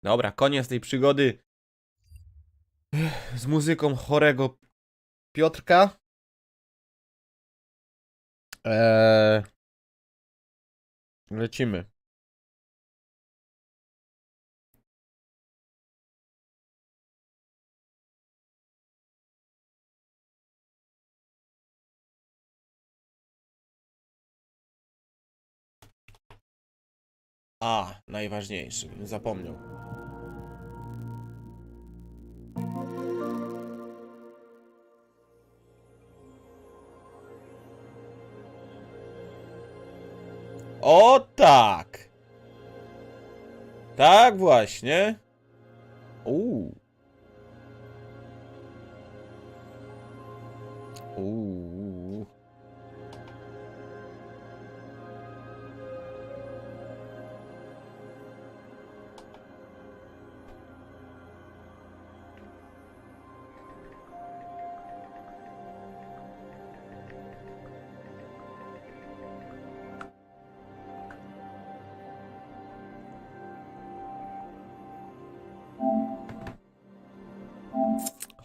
Dobra, koniec tej przygody z muzyką chorego Piotrka. Lecimy. A, najważniejszy, bym zapomniał. O tak! Tak właśnie. Uuu. Uuu.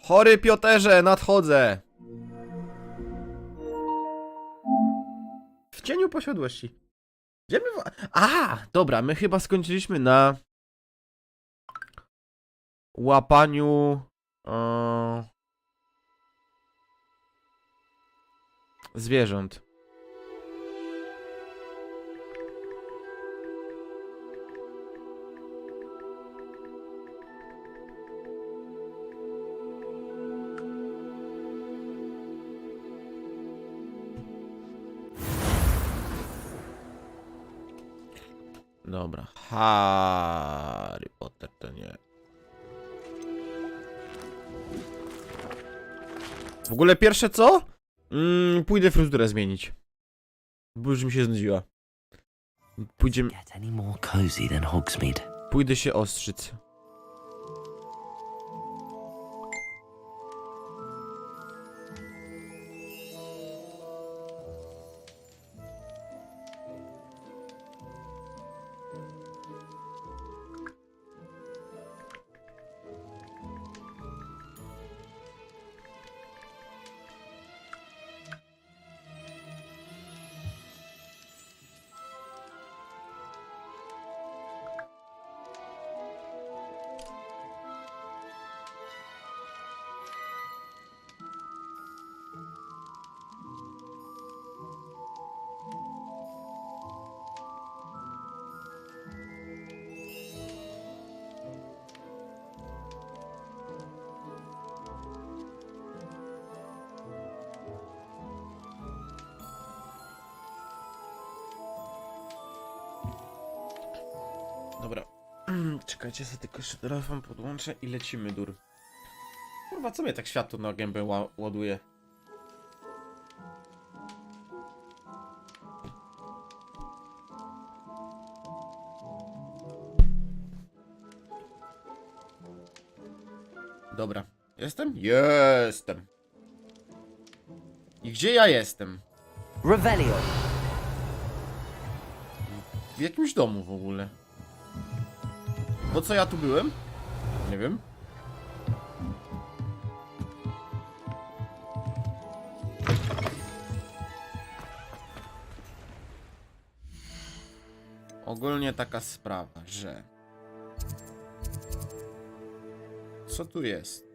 Chory Piotrze, nadchodzę! W cieniu posiadłości. Gdzie my... A, dobra, my chyba skończyliśmy na... łapaniu... zwierząt. Dobra, Harry Potter to nie. W ogóle pierwsze co? Pójdę fryzurę zmienić. Bo już mi się znudziła. Pójdę się ostrzyc. Dobra. Czekajcie, sobie tylko jeszcze telefon podłączę i lecimy, dur. Kurwa, co mnie tak światło na gębę ładuje? Dobra. Jestem? Jestem. I gdzie ja jestem? Revelio. W jakimś domu w ogóle. Po co ja tu byłem? Nie wiem. Ogólnie taka sprawa, że... Co tu jest?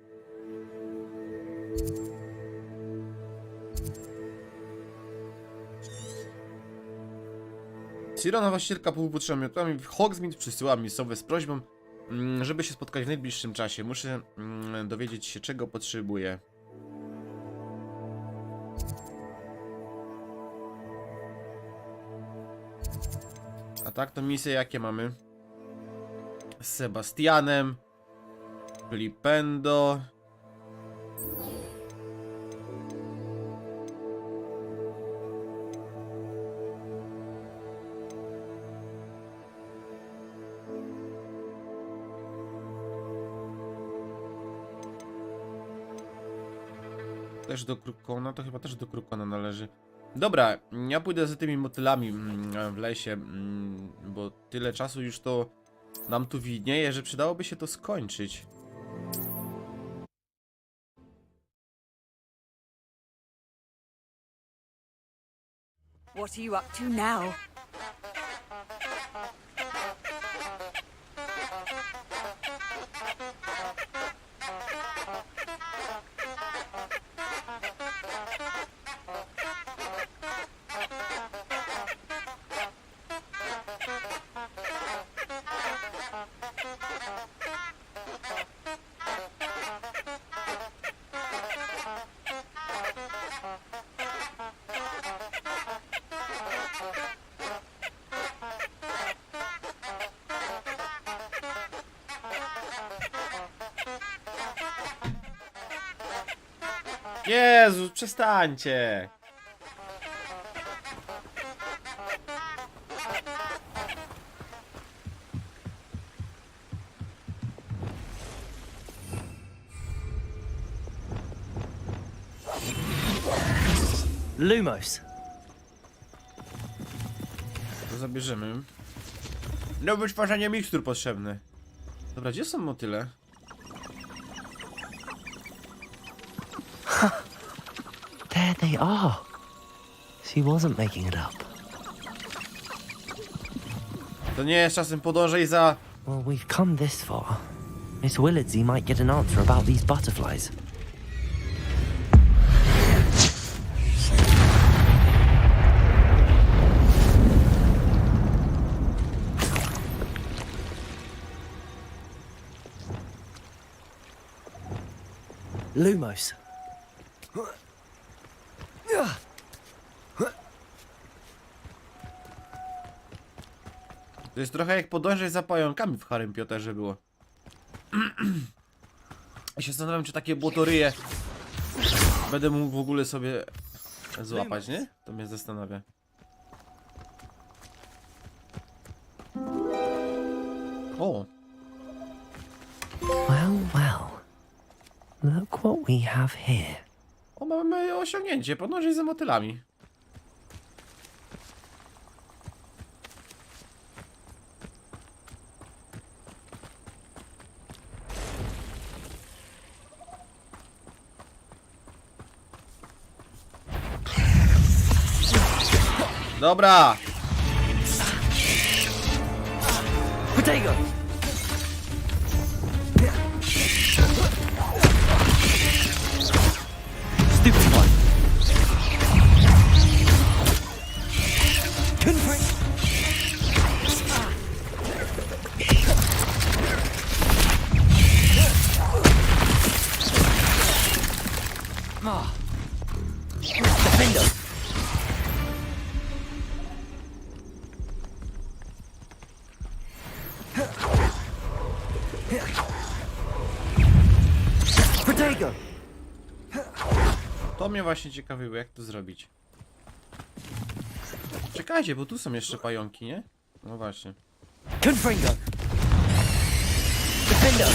Sirona, właścicielka pubu przedmiotami Hogsmeade przysyła mi sobie z prośbą, żeby się spotkać w najbliższym czasie. Muszę dowiedzieć się, czego potrzebuję. A tak to misje jakie mamy? Z Sebastianem, Flipendo. Też do Krukona, to chyba też do Krukona należy. Dobra, ja pójdę za tymi motylami w lesie, bo tyle czasu już to nam tu widnieje, że przydałoby się to skończyć. What are you up to now? Jezus, przestańcie! Lumos. To zabierzemy. Do wytwarzania mikstur potrzebne. Dobra, gdzie są motyle? There they are. She wasn't making it up. To nie jest czasem podążaj za... Well, we've come this far. Miss Willardsey might get an answer about these butterflies. Lumos. To jest trochę jak podążać za pająkami w Harrym Potterze było. Ja się zastanawiam, czy takie błotoryje będę mógł w ogóle sobie złapać, nie? To mnie zastanawia. O! Well, well. Look what we have here. O, mamy osiągnięcie, podążaj za motylami. Dobra! Potato! Stupid one! Couldn't break! Defender! Potato! To mnie właśnie ciekawiło, jak to zrobić. Czekajcie, bo tu są jeszcze pająki, nie? No właśnie. Confringo! Defender!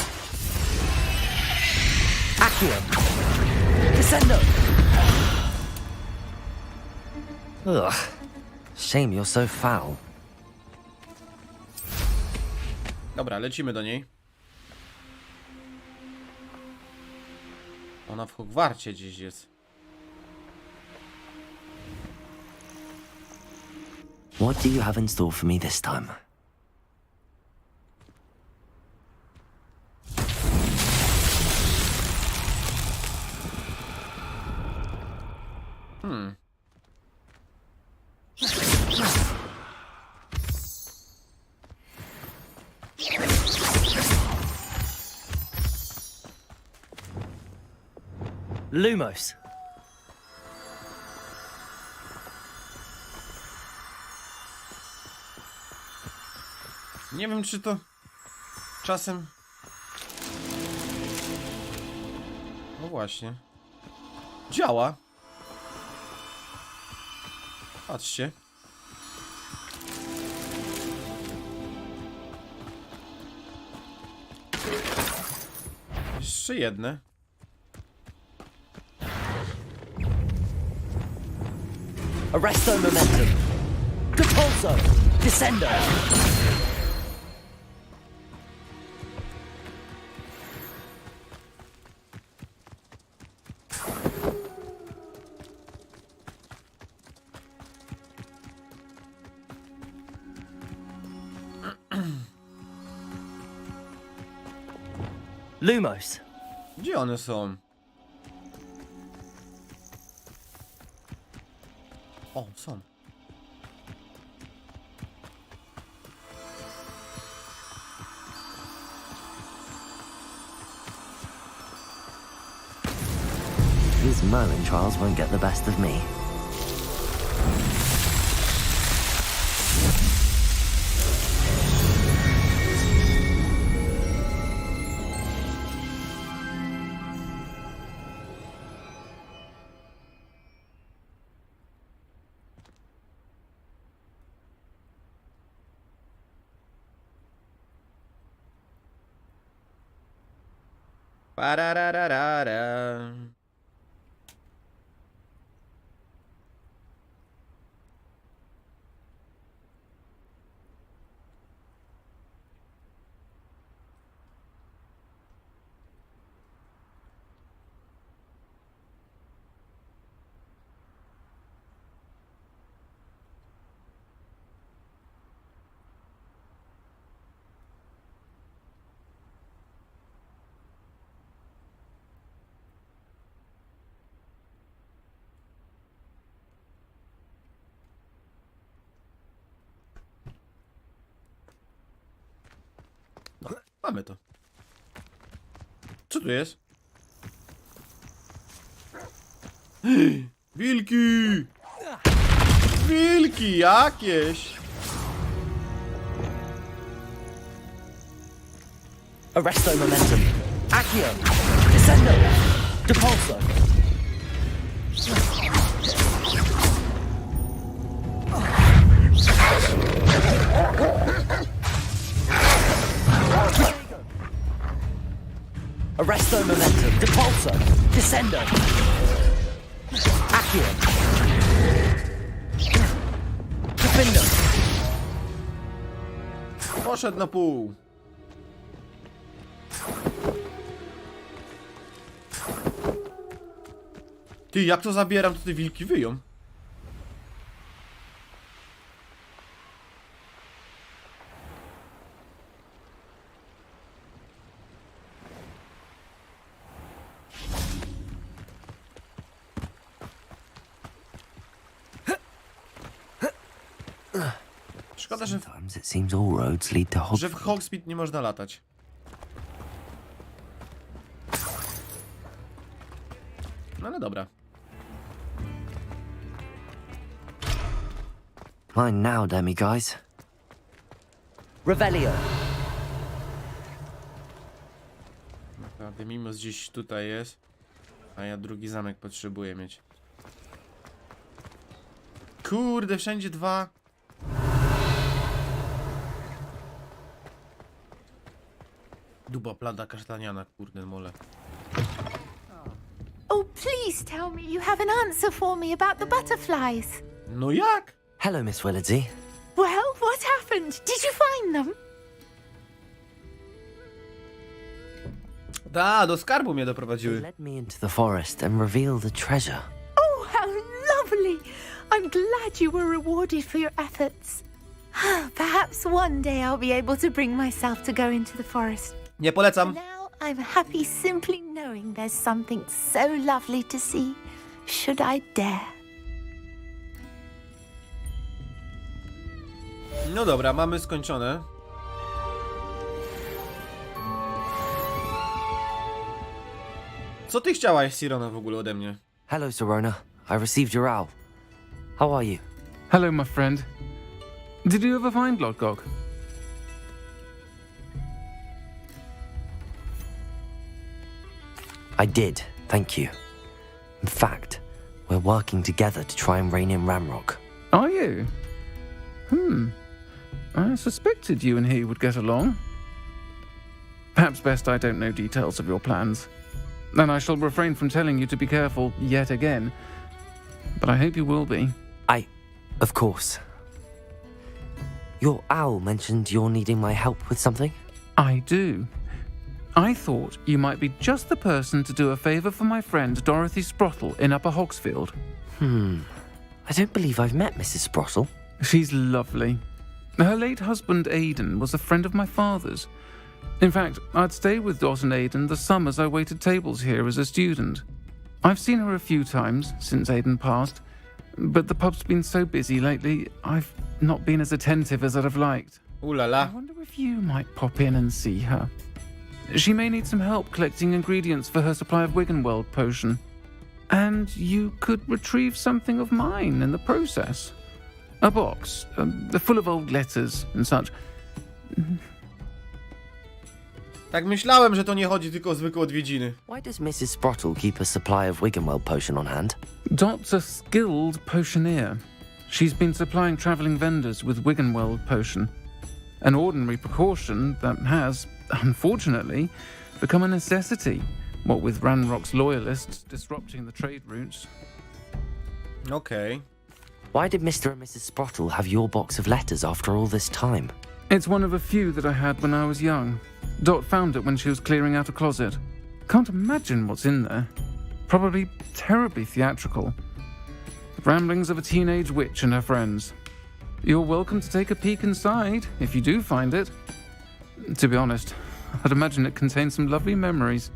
Accio! Descendo! Ugh. Shame you're so foul. Dobra, lecimy do niej. Ona w Hogwarcie gdzieś jest. What do you have in store for me this time? Lumos. Nie wiem, czy to czasem... No właśnie. Działa. Patrzcie. Jeszcze jedne. Arresto momentum. Repulso. Descendo. Lumos. Gdzie one są? O, są. These Merlin trials won't get the best of me. Pararararara. No, mamy to. Co tu jest? Wilki! Wilki jakieś! Arresto momentum. Accio. Descendo. Depulso. Arresto momentum. Depulso. Descendo. Accio. Defendo. Poszedł na pół. Ty, jak to zabieram, to te wilki wyją. Szkoda, że Sometimes it seems all roads lead to w Hogsmeade nie można latać. No ale dobra. Mine now, demi guys. Revelio. Naprawdę, mimo gdzieś tutaj jest. A ja drugi zamek potrzebuję mieć. Kurde, wszędzie dwa. Duba plada kasztaniana, kurde mole. Oh, please tell me you have an answer for me about the butterflies. No jak? Hello, Miss Willitsy. Well, what happened? Did you find them? Da, do skarbu mnie They doprowadziły. led me into the forest and revealed the treasure. Oh, how lovely! I'm glad you were rewarded for your efforts. Perhaps one day I'll be able to bring myself to go into the forest. Nie polecam. Now I'm happy simply knowing there's something so lovely to see, should I dare. No dobra, mamy skończone. Co ty chciałaś, Sirona, w ogóle ode mnie? Hello, Sirona. I received your owl. How are you? Hello, my friend. Did you ever find Lodgok? I did, thank you. In fact, we're working together to try and rein in Ramrock. Are you? I suspected you and he would get along. Perhaps best I don't know details of your plans. And I shall refrain from telling you to be careful yet again. But I hope you will be. Of course. Your owl mentioned you're needing my help with something? I do. I thought you might be just the person to do a favour for my friend Dorothy Sprottle in Upper Hogsfield. I don't believe I've met Mrs. Sprottle. She's lovely. Her late husband Aidan was a friend of my father's. In fact, I'd stay with Dot and Aiden the summers I waited tables here as a student. I've seen her a few times since Aiden passed, but the pub's been so busy lately, I've not been as attentive as I'd have liked. Ooh la I la. wonder if you might pop in and see her. She may need some help collecting ingredients for her supply of Wiggenweld potion. And you could retrieve something of mine in the process. A box, full of old letters and such. Tak myślałem, że to nie chodzi tylko o zwykłe odwiedziny. Why does Mrs. Sprottle keep a supply of Wiggenweld potion on hand? Dot's a skilled potioneer. She's been supplying travelling vendors with Wiggenweld potion. An ordinary precaution that has, unfortunately, become a necessity, what with Ranrock's loyalists disrupting the trade routes. Okej. Why did Mr. and Mrs. Sprottle have your box of letters after all this time? It's one of a few that I had when I was young. Dot found it when she was clearing out a closet. Can't imagine what's in there. Probably terribly theatrical. The ramblings of a teenage witch and her friends. You're welcome to take a peek inside, if you do find it. To be honest, I'd imagine it contains some lovely memories.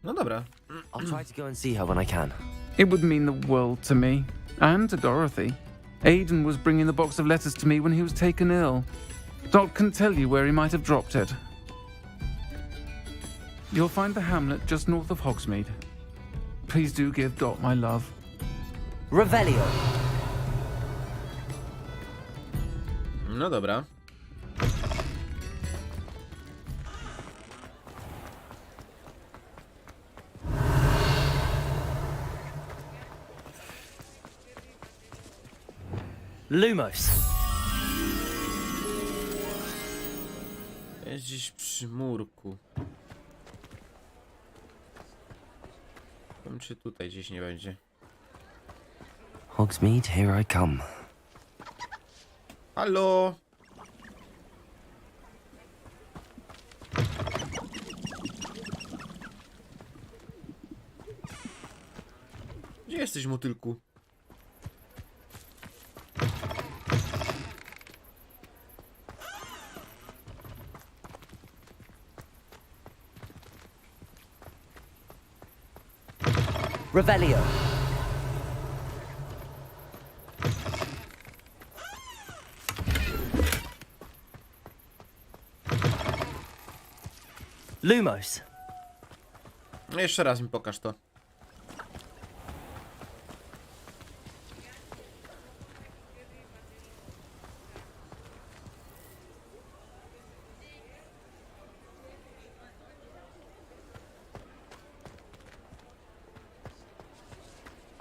No dobra. I'll try to go and see her when I can. It would mean the world to me, and to Dorothy. Aiden was bringing the box of letters to me when he was taken ill. Dot can tell you where he might have dropped it. You'll find the hamlet just north of Hogsmeade. Please do give Dot my love. Revelio. No dobra. Lumos. Jest gdzieś przy murku. Wiem, czy tutaj gdzieś nie będzie. Hogsmeade, here I come. Halo? Gdzie jesteś, motylku? Revelio. Lumos. No jeszcze raz mi pokaż to.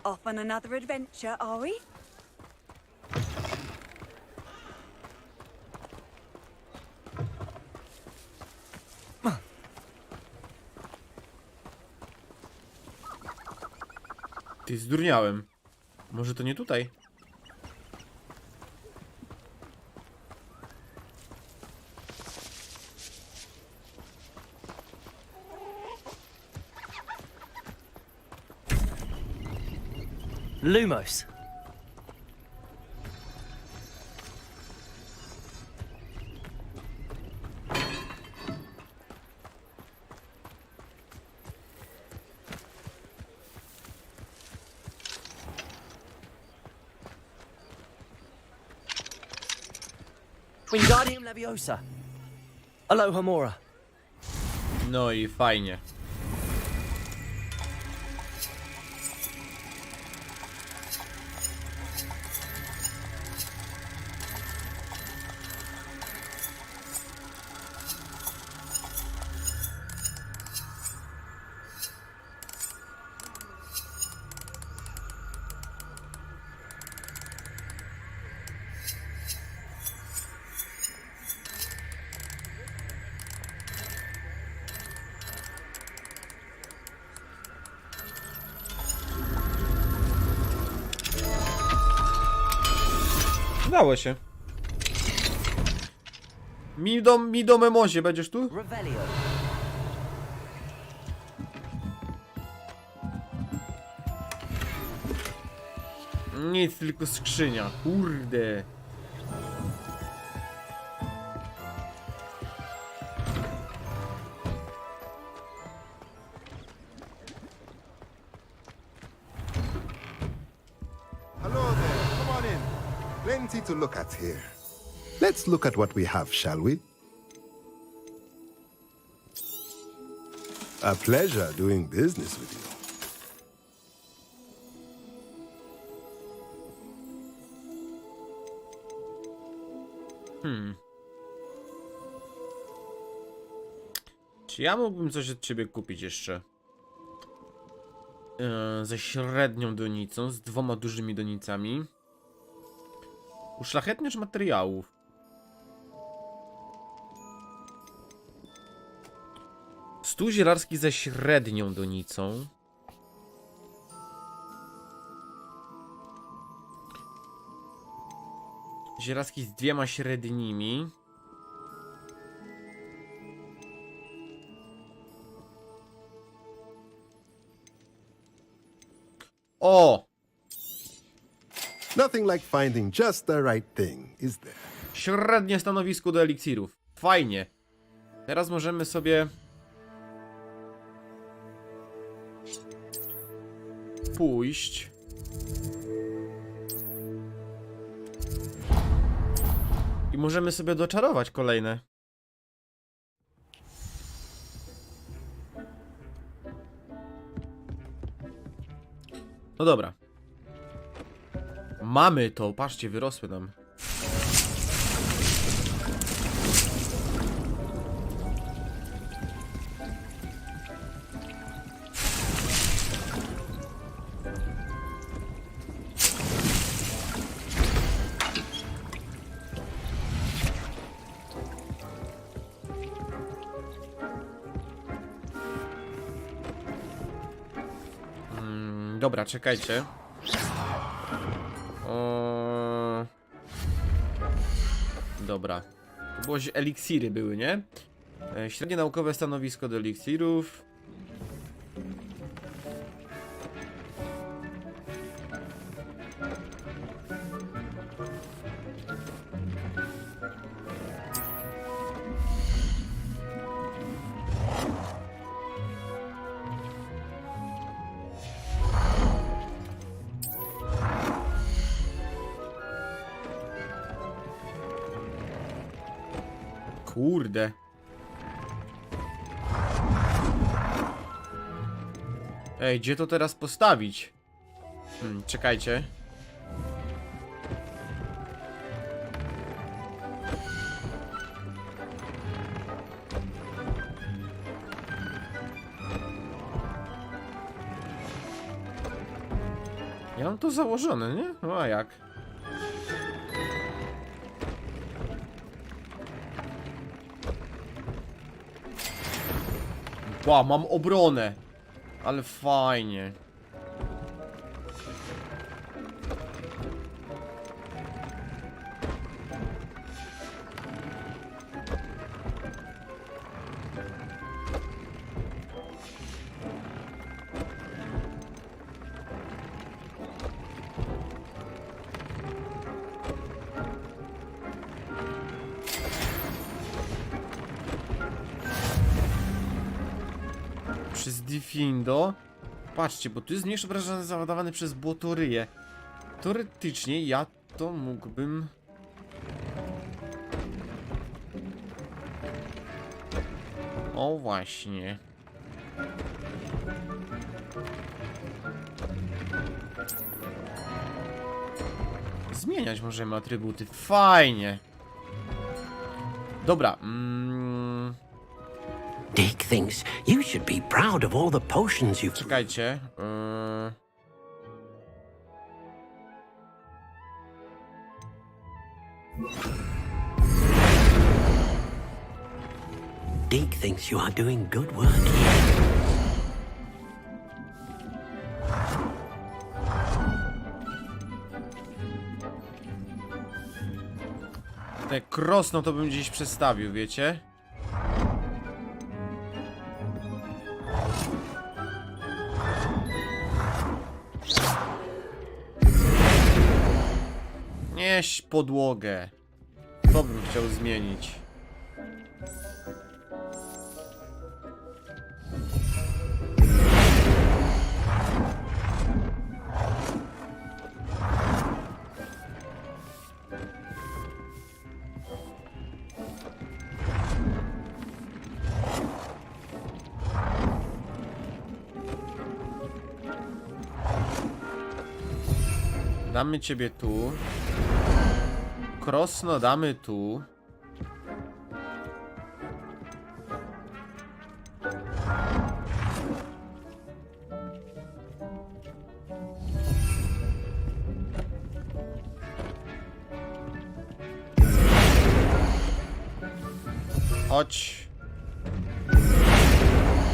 Off on another adventure, are we? Ty, zdurniałem. Może to nie tutaj? Lumos. Wingardium Leviosa. Aloha Mora. No i fajnie. Udało się. Mi do memozie, będziesz tu? Revelio. Nic, tylko skrzynia. Kurde. Plenty to look at here. Let's look at what we have, shall we? A pleasure doing business with you. Czy ja mógłbym coś od ciebie kupić jeszcze? Ze średnią donicą, z 2 dużymi donicami. Uszlachetniacz materiałów. Stół zielarski ze średnią donicą. Zielarski z 2 średnimi. O! Nothing like finding just the right thing, is there? Średnie stanowisko do eliksirów. Fajnie. Teraz możemy sobie pójść i możemy sobie doczarować kolejne. No dobra. Mamy to, patrzcie, wyrosły nam. Dobra, czekajcie. Dobra. To było eliksiry były, nie? Średnie naukowe stanowisko do eliksirów. Kurde. Ej, gdzie to teraz postawić? Czekajcie. Ja mam to założone, nie? No a jak? Wow, mam obronę. Ale fajnie. Przez Diffindo. Patrzcie, bo tu jest mniejsze obrażenie zadawane przez błotoryję. Teoretycznie ja to mógłbym... O właśnie. Zmieniać możemy atrybuty. Fajnie. Dobra. Dick thinks you should be proud of all the potions you've... Czekajcie. Dick thinks you are doing good work here. Te krosno to bym gdzieś przestawił, wiecie? Nieś podłogę. To bym chciał zmienić. Damy ciebie tu. Krosno damy tu. Chodź.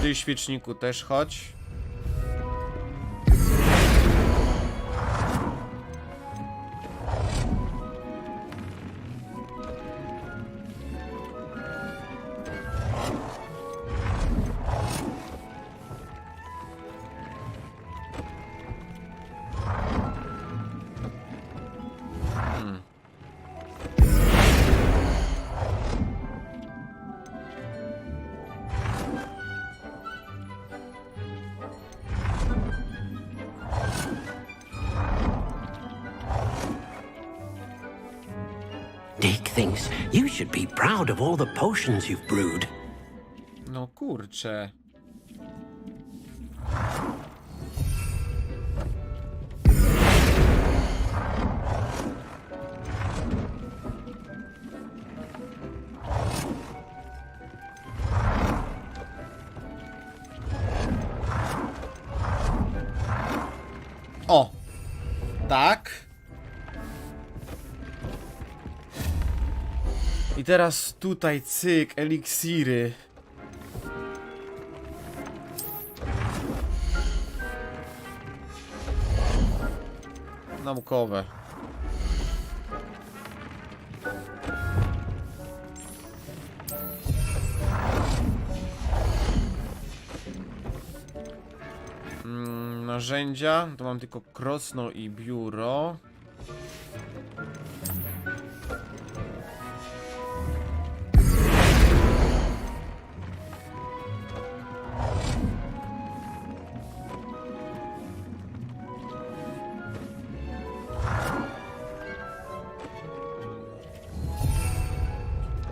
Ty, świeczniku, też chodź. Dick thinks you should be proud of all the potions you've brewed. No kurczę. O! Tak. I teraz tutaj cyk, eliksiry. Naukowe. Narzędzia, to mam tylko krosno i biuro.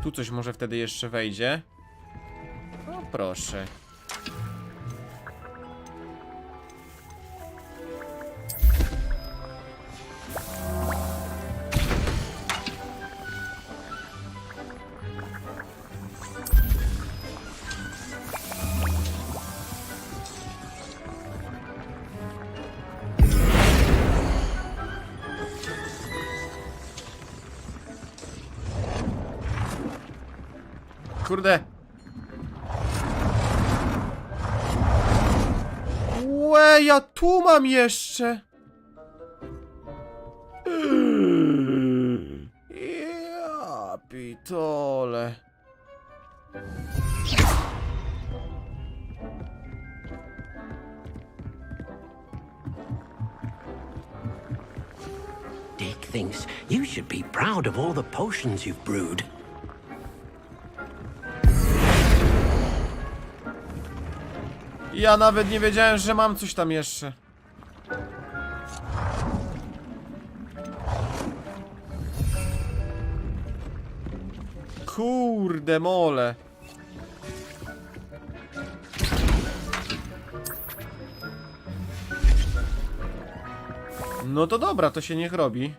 Tu coś może wtedy jeszcze wejdzie. O, proszę. Kurde. Łe, ja tu mam jeszcze. Ja pitole. Dick thinks you should be proud of all the potions you've brewed. Ja nawet nie wiedziałem, że mam coś tam jeszcze. Kurde mole. No to dobra, to się niech robi.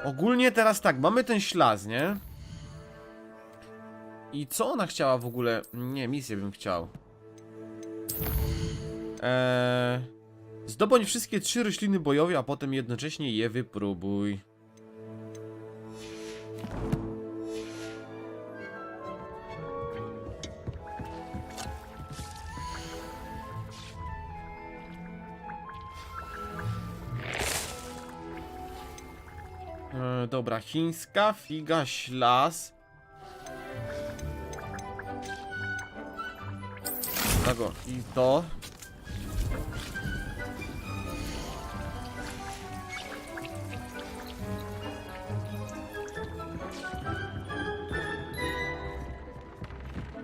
Ogólnie teraz tak, mamy ten ślaz, nie? I co ona chciała w ogóle? Nie, misję bym chciał. Zdobądź wszystkie 3 rośliny bojowe, a potem jednocześnie je wypróbuj. Dobra, chińska figa, ślas. Tego i to.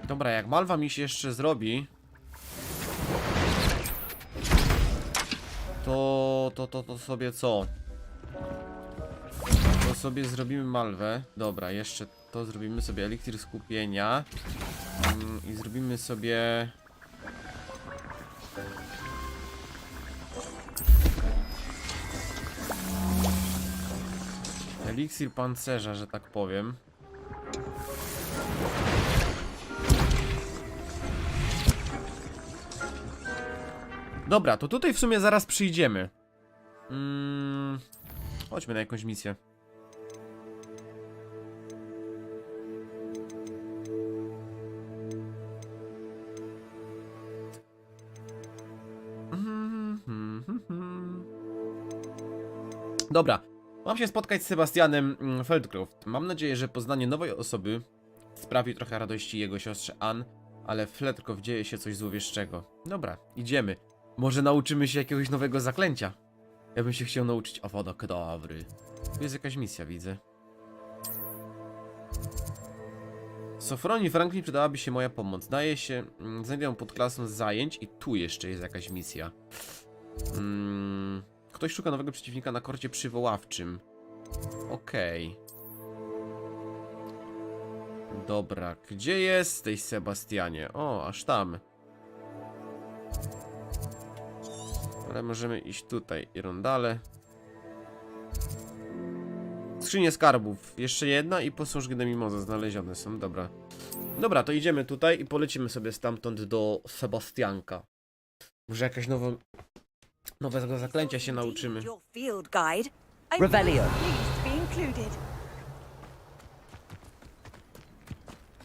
Dobra, jak malwa mi się jeszcze zrobi, to sobie co? To sobie zrobimy malwę. Dobra, jeszcze to zrobimy sobie eliksir skupienia. I zrobimy sobie... eliksir pancerza, że tak powiem. Dobra, to tutaj w sumie zaraz przyjdziemy. Chodźmy na jakąś misję. Dobra, mam się spotkać z Sebastianem Feldcroft. Mam nadzieję, że poznanie nowej osoby sprawi trochę radości jego siostrze Ann, ale w Feldcroft dzieje się coś złowieszczego. Dobra, idziemy. Może nauczymy się jakiegoś nowego zaklęcia. Ja bym się chciał nauczyć awodakadabry. Tu jest jakaś misja, widzę. Sofronii Franklin przydałaby się moja pomoc. Zdaje się, znajdę ją pod klasą zajęć i tu jeszcze jest jakaś misja. Ktoś szuka nowego przeciwnika na korcie przywoławczym. Okej. Dobra, gdzie jesteś, Sebastianie? O, aż tam. Ale możemy iść tutaj i rondale. Skrzynie skarbów. Jeszcze jedna i posążki Mimoza znalezione są. Dobra. Dobra, to idziemy tutaj i polecimy sobie stamtąd do Sebastianka. Może jakaś nowego zaklęcia się nauczymy. Your field guide. I'm Revelio. pleased to be included.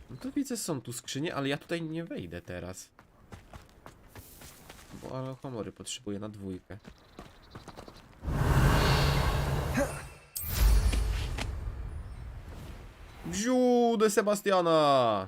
No to widzę, są tu skrzynie, ale ja tutaj nie wejdę teraz. Bo alkohomory potrzebuję na 2. Bziu do Sebastiana!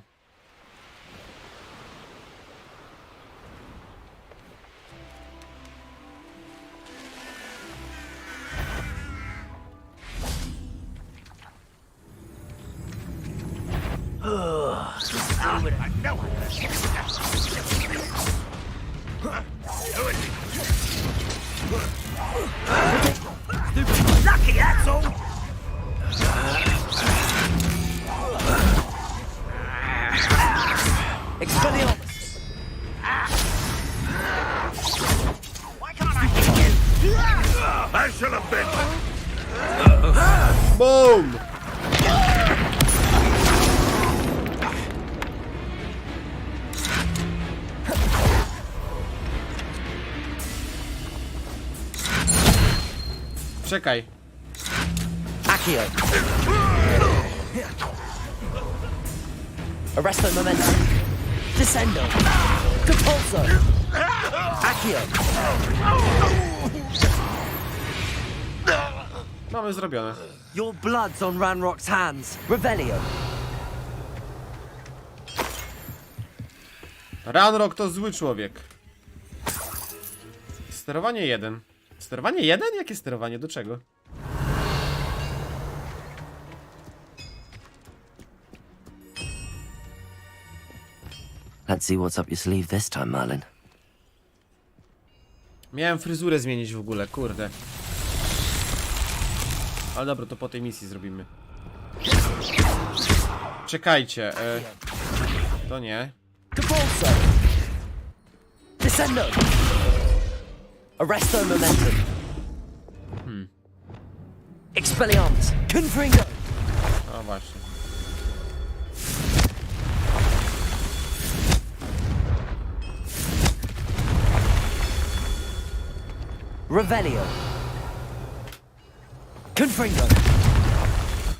Lucky, that's all. Expelliarmus! Why can't I hit you? I should have been. Boom! Czekaj. Accio! Arresto momentum! Descendo! Compulso! Accio! Mamy zrobione. Your blood's on Ranrock's hands! Revelio! Ranrock to zły człowiek. Sterowanie 1. Sterowanie 1? Jakie sterowanie? Do czego? Let's see what's up your sleeve this time, Merlin. Miałem fryzurę zmienić w ogóle, kurde. Ale dobra, to po tej misji zrobimy. Czekajcie, to nie. Compulso! Descendo! Arresto momentum! Expelliarmus! Confringo! O właśnie. Revelio! Confringo!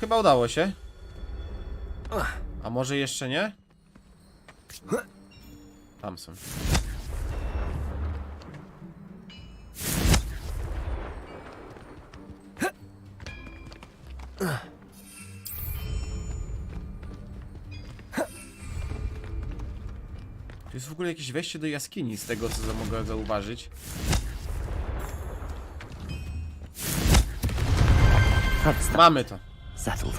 Chyba udało się. A może jeszcze nie? Tam są. To jest w ogóle jakieś wejście do jaskini, z tego co mogę zauważyć. Mamy to. Settled.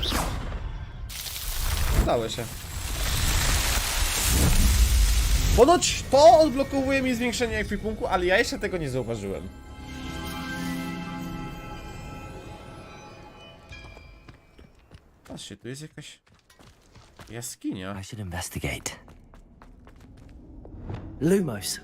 Udało się. Ponoć to odblokowuje mi zwiększenie ekwipunku, ale ja jeszcze tego nie zauważyłem. Patrzcie, tu jest jakaś jaskinia. I should investigate. Lumos.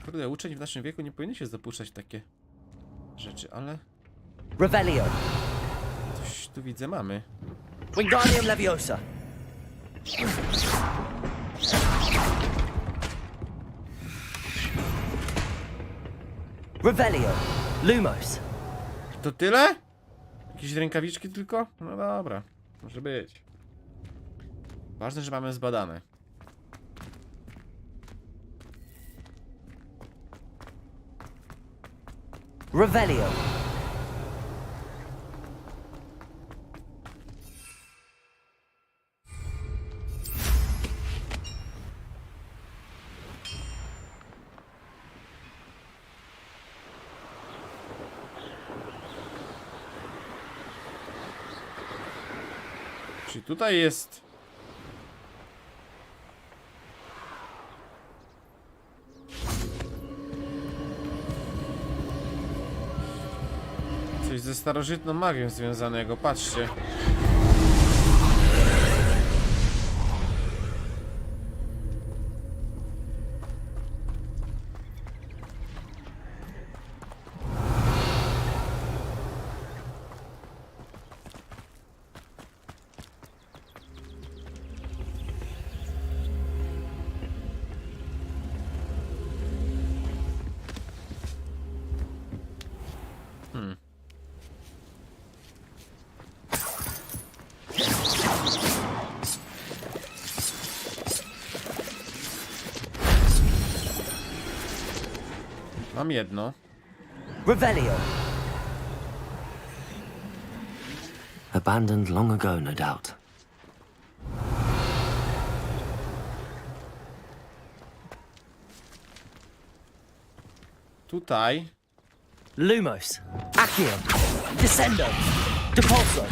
Kurde, uczeń w naszym wieku nie powinien się zapuszczać w takie rzeczy, ale Revelio. coś tu widzę mamy. Wingardium Leviosa. Revelio. Lumos. To tyle? Jakieś rękawiczki tylko? No dobra, może być. Ważne, że mamy zbadane. Revelio. Czyli tutaj jest... coś ze starożytną magią związanego, patrzcie. Mam jedno. Revelio. Abandoned long ago, no doubt. Tutaj. Lumos. Accio. Descendo. Depulso.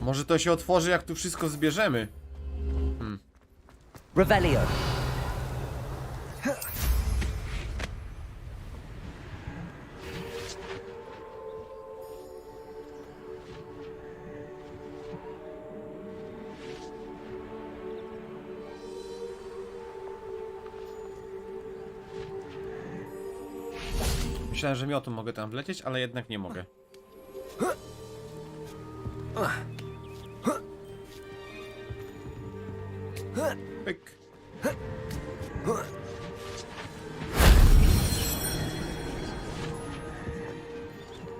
A może to się otworzy, jak tu wszystko zbierzemy? Revelio. Myślałem, że miotą mogę tam wlecieć, ale jednak nie mogę. Pyk.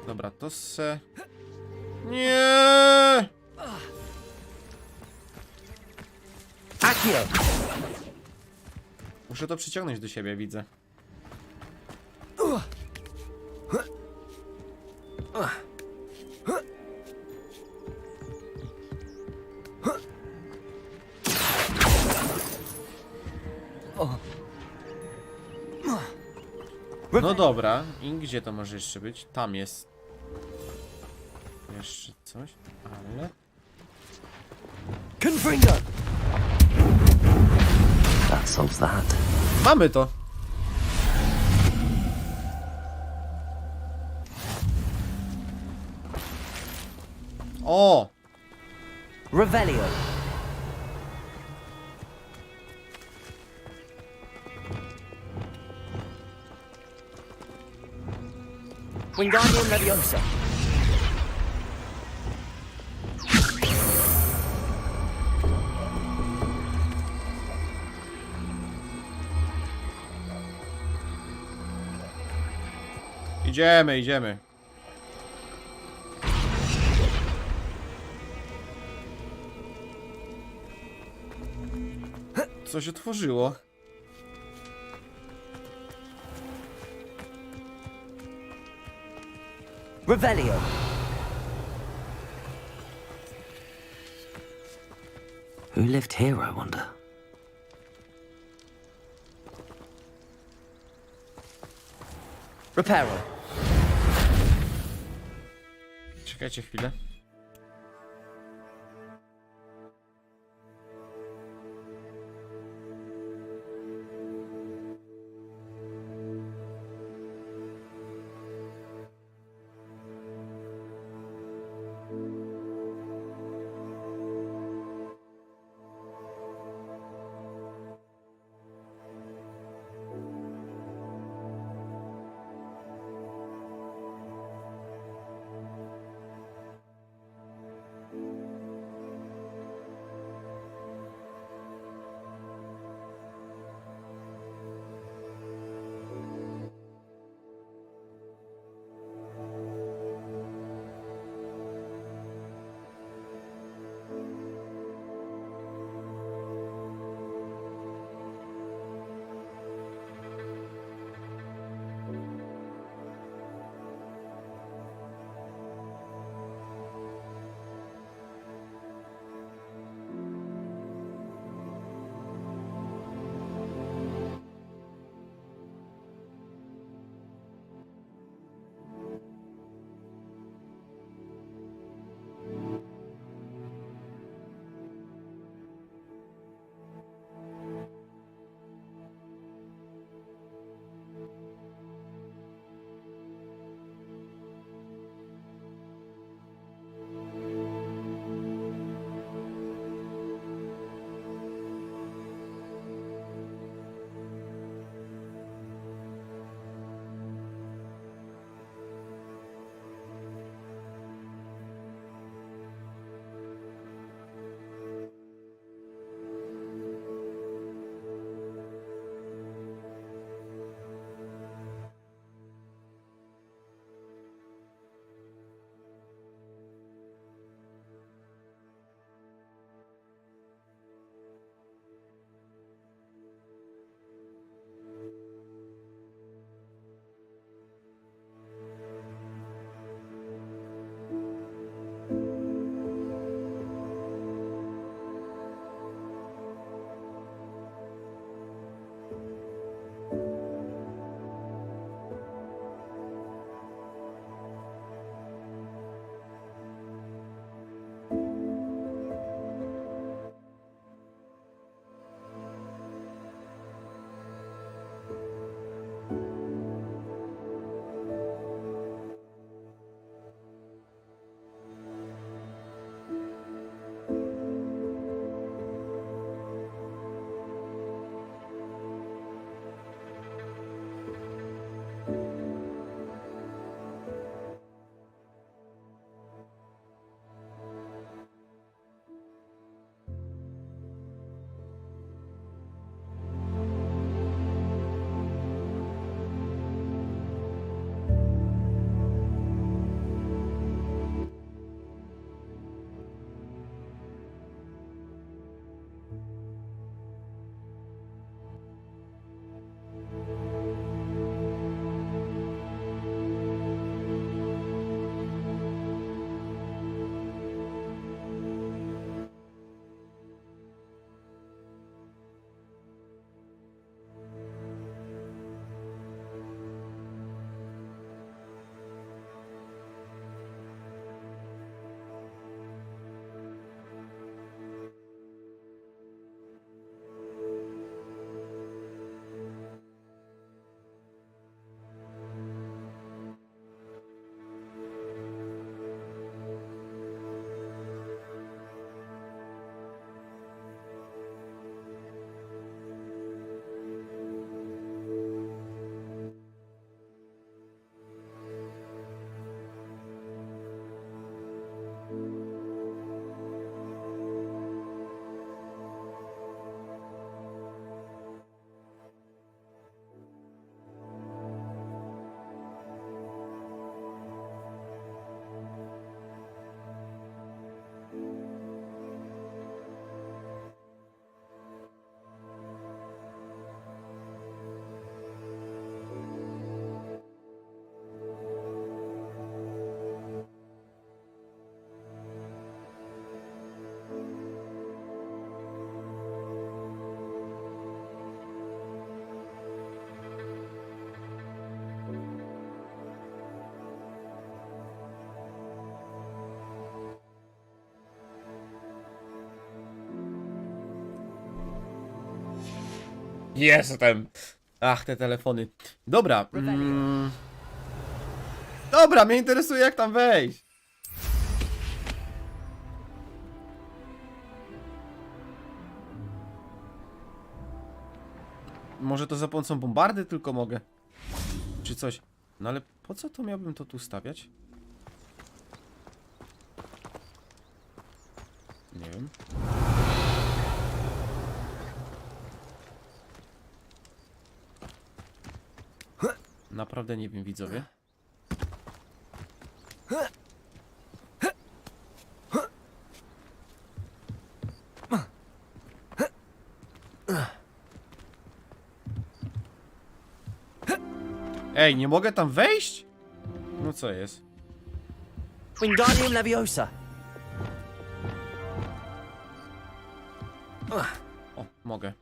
Dobra, to se... Nie! Accio. Muszę to przyciągnąć do siebie, widzę. No dobra, i gdzie to może jeszcze być? Tam jest jeszcze coś, ale... Confringo. That solves that. Mamy to! O! Revelio. Wingardium Leviosa. Idziemy, idziemy. Coś otworzyło. Revelio. Who lived here, I wonder? Reparo. Czekajcie chwilę. Jestem! Ach, te telefony. Dobra. Dobra, mnie interesuje, jak tam wejść. Może to za pomocą bombardy tylko mogę? Czy coś? No ale po co to miałbym to tu stawiać? Nie wiem. Naprawdę nie wiem, widzowie. Ej, nie mogę tam wejść? No co jest? Wingardium Leviosa. O, mogę.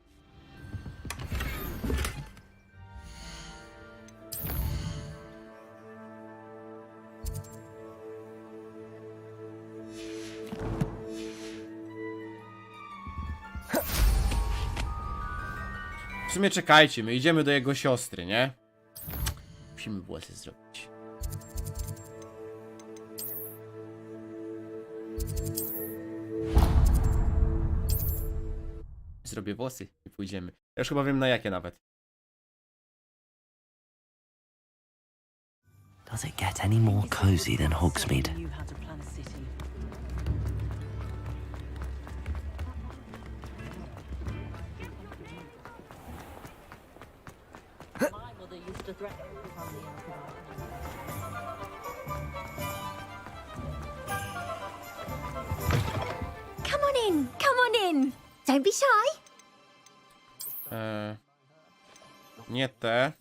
W sumie czekajcie, my idziemy do jego siostry, nie? Musimy włosy zrobić. Zrobię włosy i pójdziemy. Ja już chyba wiem na jakie nawet. Does it get any more cozy than Hogsmeade? You how to plan a city. My mother used to threaten to become the Come on in. Come on in. Don't be shy. Nie te.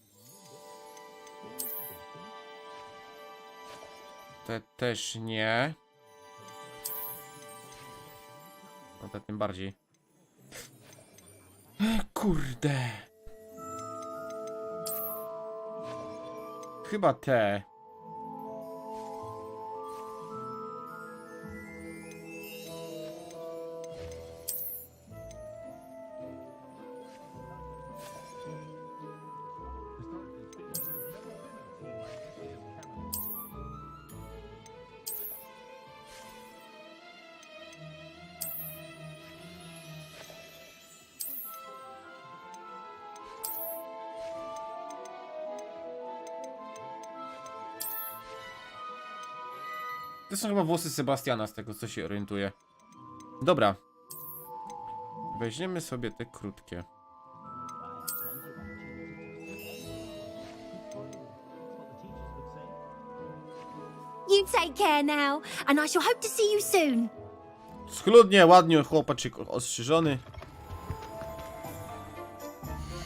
Te też nie. No te tym bardziej. Kurde. Chyba te. To są chyba włosy Sebastiana, z tego co się orientuję. Dobra. Weźmiemy sobie te krótkie. You take care now, and I shall hope to see you soon. Schludnie, ładnie, chłopaczyk ostrzyżony.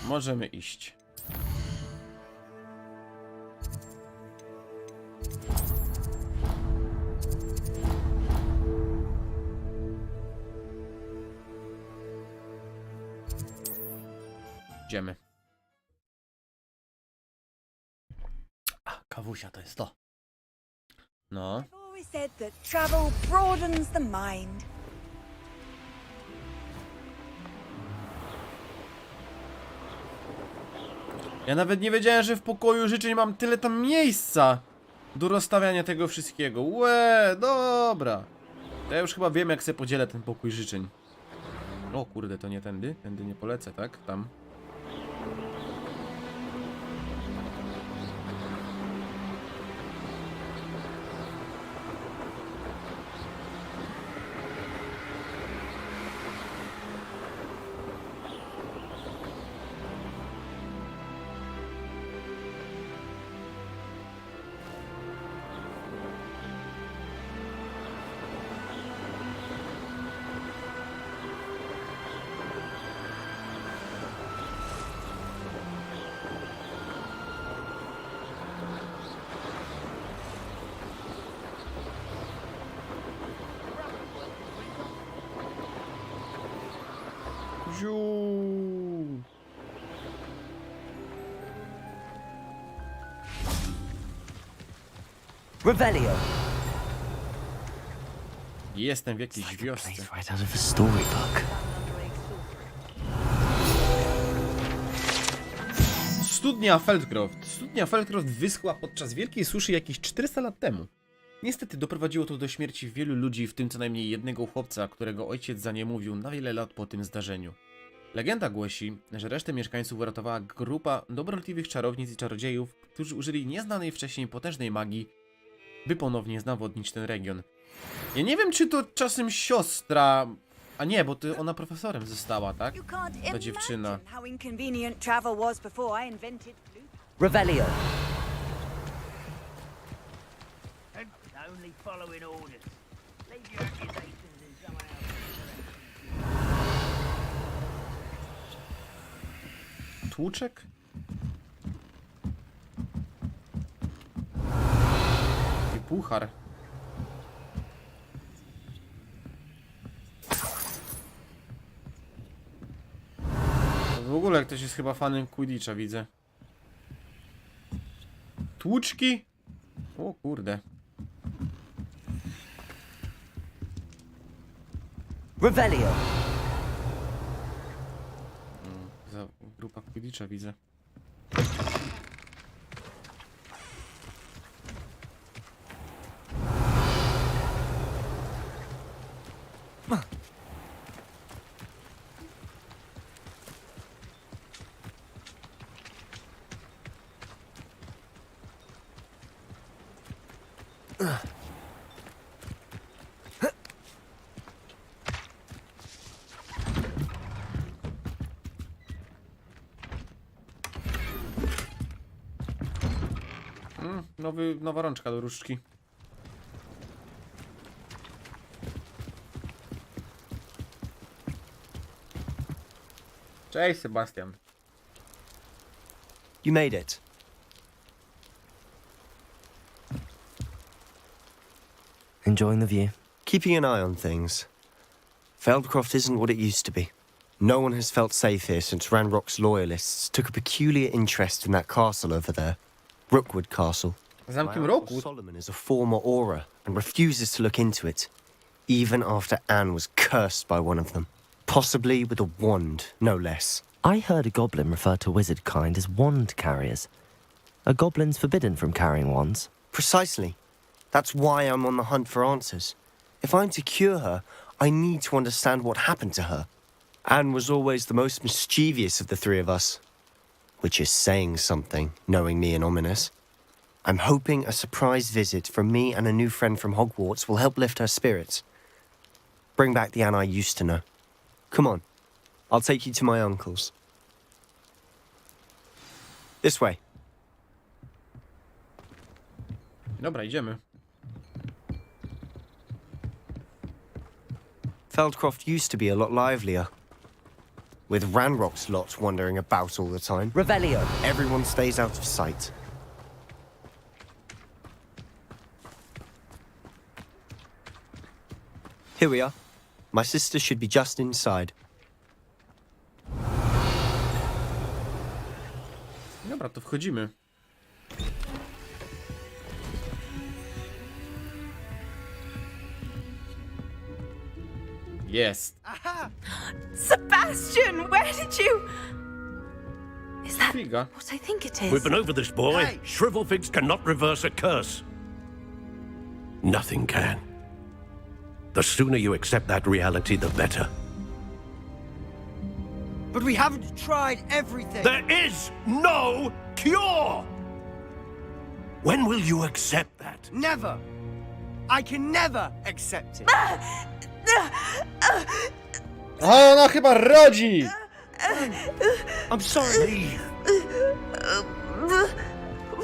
Możemy iść. Idziemy. A, kawusia to jest to. No. I've always said that travel broadens the mind. Ja nawet nie wiedziałem, że w pokoju życzeń mam tyle tam miejsca do rozstawiania tego wszystkiego. Łe, dobra. To ja już chyba wiem, jak sobie podzielę ten pokój życzeń. O kurde, to nie tędy? Tędy nie polecę, tak? Tam. Ziu. Revelio. Jestem w jakiejś wiosce. Place right out of a storybook. Studnia Feldcroft. Studnia Feldcroft wyschła podczas wielkiej suszy jakieś 400 lat temu. Niestety doprowadziło to do śmierci wielu ludzi, w tym co najmniej jednego chłopca, którego ojciec zaniemówił na wiele lat po tym zdarzeniu. Legenda głosi, że resztę mieszkańców uratowała grupa dobrotliwych czarownic i czarodziejów, którzy użyli nieznanej wcześniej potężnej magii, by ponownie nawodnić ten region. Ja nie wiem, czy to czasem siostra... A nie, bo to ona profesorem została, tak? You can't Ta dziewczyna. imagine how inconvenient travel was before I invented Bluetooth. Revelio. Only following orders. Leave your accusations in someone else's. Tłuczek? I puchar. W ogóle ktoś jest chyba fanem Quidditcha, widzę. Tłuczki? O kurde. Revelio. Za grupa Quidditcha widzę. Nowa rączka do różdżki. Cześć, Sebastian. You made it. Enjoying the view? Keeping an eye on things. Feldcroft isn't what it used to be. No one has felt safe here since Ranrock's loyalists took a peculiar interest in that castle over there. Rookwood Castle. Zamkiem My roku. uncle Solomon is a former Auror and refuses to look into it, even after Anne was cursed by one of them. Possibly with a wand, no less. I heard a goblin refer to wizard kind as wand carriers. Are goblins forbidden from carrying wands? Precisely. That's why I'm on the hunt for answers. If I'm to cure her, I need to understand what happened to her. Anne was always the most mischievous of the three of us. Which is saying something, knowing me and Ominous. I'm hoping a surprise visit from me and a new friend from Hogwarts will help lift her spirits. Bring back the Anne I used to know. Come on, I'll take you to my uncle's. This way. Dobra, idziemy. Feldcroft used to be a lot livelier. With Ranrock's lot wandering about all the time. Revelio. Everyone stays out of sight. Here we are. My sister should be just inside. Dobra, to wchodzimy. Jest. Sebastian, where did you... Is that Figa. what I think it is? We've been over this, boy. Shrivelfigs cannot reverse a curse. Nothing can. The sooner you accept that reality, the better. But we haven't tried everything. There is no cure! When will you accept that? Never. I can never accept it. O, ona chyba rodzi! I'm sorry. Leave.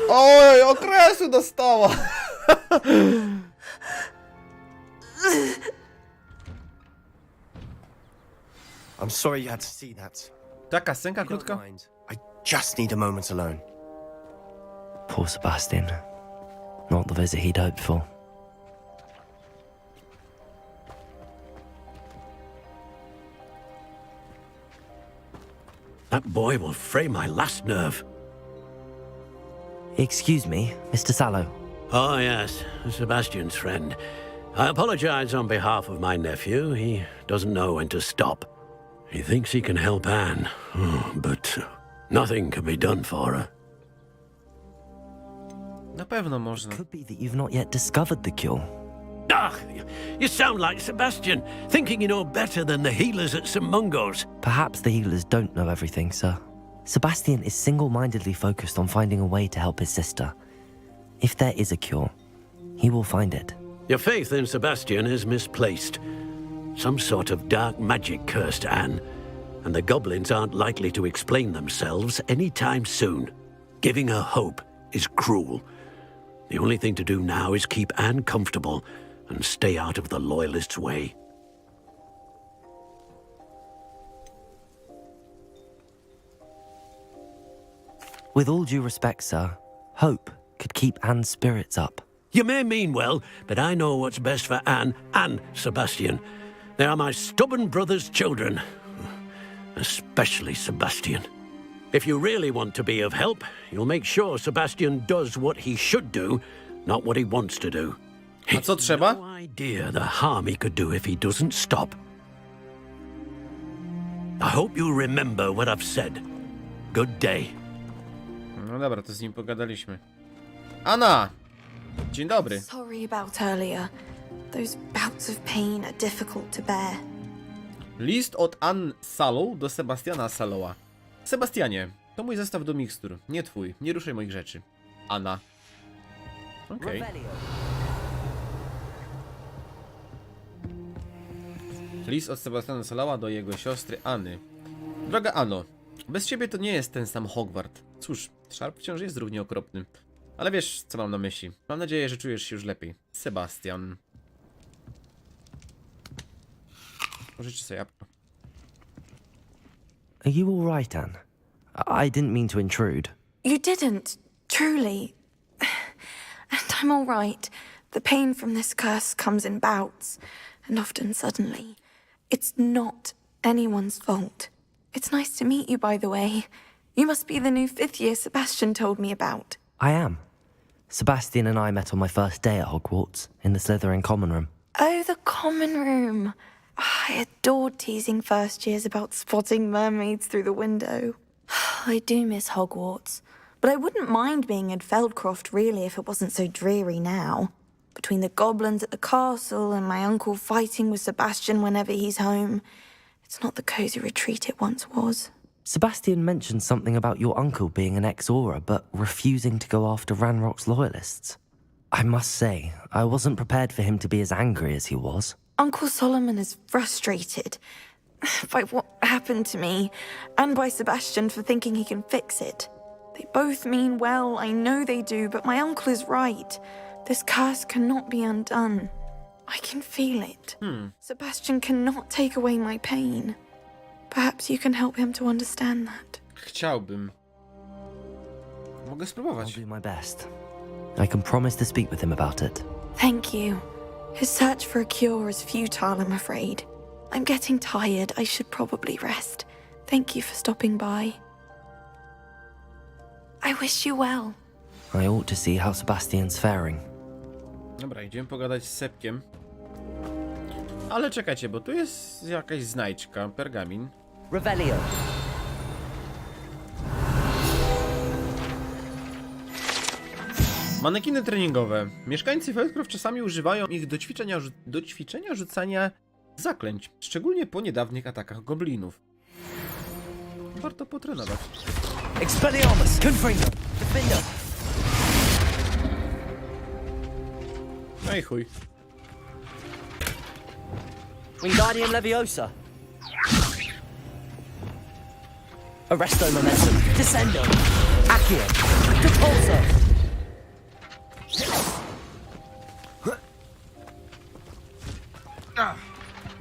Oj, okresu dostała! I'm sorry you had to see that. Taka scenka You don't krótka? mind. I just need a moment alone. Poor Sebastian. Not the visit he'd hoped for. That boy will fray my last nerve. Excuse me, Mr. Sallow. Oh, yes, Sebastian's friend. I apologize on behalf of my nephew. He doesn't know when to stop. He thinks he can help Anne, but Nothing can be done for her. Na pewno można. Could be that you've not yet discovered the cure. Ah, you sound like Sebastian, thinking you know better than the healers at St. Mungo's. Perhaps the healers don't know everything, sir. Sebastian is single-mindedly focused on finding a way to help his sister. If there is a cure, he will find it. Your faith in Sebastian is misplaced. Some sort of dark magic cursed Anne, and the goblins aren't likely to explain themselves anytime soon. Giving her hope is cruel. The only thing to do now is keep Anne comfortable and stay out of the Loyalists' way. With all due respect, sir, hope could keep Anne's spirits up. You may mean well, but I know what's best for Anne and Sebastian. They are my stubborn brother's children. Especially Sebastian. If you really want to be of help, you'll make sure Sebastian does what he should do, not what he wants to do. A co trzeba? No idea the harm he could do if he doesn't stop. I hope you remember what I've said. Good day. No dobra, to z nim pogadaliśmy. Anna! Dzień dobry. Sorry about earlier. Those bouts of pain are difficult to bear. List od Ann Sallow do Sebastiana Sallowa. Sebastianie, to mój zestaw do mikstur. Nie twój. Nie ruszaj moich rzeczy. Anna. Okej. List od Sebastiana Sallowa do jego siostry Anny. Droga Ano, bez ciebie to nie jest ten sam Hogwart. Cóż, Szarp wciąż jest równie okropny. Ale wiesz, co mam na myśli. Mam nadzieję, że czujesz się już lepiej. Sebastian. Pożyczę sobie jabłko. Are you all right, Anne? I didn't mean to intrude. You didn't, truly. And I'm all right. The pain from this curse comes in bouts, and often suddenly. It's not anyone's fault. It's nice to meet you, by the way. You must be the new 5th year Sebastian told me about. I am. Sebastian and I met on my first day at Hogwarts, in the Slytherin common room. Oh, the common room. I adored teasing first years about spotting mermaids through the window. I do miss Hogwarts, but I wouldn't mind being in Feldcroft really if it wasn't so dreary now. Between the goblins at the castle and my uncle fighting with Sebastian whenever he's home, it's not the cosy retreat it once was. Sebastian mentioned something about your uncle being an ex-Aura, but refusing to go after Ranrock's loyalists. I must say, I wasn't prepared for him to be as angry as he was. Uncle Solomon is frustrated by what happened to me, and by Sebastian for thinking he can fix it. They both mean well, I know they do, but my uncle is right. This curse cannot be undone. I can feel it. Sebastian cannot take away my pain. Perhaps you can help him to understand that. Chciałbym. Mogę I'll spróbować. do my best. I can promise to speak with him about it. Thank you. His search for a cure is futile, I'm afraid. I'm getting tired. I should probably rest. Thank you for stopping by. I wish you well. I ought to see how Sebastian's faring. Dobra, idziemy pogadać z Sepkiem. Ale czekajcie, bo tu jest jakaś znajdźka, pergamin. Revelio. Manekiny treningowe. Mieszkańcy Feldcroft czasami używają ich do ćwiczenia rzucania zaklęć, szczególnie po niedawnych atakach goblinów. Warto potrenować. Expelliarmus, Confringo, Defender. No i chuj. Wingardium Leviosa. Arresto Momentum, Descendo. Accio, Repulsor.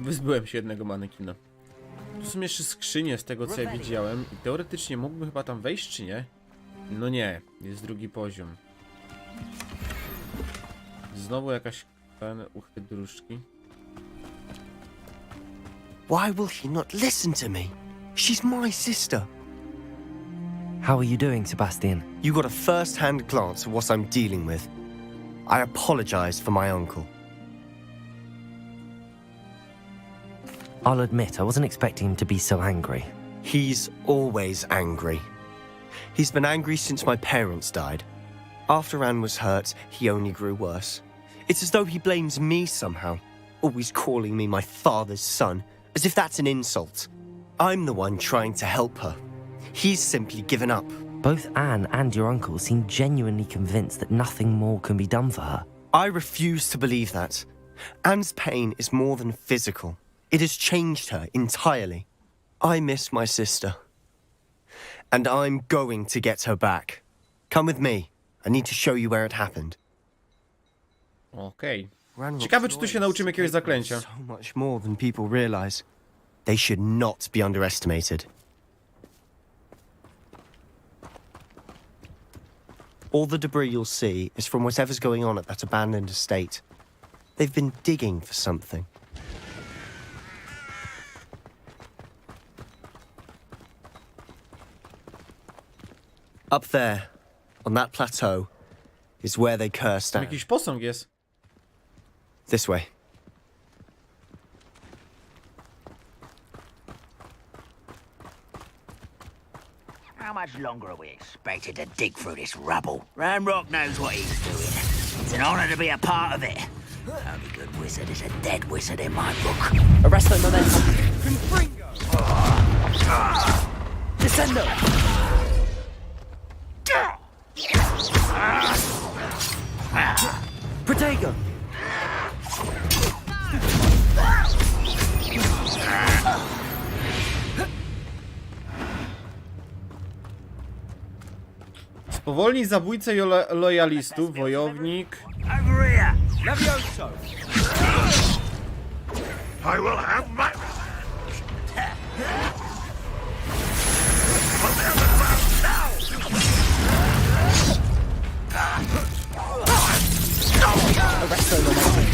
Wyzbyłem się jednego manekina. Tu są jeszcze skrzynie z tego, co ja widziałem i teoretycznie mógłbym chyba tam wejść, czy nie? No nie, jest drugi poziom. Znowu jakaś uchydruszki. Why will she not listen to me? She's my sister. How are you doing, Sebastian? You got a first-hand glance at what I'm dealing with. I apologize for my uncle. I'll admit, I wasn't expecting him to be so angry. He's always angry. He's been angry since my parents died. After Anne was hurt, he only grew worse. It's as though he blames me somehow, always calling me my father's son, as if that's an insult. I'm the one trying to help her. He's simply given up. Both Anne and your uncle seem genuinely convinced that nothing more can be done for her. I refuse to believe that. Anne's pain is more than physical. It has changed her entirely. I miss my sister. And I'm going to get her back. Come with me. I need to show you where it happened. Okej. Ciekawe, czy tu się nauczymy jakiegoś zaklęcia. So much more than people realize. They should not be underestimated. All the debris you'll see is from whatever's going on at that abandoned estate. They've been digging for something. Up there, on that plateau, is where they cursed Tam Anne. jakiś posąg jest. This way. How much longer are we expected to dig through this rubble? Ramrock knows what he's doing. It's an honor to be a part of it. Only good wizard is a dead wizard in my book. Arresto momentum. Descendo. Protego. Spowolnij zabójcę i lojalistów, wojownik. Over here. Levioso. I will have my... Arresto momentum.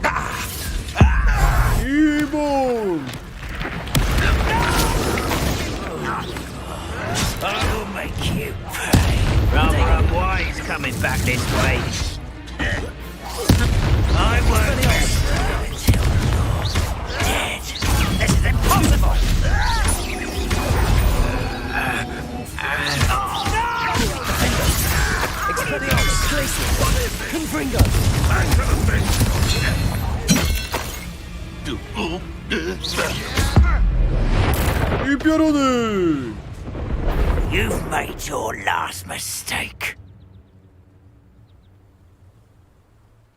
I boom! I will make you pay. Why he's coming back this way. I won't rest until you're dead. This is impossible. Expelliarmus. Glacius. Confringo. I pioruny! You've made your last mistake.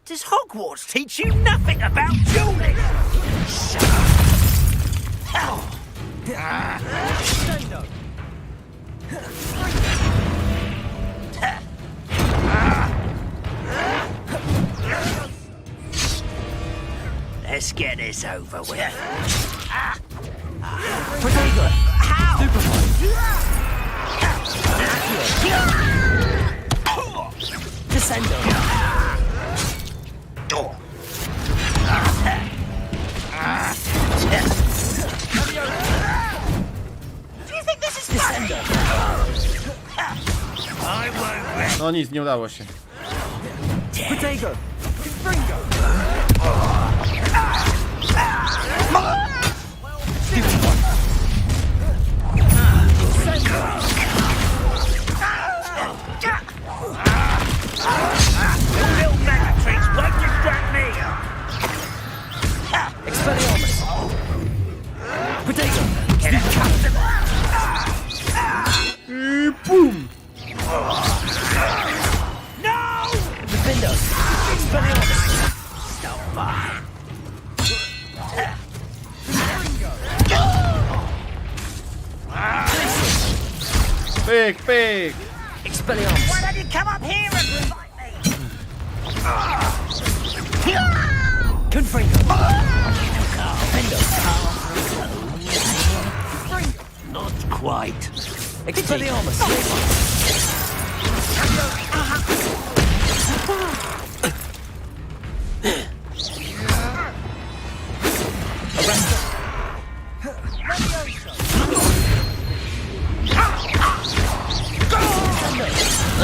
Does Hogwarts teach you nothing about dueling? Shut up. Descendo. Let's get this over with. Protego. How? Descendo. Do you think this is Descendo. I won't rest. No nic, nie udało się. Protego. Confringo. Your little magic tricks won't distract me. Expelliarmus. Protego. Get it, Captain. I boom! No! Defendo. Expelliarmus. Stop by. Pyk, pyk! Expelliarmus. Why don't you come up here and fight me? Confringo. Defendo. Not quite. Expelliarmus. Arresto.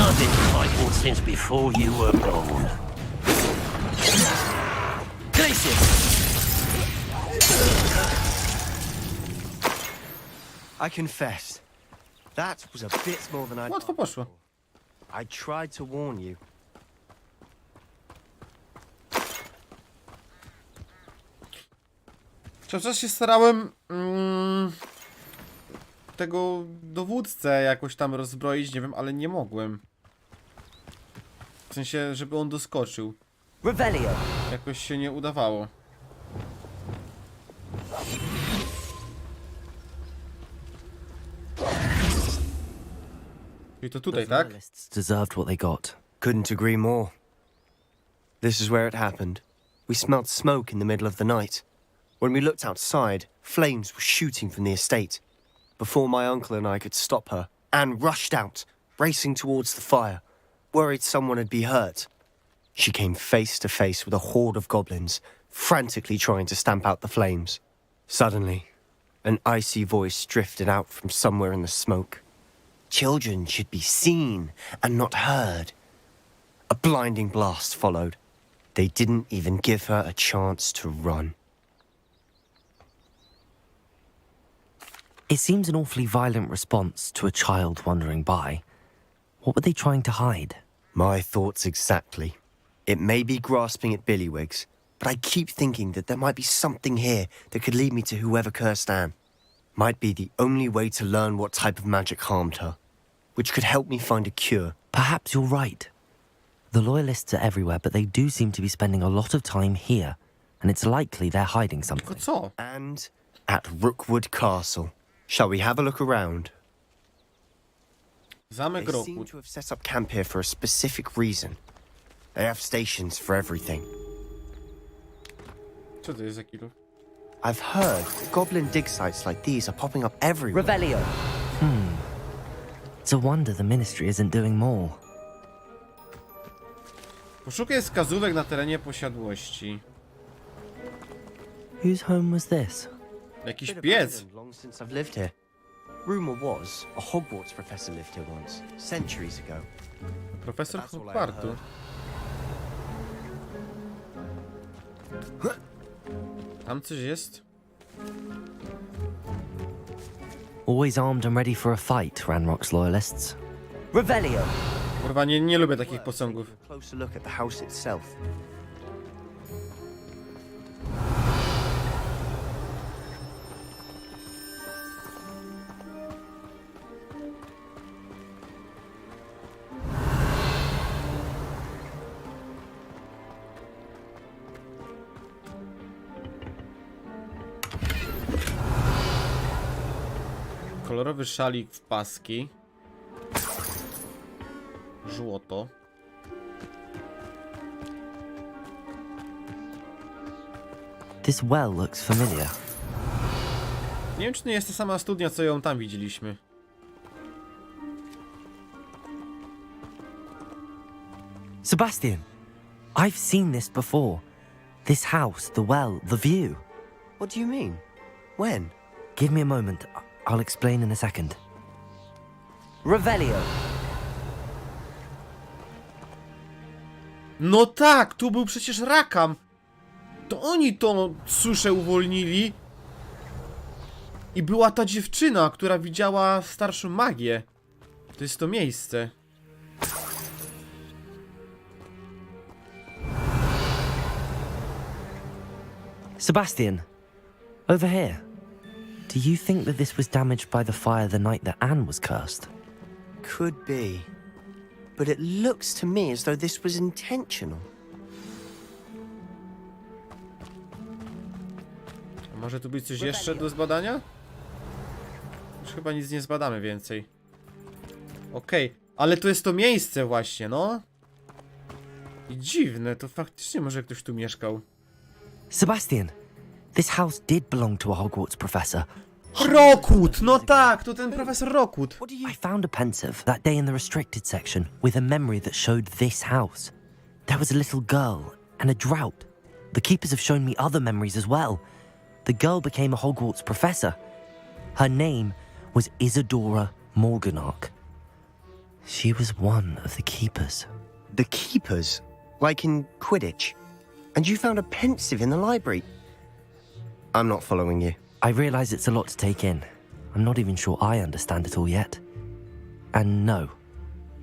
I've been fighting since before you were born. Glacius. I confess, that was a bit more than I. Łatwo poszło. I tried to warn you. Cały czas się starałem tego dowódcę jakoś tam rozbroić, nie wiem, ale nie mogłem. W sensie, żeby on doskoczył. Revelio. Jakoś się nie udawało. I to tutaj, The tak? loyalists deserved what they got. Couldn't agree more. This is where it happened. We smelled smoke in the middle of the night. When we looked outside, flames were shooting from the estate. Before my uncle and I could stop her, Anne rushed out, racing towards the fire, worried someone had been hurt. She came face to face with a horde of goblins, frantically trying to stamp out the flames. Suddenly, an icy voice drifted out from somewhere in the smoke. Children should be seen and not heard. A blinding blast followed. They didn't even give her a chance to run. It seems an awfully violent response to a child wandering by. What were they trying to hide? My thoughts exactly. It may be grasping at Billywigs, but I keep thinking that there might be something here that could lead me to whoever cursed Anne. Might be the only way to learn what type of magic harmed her, which could help me find a cure. Perhaps you're right. The loyalists are everywhere, but they do seem to be spending a lot of time here, and it's likely they're hiding Tylko something. co? And at Rookwood Castle. Shall we have a look around? Zamek They seem Rockwood. to have set up camp here for a specific reason. They have stations for everything. Co to jest za kilo? I've heard that goblin dig sites like these are popping up everywhere. Revelio. It's a wonder the ministry isn't doing more. Poszukaj wskazówek na terenie posiadłości. Whose home was this? Jakiś Been piec. abandoned long since I've lived here. Rumor was a Hogwarts professor lived here once, centuries ago. Profesor That's all I Hogwartu. Tam coś jest? Always armed and ready for a fight, Ranrock's loyalists. Revelio. Kurwa, nie lubię takich posągów. A closer look at the house itself. Kolorowy szalik w paski. Złoto. This well looks familiar. Nie wiem, czy to nie jest ta sama studnia, co ją tam widzieliśmy. Sebastian, I've seen this before. This house, the well, the view. What do you mean? When? Give me a moment. I'll explain in a second. Revelio. No tak, tu był przecież Rakam. To oni to suszę uwolnili. I była ta dziewczyna, która widziała starszą magię. To jest to miejsce. Sebastian, over here. Do you think that this was damaged by the fire the night that Anne was cursed? Could be. But it looks to me as though this was intentional. A może tu być coś jeszcze do zbadania? Już chyba nic nie zbadamy więcej. Okej, ale to jest to miejsce właśnie, no. I dziwne, to faktycznie może ktoś tu mieszkał. Sebastian, this house did belong to a Hogwarts professor. Rockwood! No tak, to ten profesor Rockwood. I found a pensive that day in the restricted section with a memory that showed this house. There was a little girl and a drought. The keepers have shown me other memories as well. The girl became a Hogwarts professor. Her name was Isadora Morganach. She was one of the keepers. The keepers? Like in Quidditch? And you found a pensive in the library? I'm not following you. I realize it's a lot to take in. I'm not even sure I understand it all yet. And no,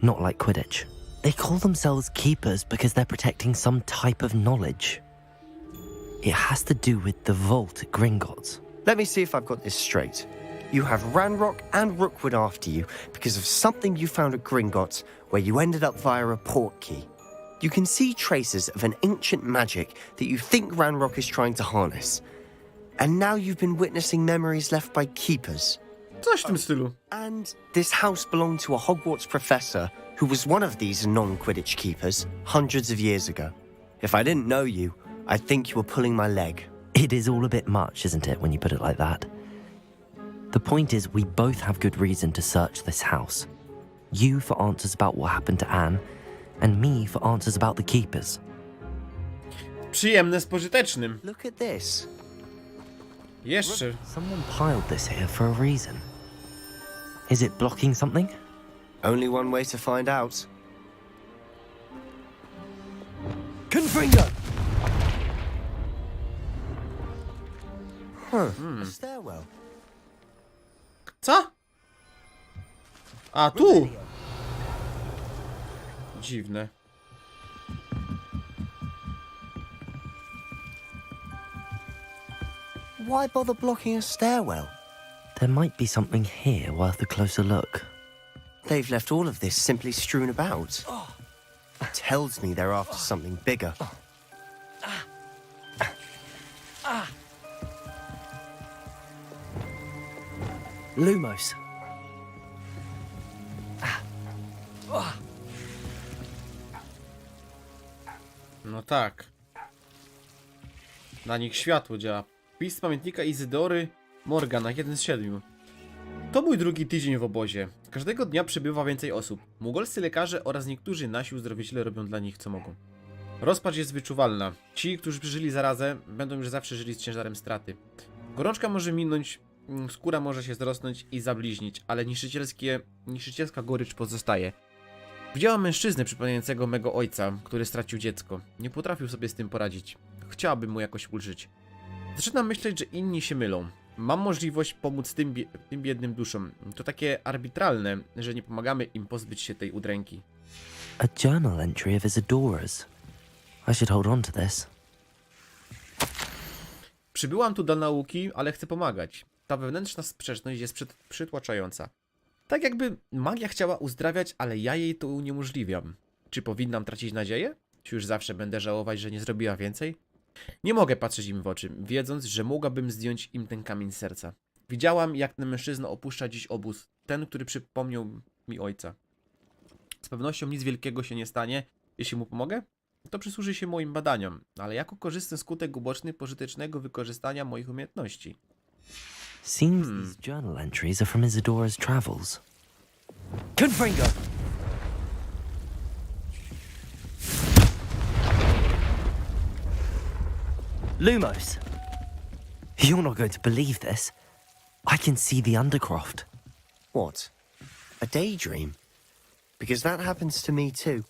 not like Quidditch. They call themselves keepers because they're protecting some type of knowledge. It has to do with the vault at Gringotts. Let me see if I've got this straight. You have Ranrock and Rookwood after you because of something you found at Gringotts where you ended up via a port key. You can see traces of an ancient magic that you think Ranrock is trying to harness. And now you've been witnessing memories left by keepers. Coś w tym stylu. And this house belonged to a Hogwarts professor who was one of these non-Quidditch keepers hundreds of years ago. If I didn't know you, I'd think you were pulling my leg. It is all a bit much, isn't it, when you put it like that? The point is, we both have good reason to search this house. You for answers about what happened to Anne, and me for answers about the keepers. Przyjemne z pożytecznym. Look at this. Jeszcze. Someone piled this here for a reason. Is it blocking something? Only one way to find out. Confringo! A stairwell. Co? A, tu! Dziwne. Why bother blocking a stairwell? There might be something here worth a closer look. They've left all of this simply strewn about. Tells me they're after something bigger. Lumos. No tak. Na nich światło działa. Wpis z pamiętnika Izydory Morgana, 1 z 7. To mój drugi tydzień w obozie. Każdego dnia przybywa więcej osób. Mugolscy lekarze oraz niektórzy nasi uzdrowiciele robią dla nich co mogą. Rozpacz jest wyczuwalna. Ci, którzy przeżyli zarazę, będą już zawsze żyli z ciężarem straty. Gorączka może minąć, skóra może się zrosnąć i zabliźnić, ale niszczycielska gorycz pozostaje. Widziałam mężczyznę przypominającego mego ojca, który stracił dziecko. Nie potrafił sobie z tym poradzić. Chciałabym mu jakoś ulżyć. Zaczynam myśleć, że inni się mylą. Mam możliwość pomóc tym biednym duszom. To takie arbitralne, że nie pomagamy im pozbyć się tej udręki. A journal entry of Isadora's. I should hold on to this. Przybyłam tu do nauki, ale chcę pomagać. Ta wewnętrzna sprzeczność jest przytłaczająca. Tak jakby magia chciała uzdrawiać, ale ja jej to uniemożliwiam. Czy powinnam tracić nadzieję? Czy już zawsze będę żałować, że nie zrobiła więcej? Nie mogę patrzeć im w oczy, wiedząc, że mogłabym zdjąć im ten kamień z serca. Widziałam, jak ten mężczyzna opuszcza dziś obóz, ten, który przypomniał mi ojca. Z pewnością nic wielkiego się nie stanie, jeśli mu pomogę. To przysłuży się moim badaniom, ale jako korzystny skutek uboczny pożytecznego wykorzystania moich umiejętności. Seems these journal entries are from Isadora's travels. Confringo! Lumos! You're not going to believe this. I can see the Undercroft. What? A daydream? Because that happens to me too.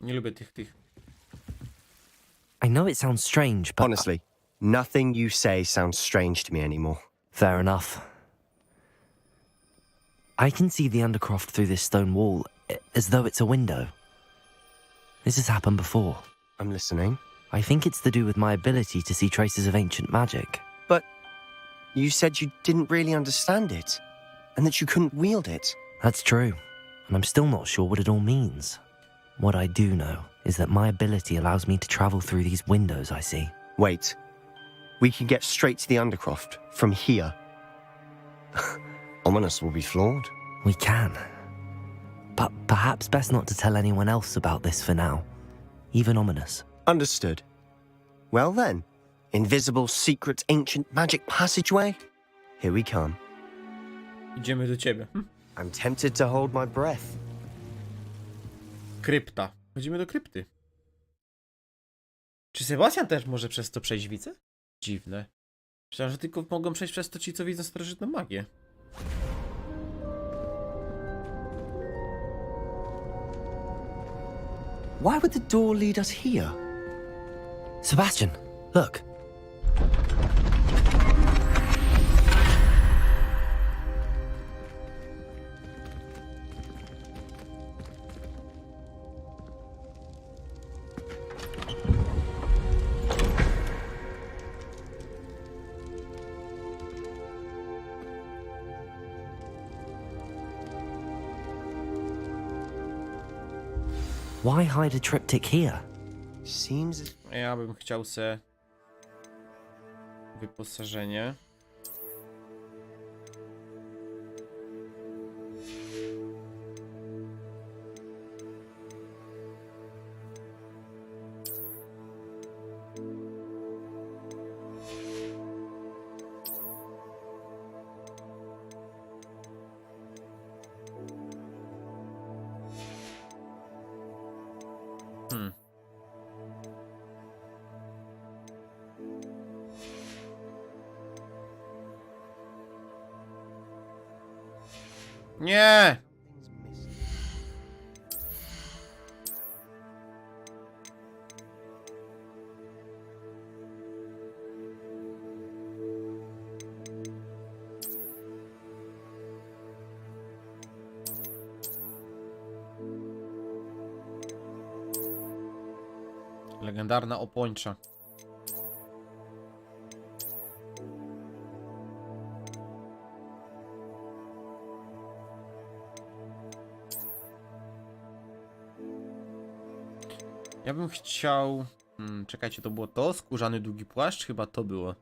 Nie lubię tych. I know it sounds strange, but... Honestly, nothing you say sounds strange to me anymore. Fair enough. I can see the Undercroft through this stone wall, as though it's a window. This has happened before. I'm listening. I think it's to do with my ability to see traces of ancient magic. But you said you didn't really understand it, and that you couldn't wield it. That's true, and I'm still not sure what it all means. What I do know is that my ability allows me to travel through these windows I see. Wait. We can get straight to the Undercroft from here. Ominous will be flawed. We can. But perhaps best not to tell anyone else about this for now. Even Ominous. Understood. Well then, invisible, secret, ancient magic passageway? Here we come. Idziemy do ciebie. I'm tempted to hold my breath. Krypta. Chodzimy do krypty. Czy Sebastian też może przez to przejść widzę? Dziwne. Myślałem, że tylko mogą przejść przez to ci, co widzą starożytną magię. Why would the door lead us here? Sebastian, look. Why hide a triptych here? Seems Ja bym chciał se wyposażenie. Nie! Legendarna opończa. Ja bym chciał... czekajcie, to było to? Skórzany długi płaszcz? Chyba to było.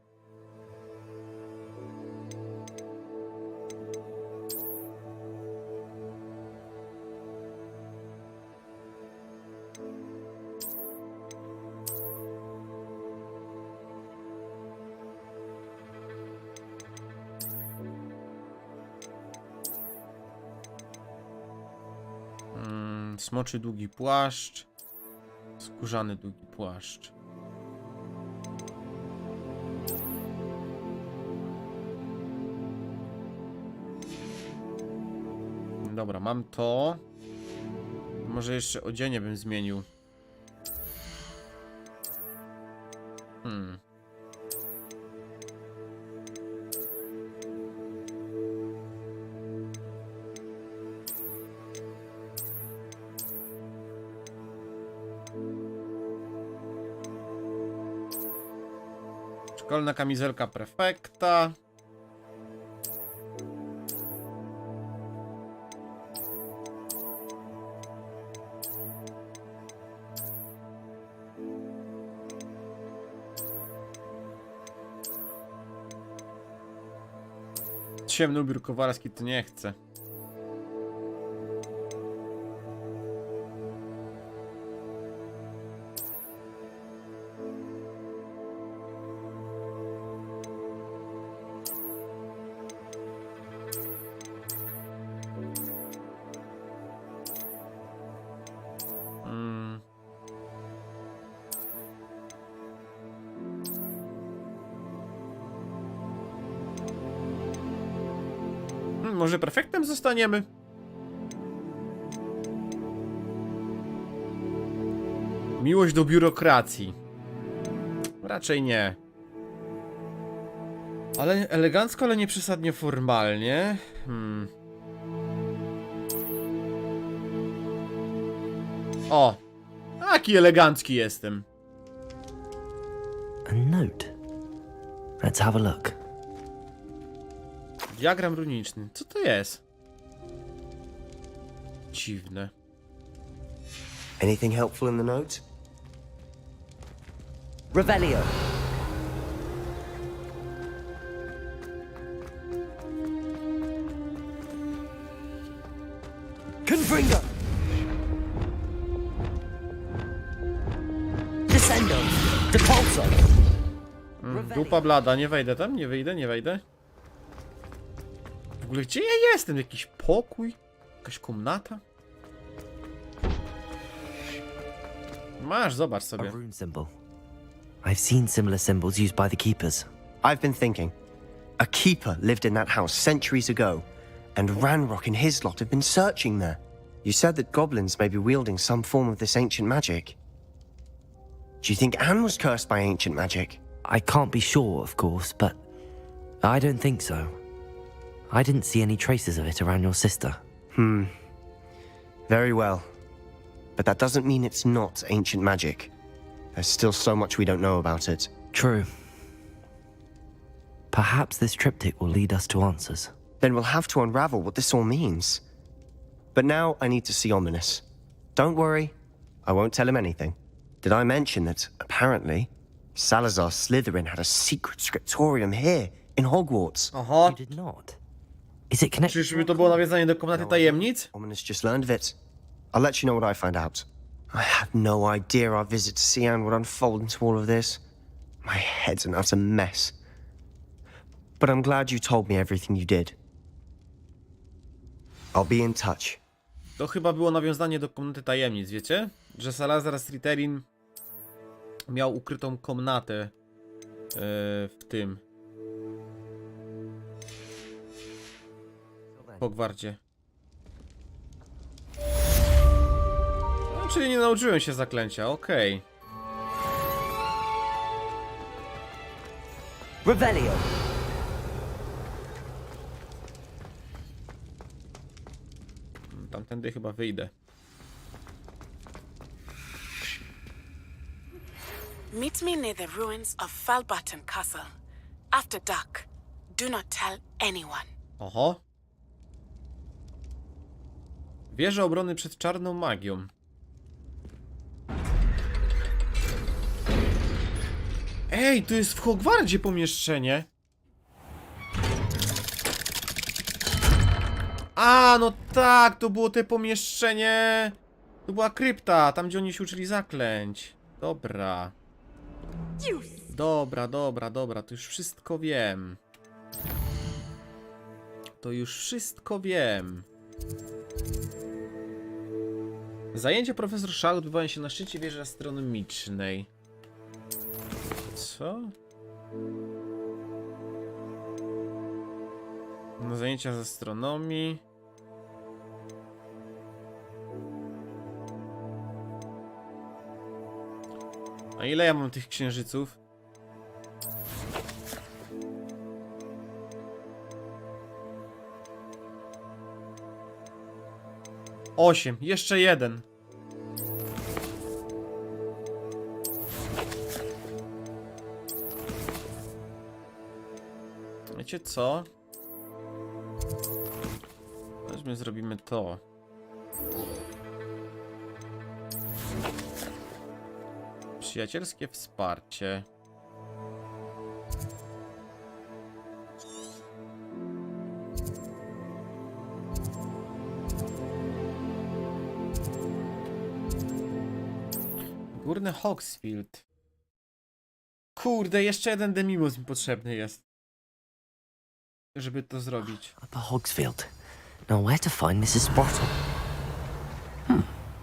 Smoczy długi płaszcz. Skórzany długi płaszcz. Dobra, mam to. Może jeszcze odzienie bym zmienił. Szkolna kamizelka prefekta. Ciemny ubiór kowalski to nie chcę. Może prefektem zostaniemy? Miłość do biurokracji. Raczej nie. Ale elegancko, ale nie przesadnie formalnie. O! Taki elegancki jestem. A note. Let's have a look. Diagram runiczny. Co to jest? Dziwne. anything helpful in the note? Revelio. Confringo. Descendo. Depulso. Dupa blada, nie wejdę tam, nie wyjdę, nie wejdę. W ogóle gdzie ja jestem? Jakiś pokój? Jakaś komnata? Masz, zobacz A sobie. rune symbol. I've seen similar symbols used by the keepers. I've been thinking. A keeper lived in that house centuries ago, and Ranrock and his lot have been searching there. You said that goblins may be wielding some form of this ancient magic. Do you think Anne was cursed by ancient magic? I can't be sure, of course, but I don't think so. I didn't see any traces of it around your sister. Very well. But that doesn't mean it's not ancient magic. There's still so much we don't know about it. True. Perhaps this triptych will lead us to answers. Then we'll have to unravel what this all means. But now I need to see Ominous. Don't worry, I won't tell him anything. Did I mention that, apparently, Salazar Slytherin had a secret scriptorium here in Hogwarts? Oho, You did not. Is it connected? czyżby to było nawiązanie do komnaty tajemnic? Ominous just learned of it. I'll let you know what I find out. I had no idea our visit to Sian would unfold into all of this. My head's an utter mess. But I'm glad you told me everything you did. I'll be in touch. To chyba było nawiązanie do komnaty tajemnic, wiecie? Że Salazar Slytherin miał ukrytą komnatę w tym Hogwarcie. No, czyli nie nauczyłem się zaklęcia, okej. Revelio. Tamtędy chyba wyjdę. Meet me near the ruins of Falbaton Castle. After dark. Do not tell anyone. Oho. Wieża obrony przed czarną magią. Ej, to jest w Hogwarcie pomieszczenie. A, no tak, to było te pomieszczenie. To była krypta, tam gdzie oni się uczyli zaklęć. Dobra. Dobra, to już wszystko wiem. To już wszystko wiem. Zajęcia profesor Shaw odbywają się na szczycie wieży astronomicznej. Co? No, zajęcia z astronomii. A ile ja mam tych księżyców? Osiem. Jeszcze jeden. Wiecie co? Weźmy, zrobimy to. Przyjacielskie wsparcie. Górny Hogsfield. Kurde, jeszcze jeden Demimus mi potrzebny jest, żeby to zrobić. Upper Hogsfield. Now where to find Mrs. Sprottle?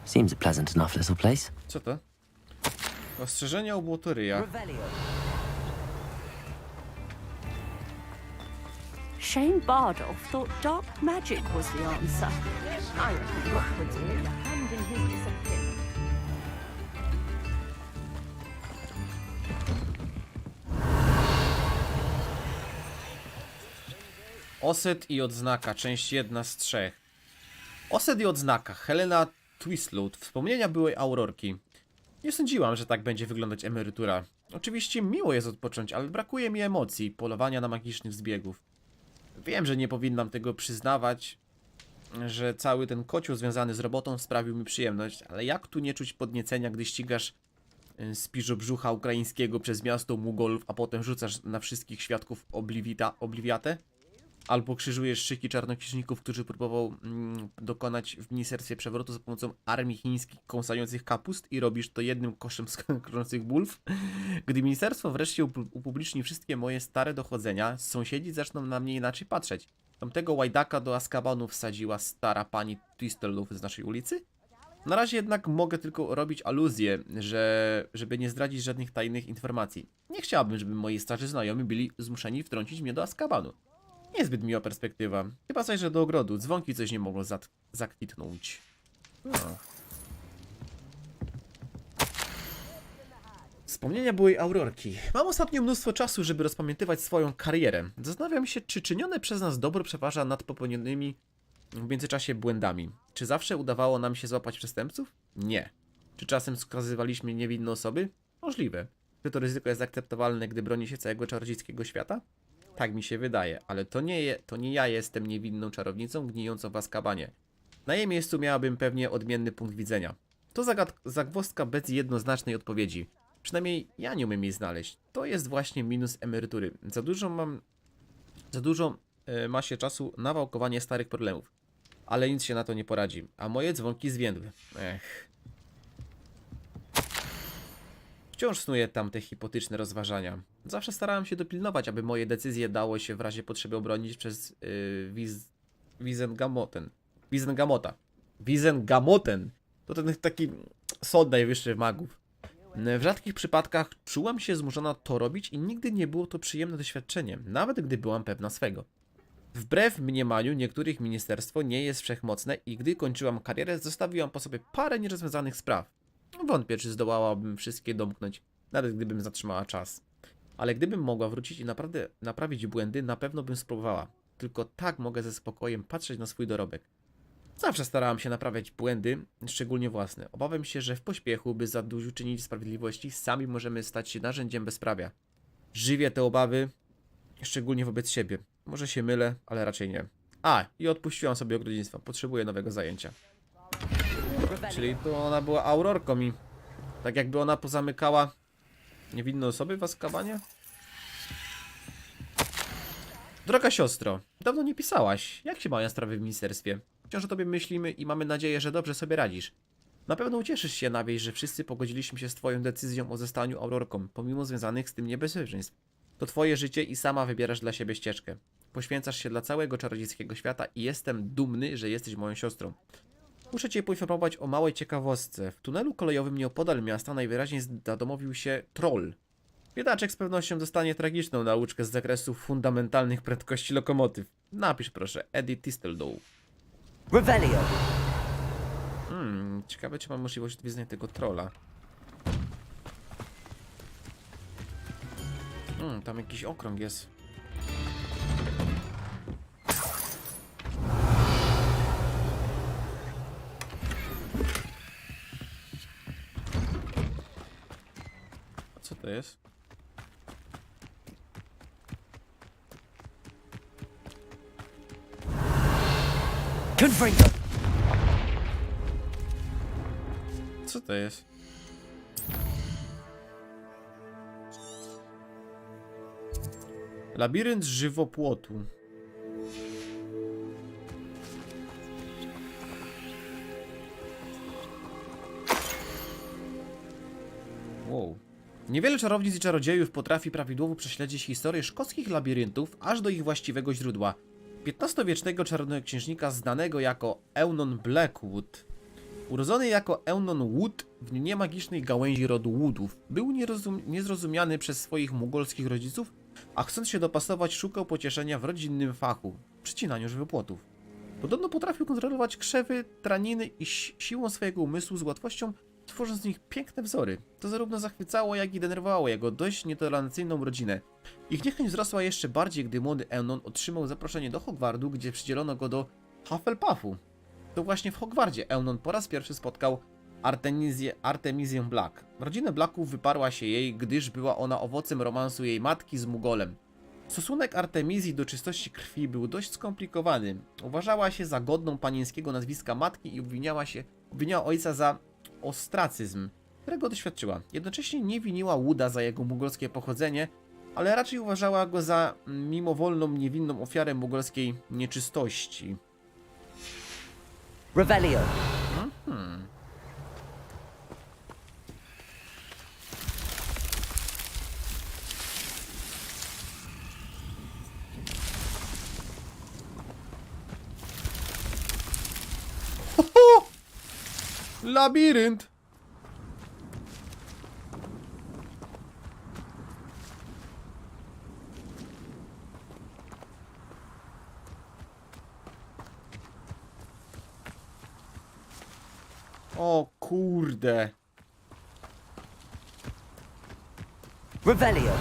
Seems a pleasant enough little place. Co to? Ostrzeżenia o błotoryjach. Revelio. Shane Bardolph thought dark magic was the answer. I reckon Rockwood's really a hand in his disappearance. Oset i odznaka, część 1 z 3. Oset i odznaka, Helena Twistloot, wspomnienia byłej Aurorki. Nie sądziłam, że tak będzie wyglądać emerytura. Oczywiście miło jest odpocząć, ale brakuje mi emocji, polowania na magicznych zbiegów. Wiem, że nie powinnam tego przyznawać, że cały ten kocioł związany z robotą sprawił mi przyjemność, ale jak tu nie czuć podniecenia, gdy ścigasz spiżobrzucha ukraińskiego przez miasto Mugolów, a potem rzucasz na wszystkich świadków obliwiatę? Albo krzyżujesz szyki czarnoksiężników, którzy próbował dokonać w ministerstwie przewrotu za pomocą armii chińskich kąsających kapust i robisz to jednym koszem z krążących bulw. Gdy ministerstwo wreszcie upubliczni wszystkie moje stare dochodzenia, sąsiedzi zaczną na mnie inaczej patrzeć. Tamtego łajdaka do Azkabanu wsadziła stara pani Twistelów z naszej ulicy? Na razie jednak mogę tylko robić aluzję, żeby nie zdradzić żadnych tajnych informacji. Nie chciałabym, żeby moi starzy znajomi byli zmuszeni wtrącić mnie do Azkabanu. Niezbyt miła perspektywa. Chyba zajrzę do ogrodu. Dzwonki coś nie mogą zakwitnąć. Wspomnienia byłej Aurorki. Mam ostatnio mnóstwo czasu, żeby rozpamiętywać swoją karierę. Zastanawiam się, czy czynione przez nas dobro przeważa nad popełnionymi w międzyczasie błędami. Czy zawsze udawało nam się złapać przestępców? Nie. Czy czasem skazywaliśmy niewinne osoby? Możliwe. Czy to ryzyko jest akceptowalne, gdy broni się całego czarodziejskiego świata? Tak mi się wydaje, ale to nie ja jestem niewinną czarownicą gnijącą w Azkabanie. Na jej miejscu miałabym pewnie odmienny punkt widzenia. To zagwozdka bez jednoznacznej odpowiedzi. Przynajmniej ja nie umiem jej znaleźć. To jest właśnie minus emerytury. Za dużo ma się czasu na wałkowanie starych problemów. Ale nic się na to nie poradzi. A moje dzwonki zwiędły. Ech. Wciąż snuję tam te hipotyczne rozważania. Zawsze starałem się dopilnować, aby moje decyzje dało się w razie potrzeby obronić przez Wizengamota. Wizengamoten to ten taki sąd najwyższy magów. W rzadkich przypadkach czułam się zmuszona to robić i nigdy nie było to przyjemne doświadczenie, nawet gdy byłam pewna swego. Wbrew mniemaniu niektórych ministerstwo nie jest wszechmocne i gdy kończyłam karierę, zostawiłam po sobie parę nierozwiązanych spraw. Wątpię, czy zdołałabym wszystkie domknąć, nawet gdybym zatrzymała czas. Ale gdybym mogła wrócić i naprawdę naprawić błędy, na pewno bym spróbowała. Tylko tak mogę ze spokojem patrzeć na swój dorobek. Zawsze starałam się naprawiać błędy, szczególnie własne. Obawiam się, że w pośpiechu, by zadośćuczynić sprawiedliwości, sami możemy stać się narzędziem bezprawia. Żywię te obawy, szczególnie wobec siebie. Może się mylę, ale raczej nie. I odpuściłam sobie ogrodnictwo. Potrzebuję nowego zajęcia. Czyli to ona była aurorką i tak jakby ona pozamykała niewinne osoby w Azkabanie? Droga siostro, dawno nie pisałaś. Jak się mają sprawy w ministerstwie? Wciąż o tobie myślimy i mamy nadzieję, że dobrze sobie radzisz. Na pewno ucieszysz się na wieść, że wszyscy pogodziliśmy się z twoją decyzją o zostaniu aurorką, pomimo związanych z tym niebezpieczeństw. To twoje życie i sama wybierasz dla siebie ścieżkę. Poświęcasz się dla całego czarodziejskiego świata i jestem dumny, że jesteś moją siostrą. Muszę cię poinformować o małej ciekawostce. W tunelu kolejowym nieopodal miasta najwyraźniej zadomowił się troll. Biedaczek z pewnością dostanie tragiczną nauczkę z zakresu fundamentalnych prędkości lokomotyw. Napisz proszę, Eddie Tisteldow. Revelio. Ciekawe, czy mam możliwość odwiedzenia tego trolla. Tam jakiś okrąg jest. A co to jest? Confringo. Co to jest? Labirynt żywopłotu. Wow. Niewiele czarownic i czarodziejów potrafi prawidłowo prześledzić historię szkockich labiryntów aż do ich właściwego źródła. XV-wiecznego czarnoksiężnika znanego jako Eunon Blackwood. Urodzony jako Eunon Wood w niemagicznej gałęzi rodu Woodów, był niezrozumiany przez swoich mugolskich rodziców, a chcąc się dopasować, szukał pocieszenia w rodzinnym fachu – przycinaniu żywopłotów. Podobno potrafił kontrolować krzewy, traniny i siłą swojego umysłu z łatwością, tworząc z nich piękne wzory. To zarówno zachwycało, jak i denerwowało jego dość nietolerancyjną rodzinę. Ich niechęć wzrosła jeszcze bardziej, gdy młody Eunon otrzymał zaproszenie do Hogwartu, gdzie przydzielono go do Hufflepuffu. To właśnie w Hogwarcie Eunon po raz pierwszy spotkał Artemisię Black. Rodzina Blacków wyparła się jej, gdyż była ona owocem romansu jej matki z Mugolem. Stosunek Artemisji do czystości krwi był dość skomplikowany. Uważała się za godną panieńskiego nazwiska matki i obwiniała ojca za ostracyzm, którego doświadczyła. Jednocześnie nie winiła Wooda za jego mugolskie pochodzenie, ale raczej uważała go za mimowolną, niewinną ofiarę mugolskiej nieczystości. Revelio. Labirynt! O kurde. Revelio.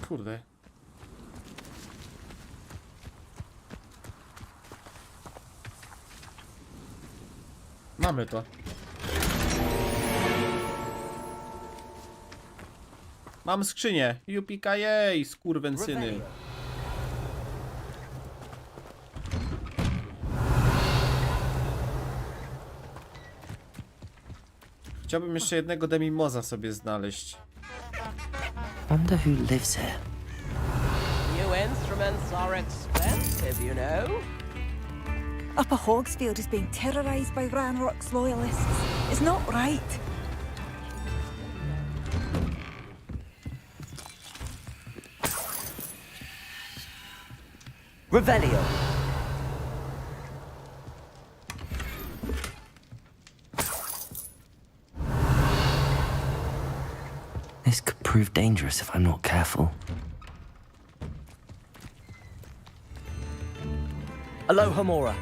Kurde. Mamy to. Mam skrzynię. Jupika-jej, skurwensyny. Chciałbym jeszcze jednego demimoza sobie znaleźć. Wonder who lives here. New instruments are expensive, you know. Upper Hogsfield is being terrorised by Ranrock's loyalists. It's not right. Revelio. This could prove dangerous if I'm not careful. Aloha Mora.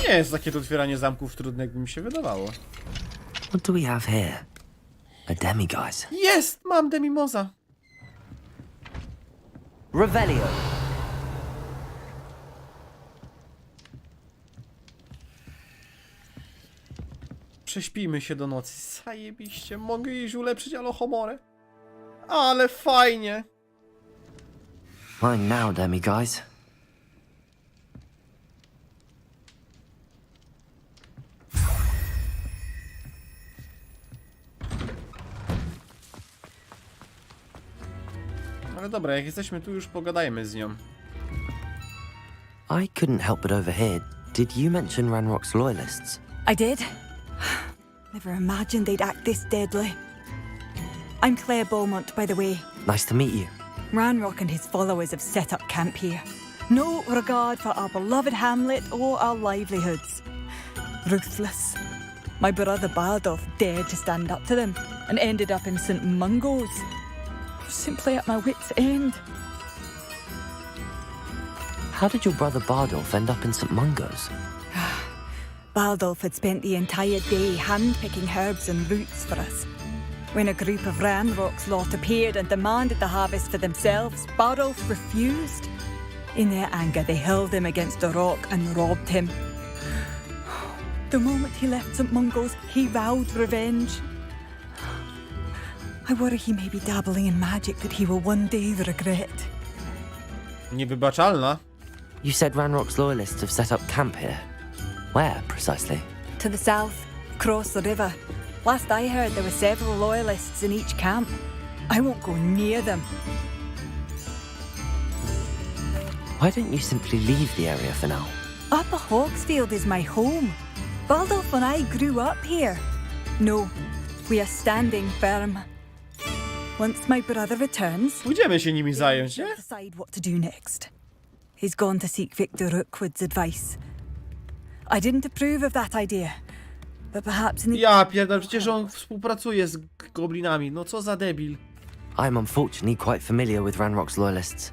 Nie jest takie to otwieranie zamków trudne, jakby mi się wydawało. What do we have here? A demiguise. Jest! Mam demimoza! Revelio. Prześpijmy się do nocy. Zajebiście, mogę jej ulepszyć alohomorę. Ale fajnie! Mine now, demiguise. Ale dobra, jak jesteśmy tu, już pogadajmy z nią. I couldn't help but overhear. Did you mention Ranrock's loyalists? I did. Never imagined they'd act this deadly. I'm Claire Beaumont, by the way. Nice to meet you. Ranrock and his followers have set up camp here. No regard for our beloved hamlet or our livelihoods. Ruthless. My brother Bardolph dared to stand up to them and ended up in St. Mungo's. Simply at my wit's end. How did your brother Bardolph end up in St. Mungo's? Bardolph had spent the entire day hand-picking herbs and roots for us. When a group of Ranrock's lot appeared and demanded the harvest for themselves, Bardolph refused. In their anger, they hurled him against a rock and robbed him. The moment he left St. Mungo's, he vowed revenge. I worry he may be dabbling in magic that he will one day regret. Niewybaczalna. You said Ranrock's loyalists have set up camp here. Where, precisely? To the south, across the river. Last I heard, there were several loyalists in each camp. I won't go near them. Why don't you simply leave the area for now? Upper Hogsfield is my home. Baldolph and I grew up here. No, we are standing firm. Once my brother returns, Pójdziemy się nimi zająć, nie? decide what to do next. He's gone to seek Victor Rookwood's advice. I didn't approve of that idea, but perhaps in the... Ja pierdolę, przecież on współpracuje z goblinami. No co za debil. I'm unfortunately quite familiar with Ranrock's loyalists.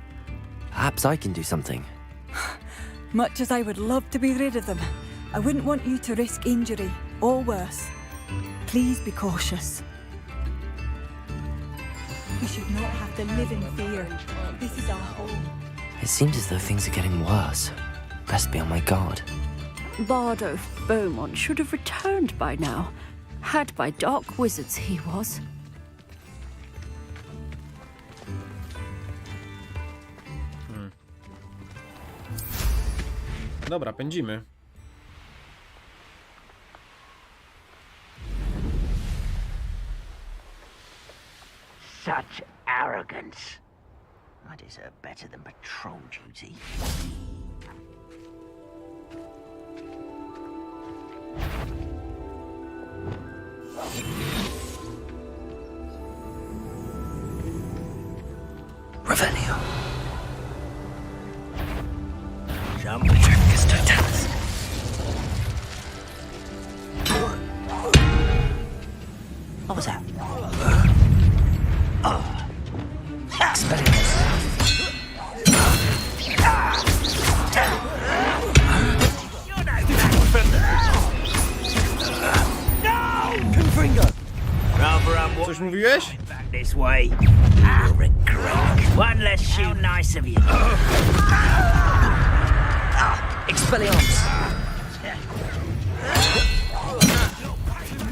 Perhaps I can do something. Much as I would love to be rid of them, I wouldn't want you to risk injury, or worse. Please be cautious. We should not have to live in fear. This is our home. It seems as though things are getting worse. Best be on my guard. Bardolph Beaumont should have returned by now. Had by dark wizards he was. Dobra, pędzimy. Such arrogance. I deserve better than patrol duty. Revelio. Jump. What was that? mówiłeś? Back this way. You'll regret. One less shoot nice of you. Expelliarmus.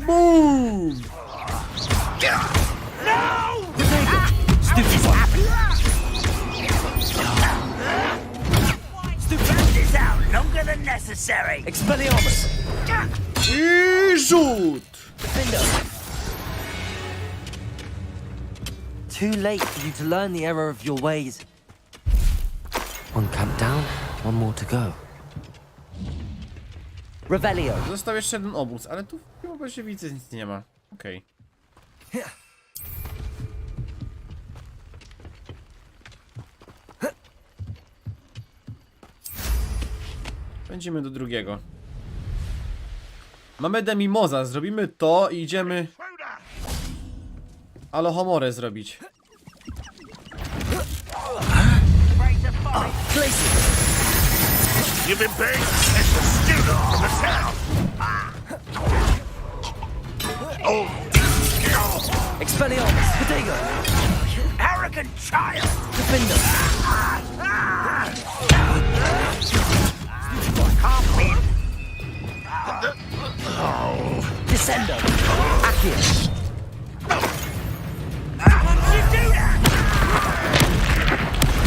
Boom! Stupid one. This out longer than necessary. Expelliarmus. I rzut! Defender. Too late for you to learn the error of your ways. One camp down, one more to go. Revelio. Został jeszcze jeden obóz, ale tu chyba właśnie widzę, nic nie ma. Okej. Będziemy do drugiego. Mamy Demimoza, zrobimy to i idziemy Alohomorę zrobić. You've been paid as a student from the town. Oh, Expelliarmus. Potato. arrogant child! Defender. Can't win. Descendo. Accio. How did you do that?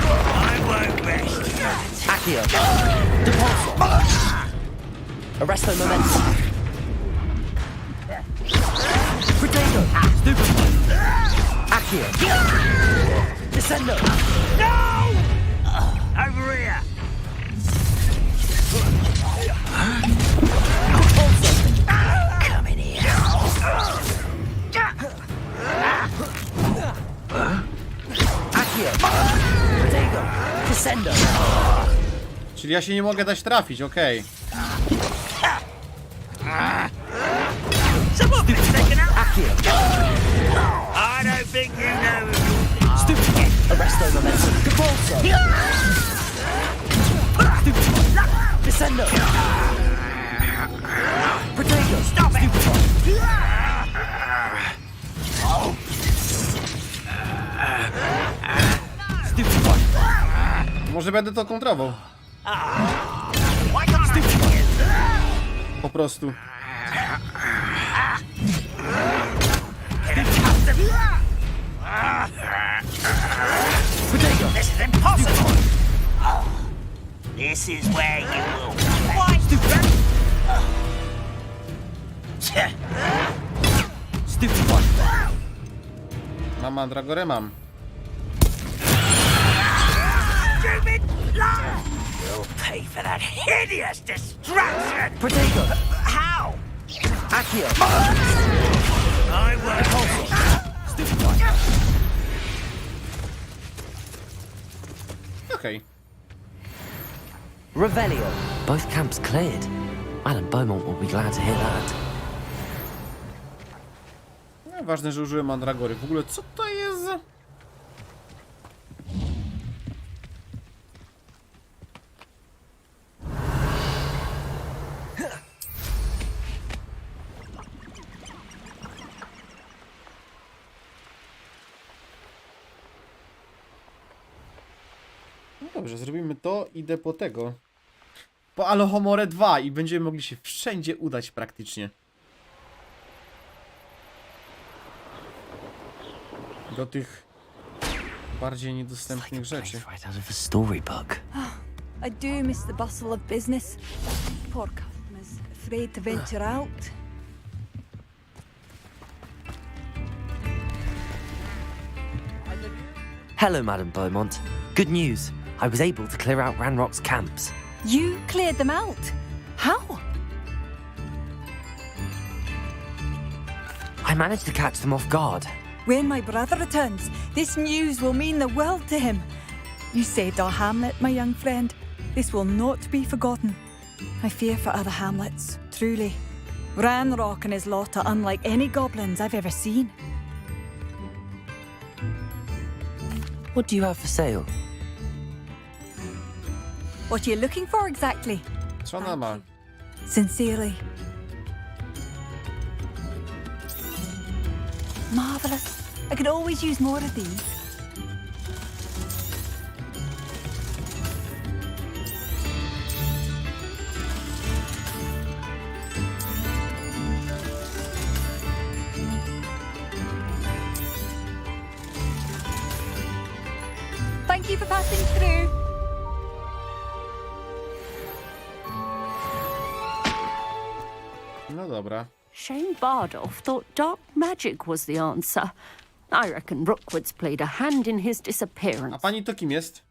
I won't rest. Accio. Depulso. Arresto momentum. Potato. Stupid. Accio. Descendo. No! Over here. Come in here. Accio. Potato. Descendo. Czyli ja się nie mogę dać trafić, okej. Someone been taken out. Accio. I don't think you know. Stupid. Arresto momentum. Depulso. Stupid. Descendo. Potato. Stop it. Stupid. Stupid one. Może będę to kontrował. Why can't I? Po prostu. Potato. This is impossible. This is where you will. Why? Stupid one. Mam mandragorę, mam. Stupid liar! You'll pay for that hideous distraction. Potato. How? Accio. I won't. Stupid one. Okej. Revelio. Both camps cleared. Madam Beaumont will be glad to hear that. No, ważne, że użyłem mandragory. W ogóle co to jest za... No dobrze, zrobimy to. Idę po tego. Po Alohomorę 2 i będziemy mogli się wszędzie udać praktycznie. Do tych bardziej niedostępnych rzeczy. Right out of a storybook. I do miss the bustle of business. Poor customers, afraid to venture out. Hello, Madam Beaumont. Good news. I was able to clear out Ranrock's camps. You cleared them out? How? I managed to catch them off guard. When my brother returns, this news will mean the world to him. You saved our hamlet, my young friend. This will not be forgotten. I fear for other hamlets, truly. Ranrock and his lot are unlike any goblins I've ever seen. What do you have for sale? What are you looking for exactly? Co ona ma? Sincerely. Marvelous. I could always use more of these. Thank you for passing through. No dobra. Shane Bardolph thought dark magic was the answer. I reckon Rookwood's played a hand in his A disappearance. pani to kim jest?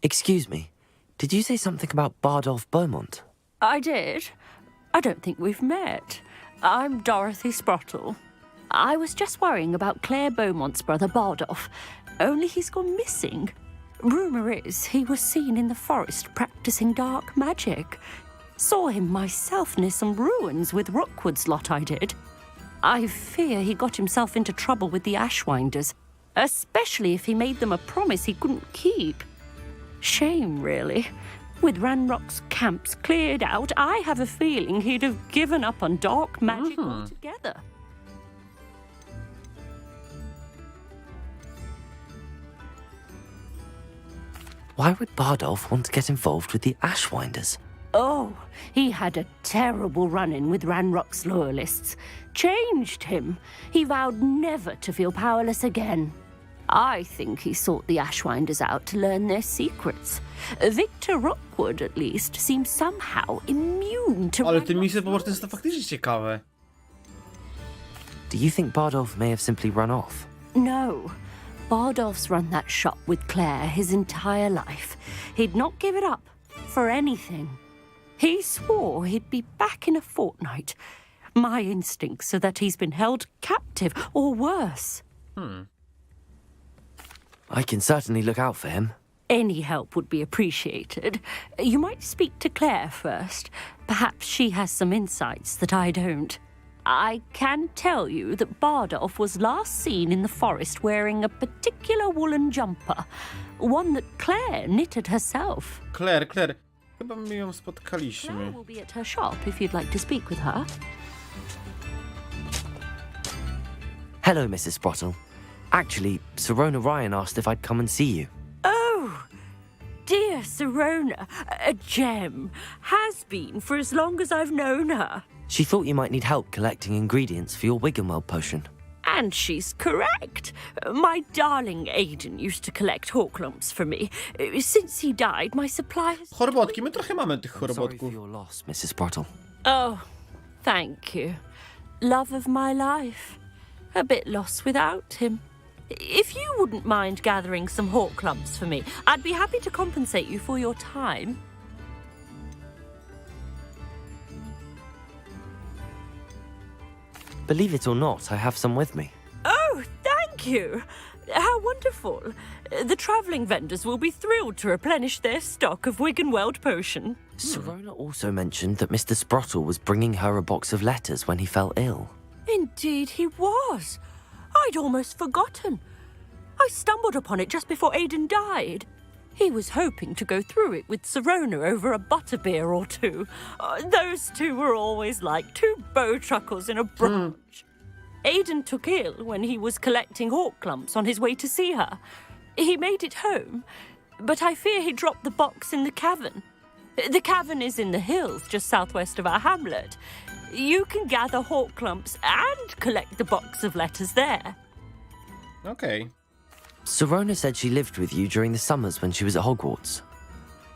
Excuse me, did you say something about Bardolph Beaumont? I did. I don't think we've met. I'm Dorothy Sprottle. I was just worrying about Claire Beaumont's brother Bardolph, only he's gone missing. Rumour is he was seen in the forest practicing dark magic. Saw him myself near some ruins with Rookwood's lot I did. I fear he got himself into trouble with the Ashwinders, especially if he made them a promise he couldn't keep. Shame, really. With Ranrock's camps cleared out, I have a feeling he'd have given up on dark magic altogether. Why would Bardolph want to get involved with the Ashwinders? Oh, he had a terrible run-in with Ranrock's loyalists. Changed him. He vowed never to feel powerless again. I think he sought the Ashwinders out to learn their secrets. Victor Rookwood, at least, seems somehow immune to... Ale te misje po prostu są faktycznie ciekawe. Do you think Bardolph may have simply run off? No. Bardolph's run that shop with Claire his entire life. He'd not give it up for anything. He swore he'd be back in a fortnight. My instincts are that he's been held captive, or worse. I can certainly look out for him. Any help would be appreciated. You might speak to Claire first. Perhaps she has some insights that I don't. I can tell you that Bardolph was last seen in the forest wearing a particular woolen jumper. One that Claire knitted herself. Claire. Chyba my ją Claire spotkaliśmy. will be at her shop if you'd like to speak with her. Hello, Mrs. Sprottle. Actually, Sirona Ryan asked if I'd come and see you. Oh, dear Sirona, a gem. Has been for as long as I've known her. She thought you might need help collecting ingredients for your Wiggenweld potion. And she's correct. My darling Aiden used to collect hawk lumps for me. Since he died, my supply has... Chorbotki, my trochę mamy tych Sorry for chorbotków. your loss, Mrs. Sprottle. Oh, thank you. Love of my life. A bit lost without him. If you wouldn't mind gathering some hawk lumps for me, I'd be happy to compensate you for your time. Believe it or not, I have some with me. Oh, thank you. How wonderful. The travelling vendors will be thrilled to replenish their stock of Wiggenweld potion. Sirona also mentioned that Mr. Sprottle was bringing her a box of letters when he fell ill. Indeed he was. I'd almost forgotten. I stumbled upon it just before Aiden died. He was hoping to go through it with Sirona over a butterbeer or two. Those two were always like two bowtruckles in a branch. Aiden took ill when he was collecting hawk lumps on his way to see her. He made it home, but I fear he dropped the box in the cavern. The cavern is in the hills just southwest of our hamlet. You can gather hawk lumps and collect the box of letters there. Okej. Sirona said she lived with you during the summers when she was at Hogwarts.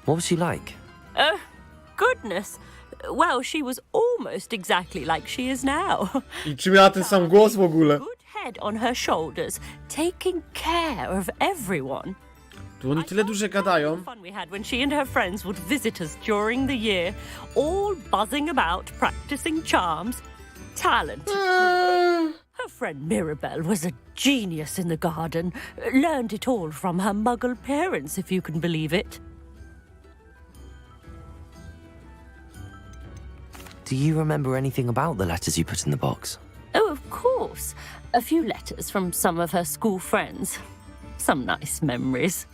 What was she like? Oh, goodness. Well, she was almost exactly like she is now. I czy miała ten sam głos w ogóle? Good head on her shoulders, taking care of everyone. Tu oni tyle dużo gadają. The fun we had when she and her friends would visit us during the year, all buzzing about, practicing charms. Talented. Her friend Mirabelle was a genius in the garden. Learned it all from her muggle parents, if you can believe it. Do you remember anything about the letters you put in the box? Oh, of course. A few letters from some of her school friends. Some nice memories.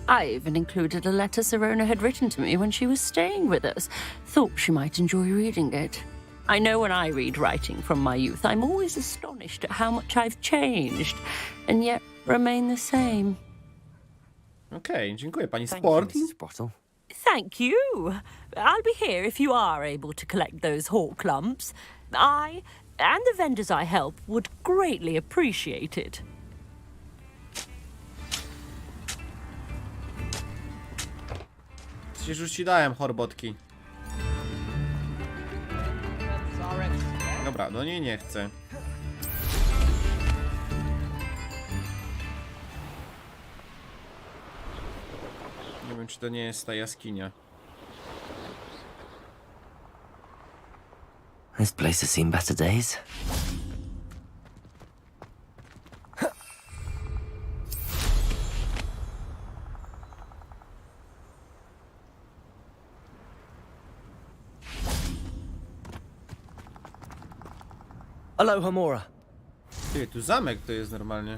I even included a letter Sirona had written to me when she was staying with us. Thought she might enjoy reading it. I know when I read writing from my youth, I'm always astonished at how much I've changed, and yet remain the same. Okej, dziękuję pani Thank you, Sport. Mrs. Sprottle. Thank you. I'll be here if you are able to collect those hawk lumps. I and the vendors I help would greatly appreciate it. Przecież już ci dałem chorbotki. Dobra, no nie chcę. Nie wiem, czy to nie jest ta jaskinia. This place has seen better days. Aloha, Mora. Ty, tu zamek to jest normalnie.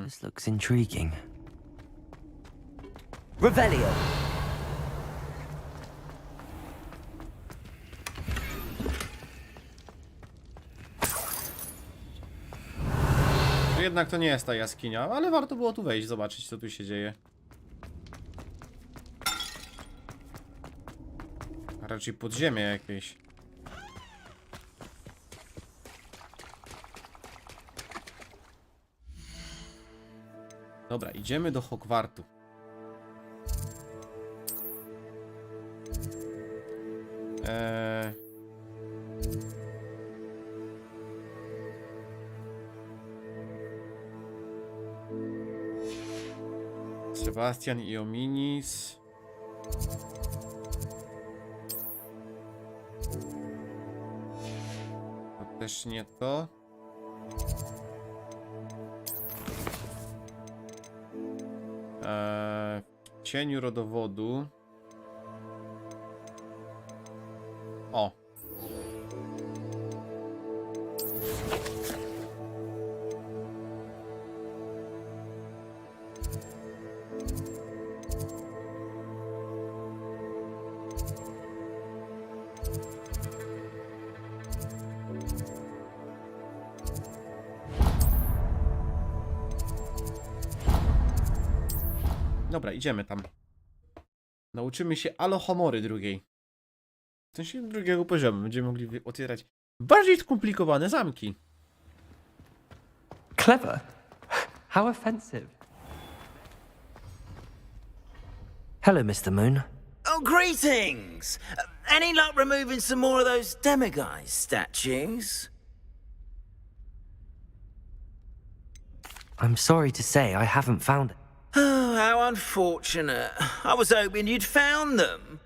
This looks intriguing. Revelio. To jednak to nie jest ta jaskinia, ale warto było tu wejść, zobaczyć, co tu się dzieje. A raczej podziemie jakieś. Dobra, idziemy do Hogwartu. Sebastian i Ominis. To też nie to. W cieniu rodowodu. O. Dobra, idziemy tam. Nauczymy się alohomory drugiej. W sensie drugiego poziomu. Będziemy mogli otwierać bardziej skomplikowane zamki. Clever? How offensive. Hello, Mr. Moon. Oh, greetings! Any luck removing some more of those demiguise statues? I'm sorry to say I haven't found it. Oh, how unfortunate. I was hoping you'd found them.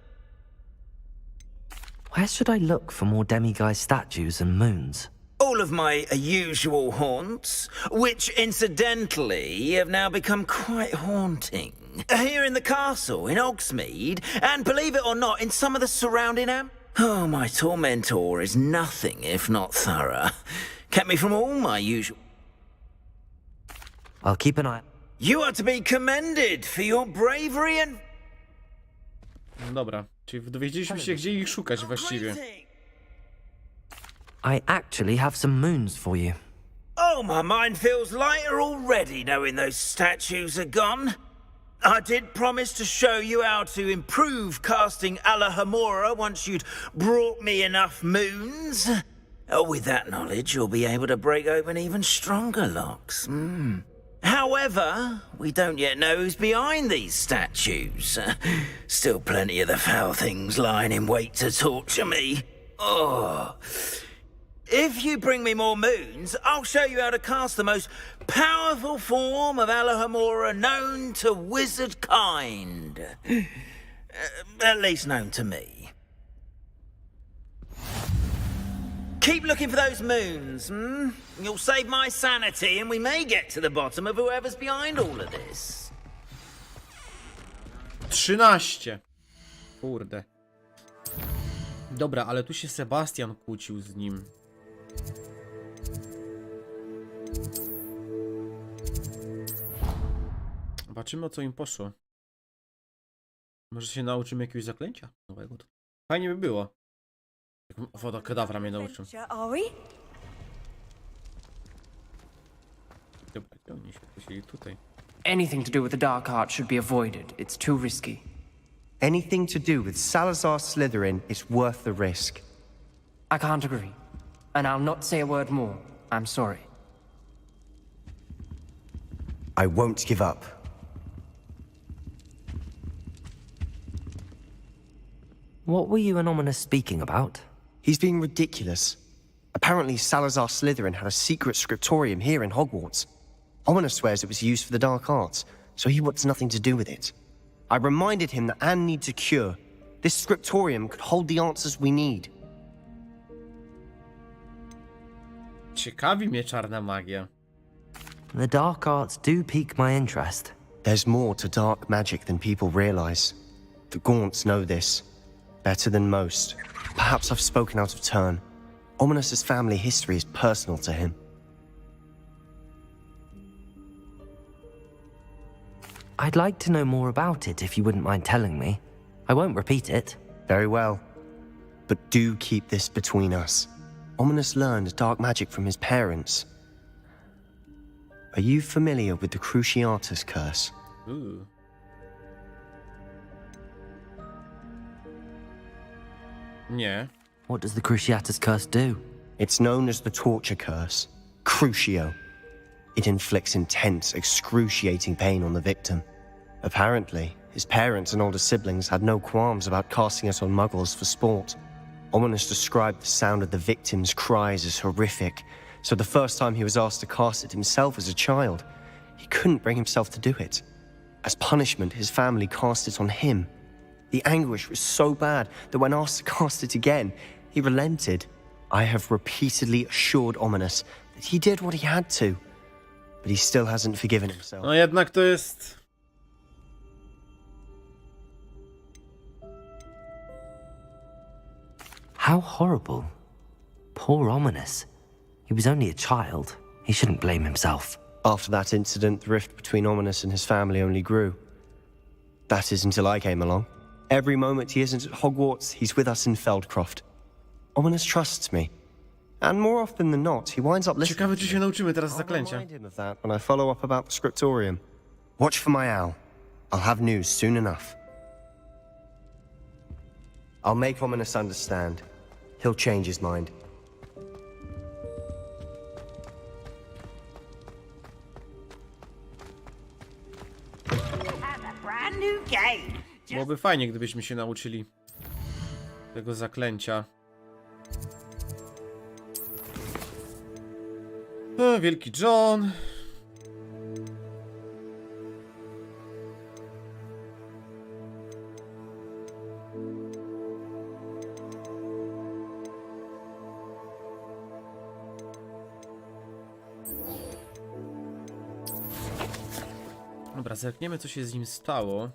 Where should I look for more demiguise statues and moons? All of my usual haunts, which incidentally have now become quite haunting. Here in the castle, in Hogsmeade, and believe it or not, in some of the surrounding Oh, my tormentor is nothing if not thorough. Kept me from all my usual... I'll keep an eye... You are to be commended for your bravery and... Dobra, czyli dowiedzieliśmy się, gdzie ich szukać właściwie. I actually have some moons for you. Oh, my mind feels lighter already knowing those statues are gone. I did promise to show you how to improve casting Alohomora once you'd brought me enough moons. Oh, with that knowledge, you'll be able to break open even stronger locks. However, we don't yet know who's behind these statues. Still plenty of the foul things lying in wait to torture me. Oh... If you bring me more moons, I'll show you how to cast the most powerful form of Alohomora known to wizard kind. At least known to me. Keep looking for those moons, hmm? You'll save my sanity and we may get to the bottom of whoever's behind all of this. 13. Kurde. Dobra, ale tu się Sebastian kłócił z nim. Zobaczymy, o co im poszło. Może się nauczymy jakiegoś zaklęcia nowego. Fajnie by było. Jak woda kadawra mnie nauczył. Dobra, gdzie oni się posili? Tutaj. Anything to do with the dark art should be avoided. It's too risky. Anything to do with Salazar Slytherin is worth the risk. I can't agree. And I'll not say a word more. I'm sorry. I won't give up. What were you and Ominous speaking about? He's being ridiculous. Apparently Salazar Slytherin had a secret scriptorium here in Hogwarts. Ominous swears it was used for the dark arts, so he wants nothing to do with it. I reminded him that Anne needs a cure. This scriptorium could hold the answers we need. Ciekawi mnie czarna magia. The dark arts do pique my interest. There's more to dark magic than people realize. The Gaunts know this. Better than most. Perhaps I've spoken out of turn. Ominous's family history is personal to him. I'd like to know more about it if you wouldn't mind telling me. I won't repeat it. Very well. But do keep this between us. Ominous learned dark magic from his parents. Are you familiar with the Cruciatus curse? Ooh. Nie. What does the Cruciatus curse do? It's known as the torture curse. Crucio. It inflicts intense, excruciating pain on the victim. Apparently, his parents and older siblings had no qualms about casting it on muggles for sport. Ominous described the sound of the victim's cries as horrific, so the first time he was asked to cast it himself as a child, he couldn't bring himself to do it. As punishment, his family cast it on him. The anguish was so bad that when asked to cast it again, he relented. I have repeatedly assured Ominous that he did what he had to, but he still hasn't forgiven himself. No jednak to jest... How horrible. Poor Ominous. He was only a child. He shouldn't blame himself. After that incident, the rift between Ominous and his family only grew. That is until I came along. Every moment he isn't at Hogwarts, he's with us in Feldcroft. Ominous trusts me. And more often than not, he winds up listening. Ciekawe, czy się nauczymy teraz I'll zaklęcia. remind him of that when I follow up about the scriptorium. Watch for my owl. I'll have news soon enough. I'll make Ominous understand. He'll change his mind. Byłoby fajnie, gdybyśmy się nauczyli tego zaklęcia. Wielki John. Dobra, zerkniemy, co się z nim stało.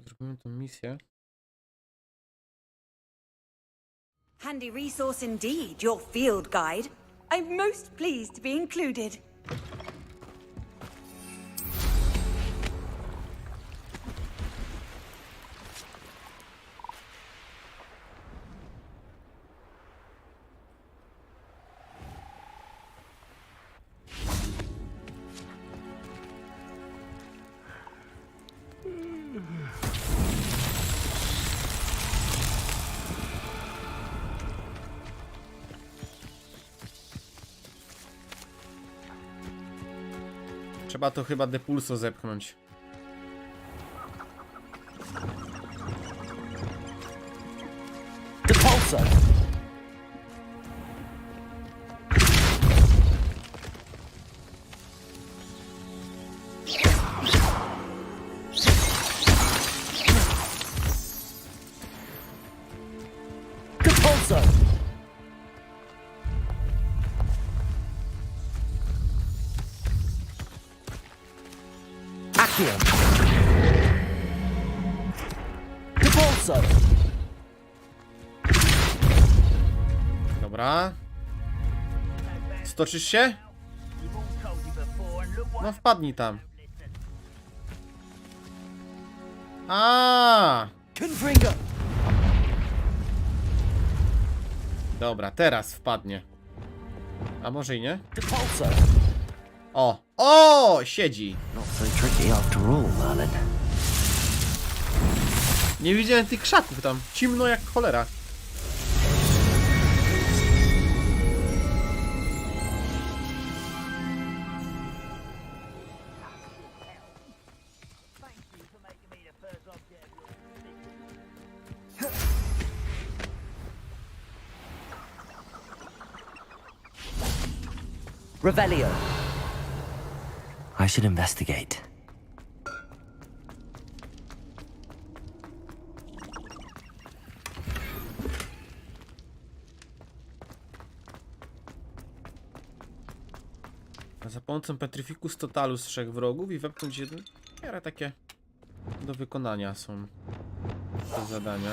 Zrobimy tą misję. Handy resource indeed, your field guide. I'm most pleased to be included. Trzeba to chyba depulso zepchnąć. Depulso! Requiem. Repulso. Dobra. Stoczysz się? No wpadnij tam. A. Confringo. Dobra, teraz wpadnie. A może i nie? Repulso. O! O! Siedzi! Not so tricky after all, Merlin. Nie widziałem tych krzaków tam. Cimno jak cholera. Revelio. I should investigate. Za pomocą Petrificus Totalus 3 wrogów i wepchnąć jeden. W miarę takie do wykonania są te zadania.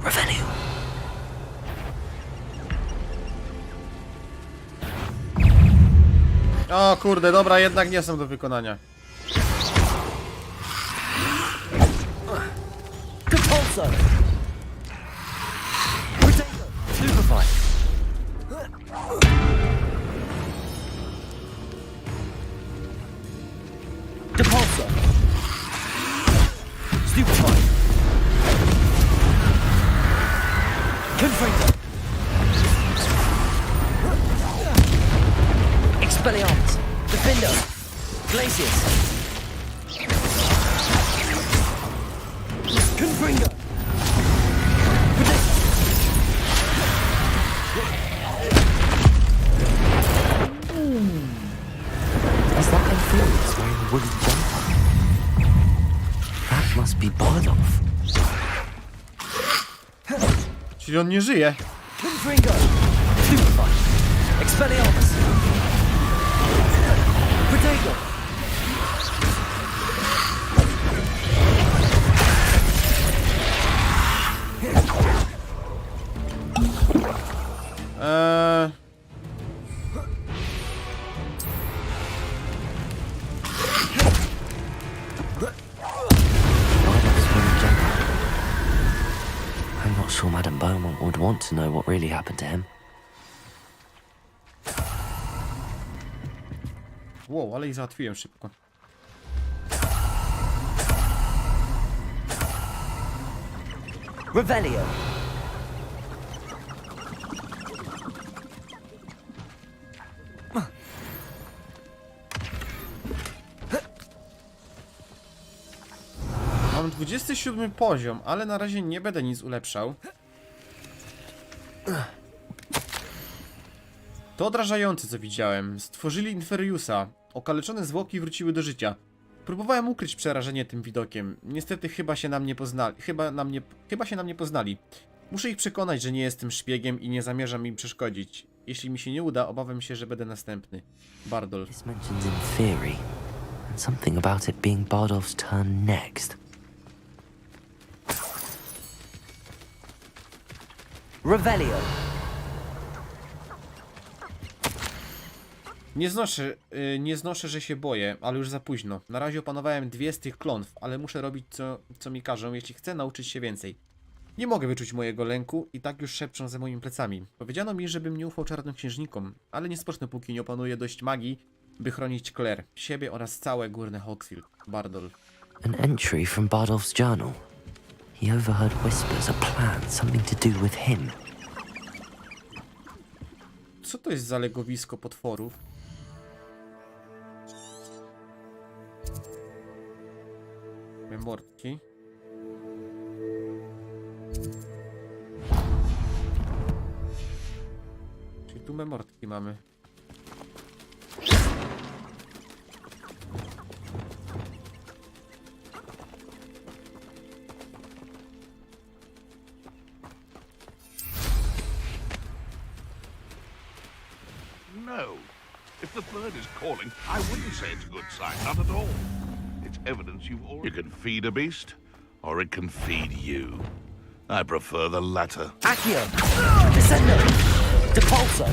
Revelio. O kurde, dobra, jednak nie są do wykonania. Repulso. Stupefy. Repulso. Stupefy. Confringo. Expelliarmus. Defendo. Glacius. Confringo. Is that Infurious wearing a woolly jumper? That must be Bardoff. Czyli on nie żyje. Confringo. Stupefy. Expelliarmus. Protego. I'm not sure Madame Beaumont would want to know what really happened to him. Wow, ale ich załatwiłem szybko. Revelio. Mam 27 poziom, ale na razie nie będę nic ulepszał. To odrażające, co widziałem. Stworzyli Inferiusa. Okaleczone zwłoki wróciły do życia. Próbowałem ukryć przerażenie tym widokiem. Niestety chyba się na mnie poznali. Chyba się na mnie poznali. Muszę ich przekonać, że nie jestem szpiegiem i nie zamierzam im przeszkodzić. Jeśli mi się nie uda, obawiam się, że będę następny. Bardolph. This mentions in theory, and something about it being Bardoff's turn next. Revelio. Nie znoszę, że się boję, ale już za późno. Na razie opanowałem 2 z tych klątw, ale muszę robić co mi każą, jeśli chcę nauczyć się więcej. Nie mogę wyczuć mojego lęku i tak już szepczą za moimi plecami. Powiedziano mi, żebym nie ufał czarnoksiężnikom, ale nie spocznę, póki nie opanuję dość magii, by chronić Claire, siebie oraz całe górne Hogsfield. Bardolph. An entry from Bardoff's journal. He overheard whispers, a plan, something to do with him. Co to jest za legowisko potworów? Memortki. Czyli tu memortki mamy. No. If the bird is calling, I wouldn't say it's a good sign, not at all. It's evidence you've already... You can feed a beast, or it can feed you. I prefer the latter. Accio! Descendo! Depulso!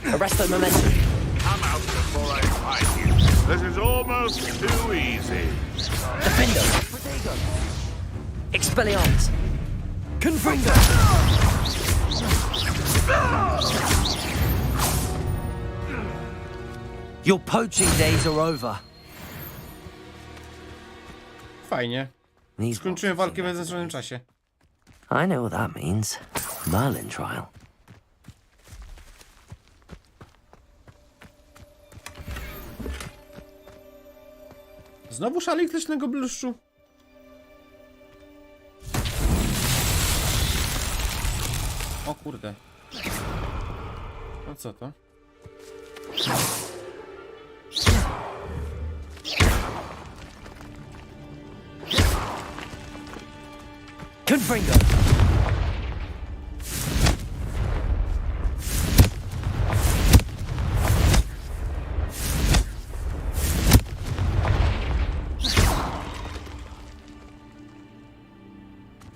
Arresto momentum. Come out before I find you. This is almost too easy. Defendo! Protego! Expelliarmus! Confringo! Your poaching days are over. Fajnie. Skończyłem walkę w naznaczonym czasie. I know what that means. Merlin trial. Znowu szalik leśnego bluszczu? O kurde. No co to? Confringo!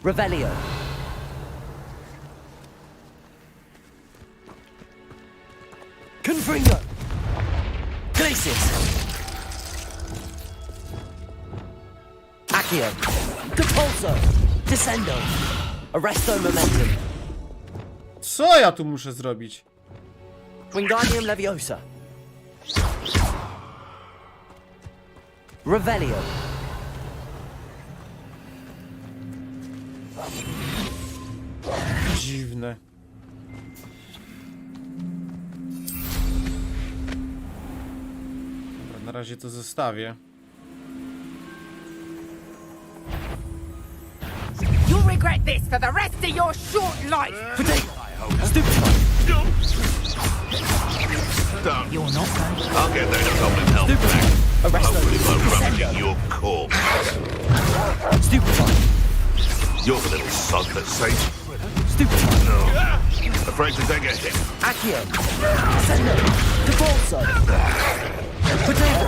Revelio. Confringo. Glacius. Accio. Depulso. Descendo. Arresto momentum. Co ja tu muszę zrobić? Wingardium Leviosa. Revelio. Dziwne. Dobra, na razie to zostawię. You'll regret this for the rest of your short life. Don't. You're not going. I'll get those goblin help back. Hopefully by rummaging your corpse. You're the little sod that saved. No. Afraid to take a hit. Accio. Descendo. Depulso. Potato.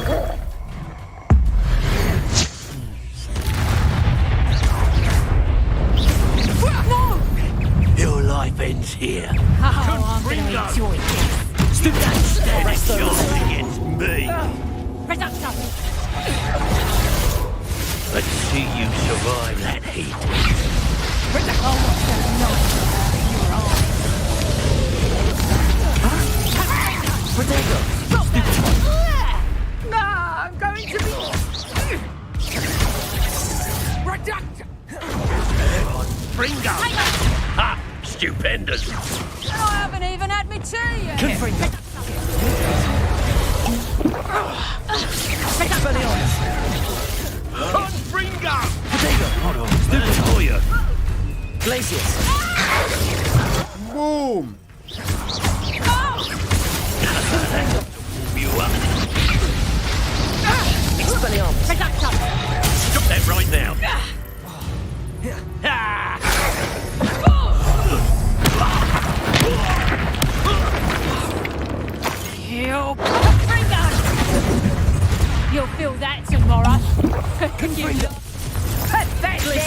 No! Your life ends here. Oh, I'm going to enjoy this. It's yours against me. Reducto. Let's see you survive that heat. Oh, what's that noise in your eyes? Potato. No, I'm going to be... Reducto. Bring up. Ha! Stupendous. I haven't even had me tea yet. Confringo. Expelliarmus. Confringo! Potato. Hold on. Stupid for you. Glacius. Boom! You up. Expelliarmus. Reducto. Stop that right now. You bring us. You'll feel that tomorrow. Confringo. Pathetic.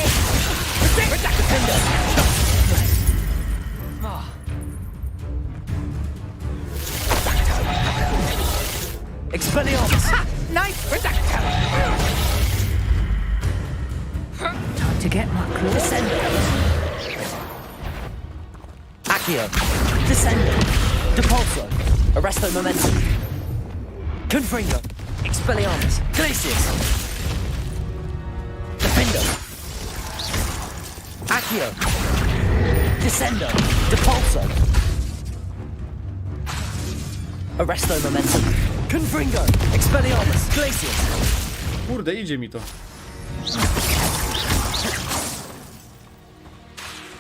Expelliarmus. Nice reducto. Time to get my claws. Descendo. Accio. Descendo. Depulso. Arresto momentum. Confringo. Expelliarmus. Glacius. Defendo. Accio. Descendo. Depulso. Arresto momentum. Confringo. Expelliarmus. Glacius. Kurde, idzie mi to.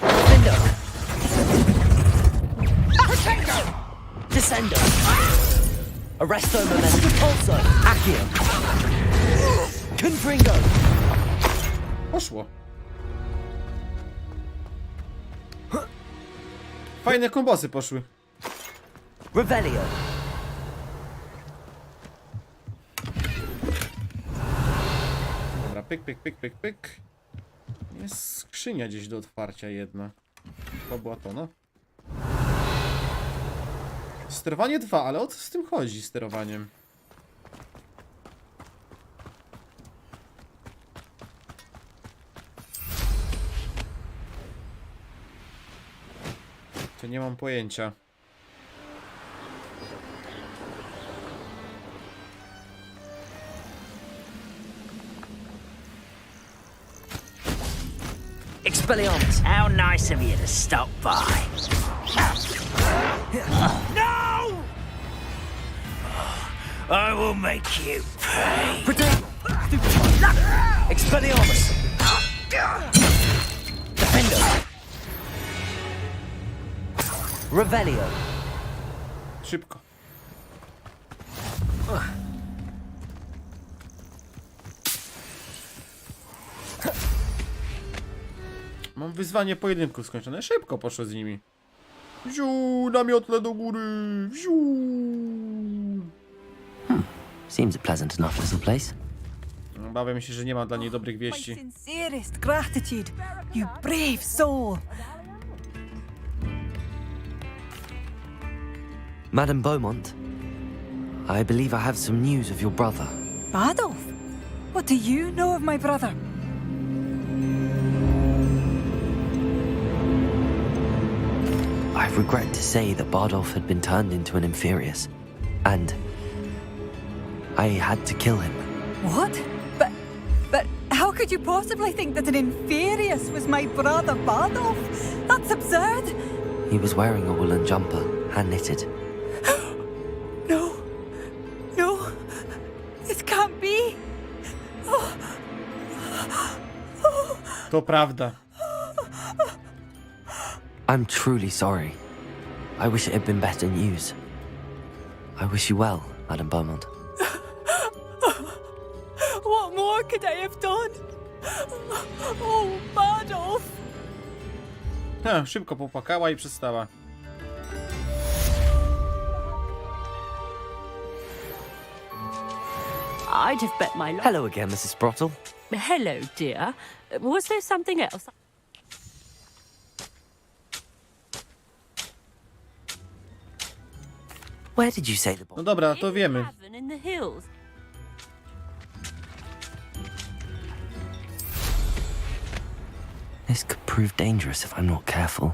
Defendo. Descendo. Arresto momentum. Depulso. Accio. Confringo. Poszło. Fajne kombosy poszły. Revelio. Dobra, pyk, pyk, pyk, pyk, pyk. Jest skrzynia gdzieś do otwarcia jedna. To była to, no. Sterowanie 2, ale o co z tym chodzi, sterowaniem? To nie mam pojęcia. Expelliarmus. How nice of you to stop by. No! I will make you pay. Protect. Expelliarmus. Defender. Revelio. Szybko. Mam wyzwanie pojedynku skończone. Szybko poszło z nimi. Wziu, na miotle do góry. Wziu. Seems a pleasant enough little place. Obawiam się, że nie ma dla niej dobrych My wieści. sincerest gratitude, you brave soul. Madame Beaumont, I believe I have some news of your brother. Adolf, what do you know of my brother? I regret to say that Bardolph had been turned into an Inferius, and I had to kill him. What? But how could you possibly think that an Inferius was my brother Bardolph? That's absurd. He was wearing a woolen jumper, hand-knitted. No. No. This can't be. To prawda. I'm truly sorry. I wish it had been better news. I wish you well, Madame Beaumont. What more could I have done? Oh, Bardolph. Szybko popłakała i przestała. I'd have bet my life. Hello again, Mrs. Sprottle. Hello, dear. Was there something else? Where did you say the No dobra, to wiemy. Cabin in the hills. This could prove dangerous if I'm not careful.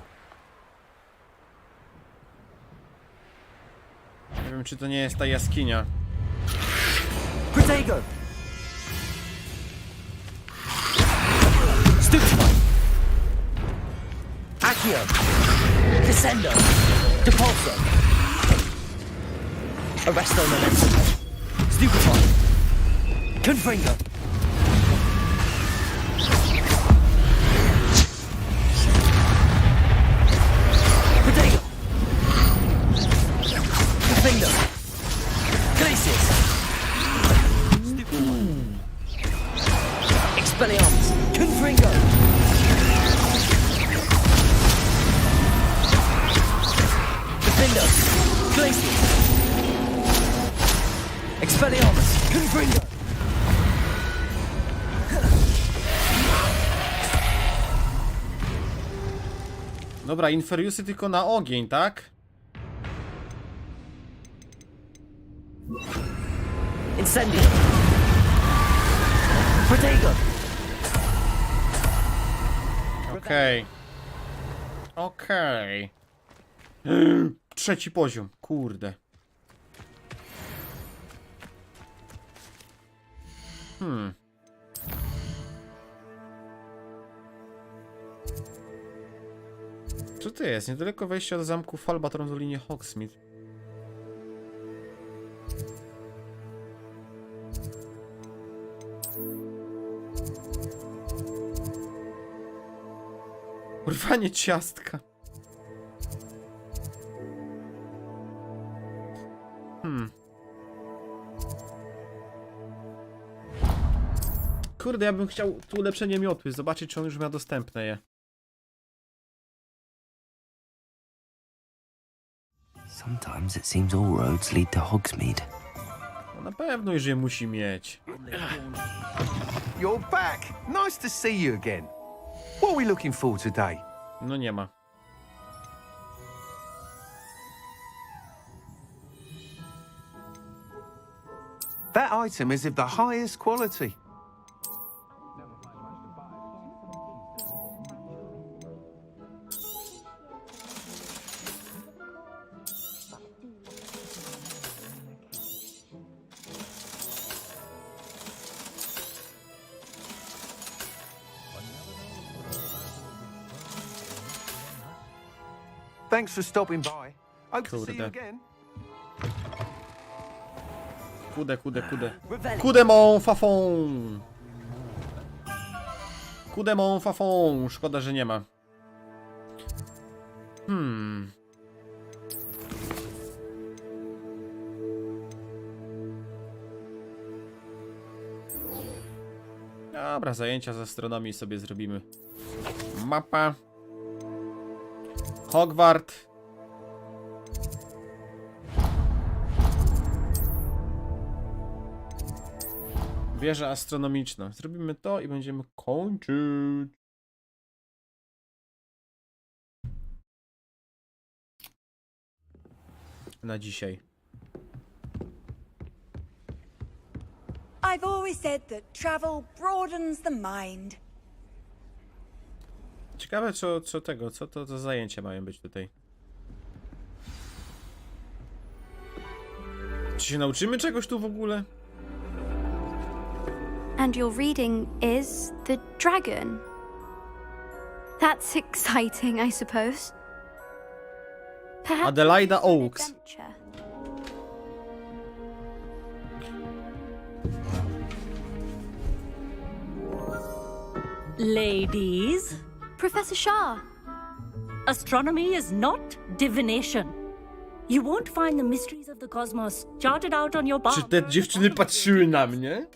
Nie wiem, czy to nie jest ta jaskinia. Protego. Stupefy. Accio. Descendo. Depulso. Arresto momentum. Stupefy. Confringo. Protego. Confringo. Glacius. Expelliarmus. Confringo. Defendo. Glacius. Expelliarmus. Confringo. Dobra, Inferiusy tylko na ogień, tak? Incendio. Protego. Okej. Okej. Trzeci poziom, kurde. Co to jest? Niedaleko wejścia do zamku Falbatron w linie Hogsmeade. Urwanie ciastka. Kurde, ja bym chciał tu ulepszenie miotły, zobaczyć, czy on już miał dostępne je. Sometimes it seems all roads lead to Hogsmeade. No na pewno już je musi mieć. You're back. Nice to see you again. What are we looking for today? No nie ma. That item is of the highest quality. Thanks for stopping by. Hope to see you again. Kudę. Kudę mon fafon. Kudę mon fafon. Szkoda, że nie ma. Dobra, zajęcia z astronomii sobie zrobimy. Mapa. Hogwart. Wieża astronomiczna. Zrobimy to i będziemy kończyć. Na dzisiaj. I've always said that travel broadens the mind. Ciekawe, co to za zajęcia mają być tutaj. Czy się nauczymy czegoś tu w ogóle? And your reading is The Dragon. That's exciting, I suppose. Perhaps Adelaida it's an Oaks. adventure. Ladies, Professor Shah. astronomy is not divination. You won't find the mysteries of the cosmos charted out on your bar. Czy te dziewczyny patrzyły na mnie?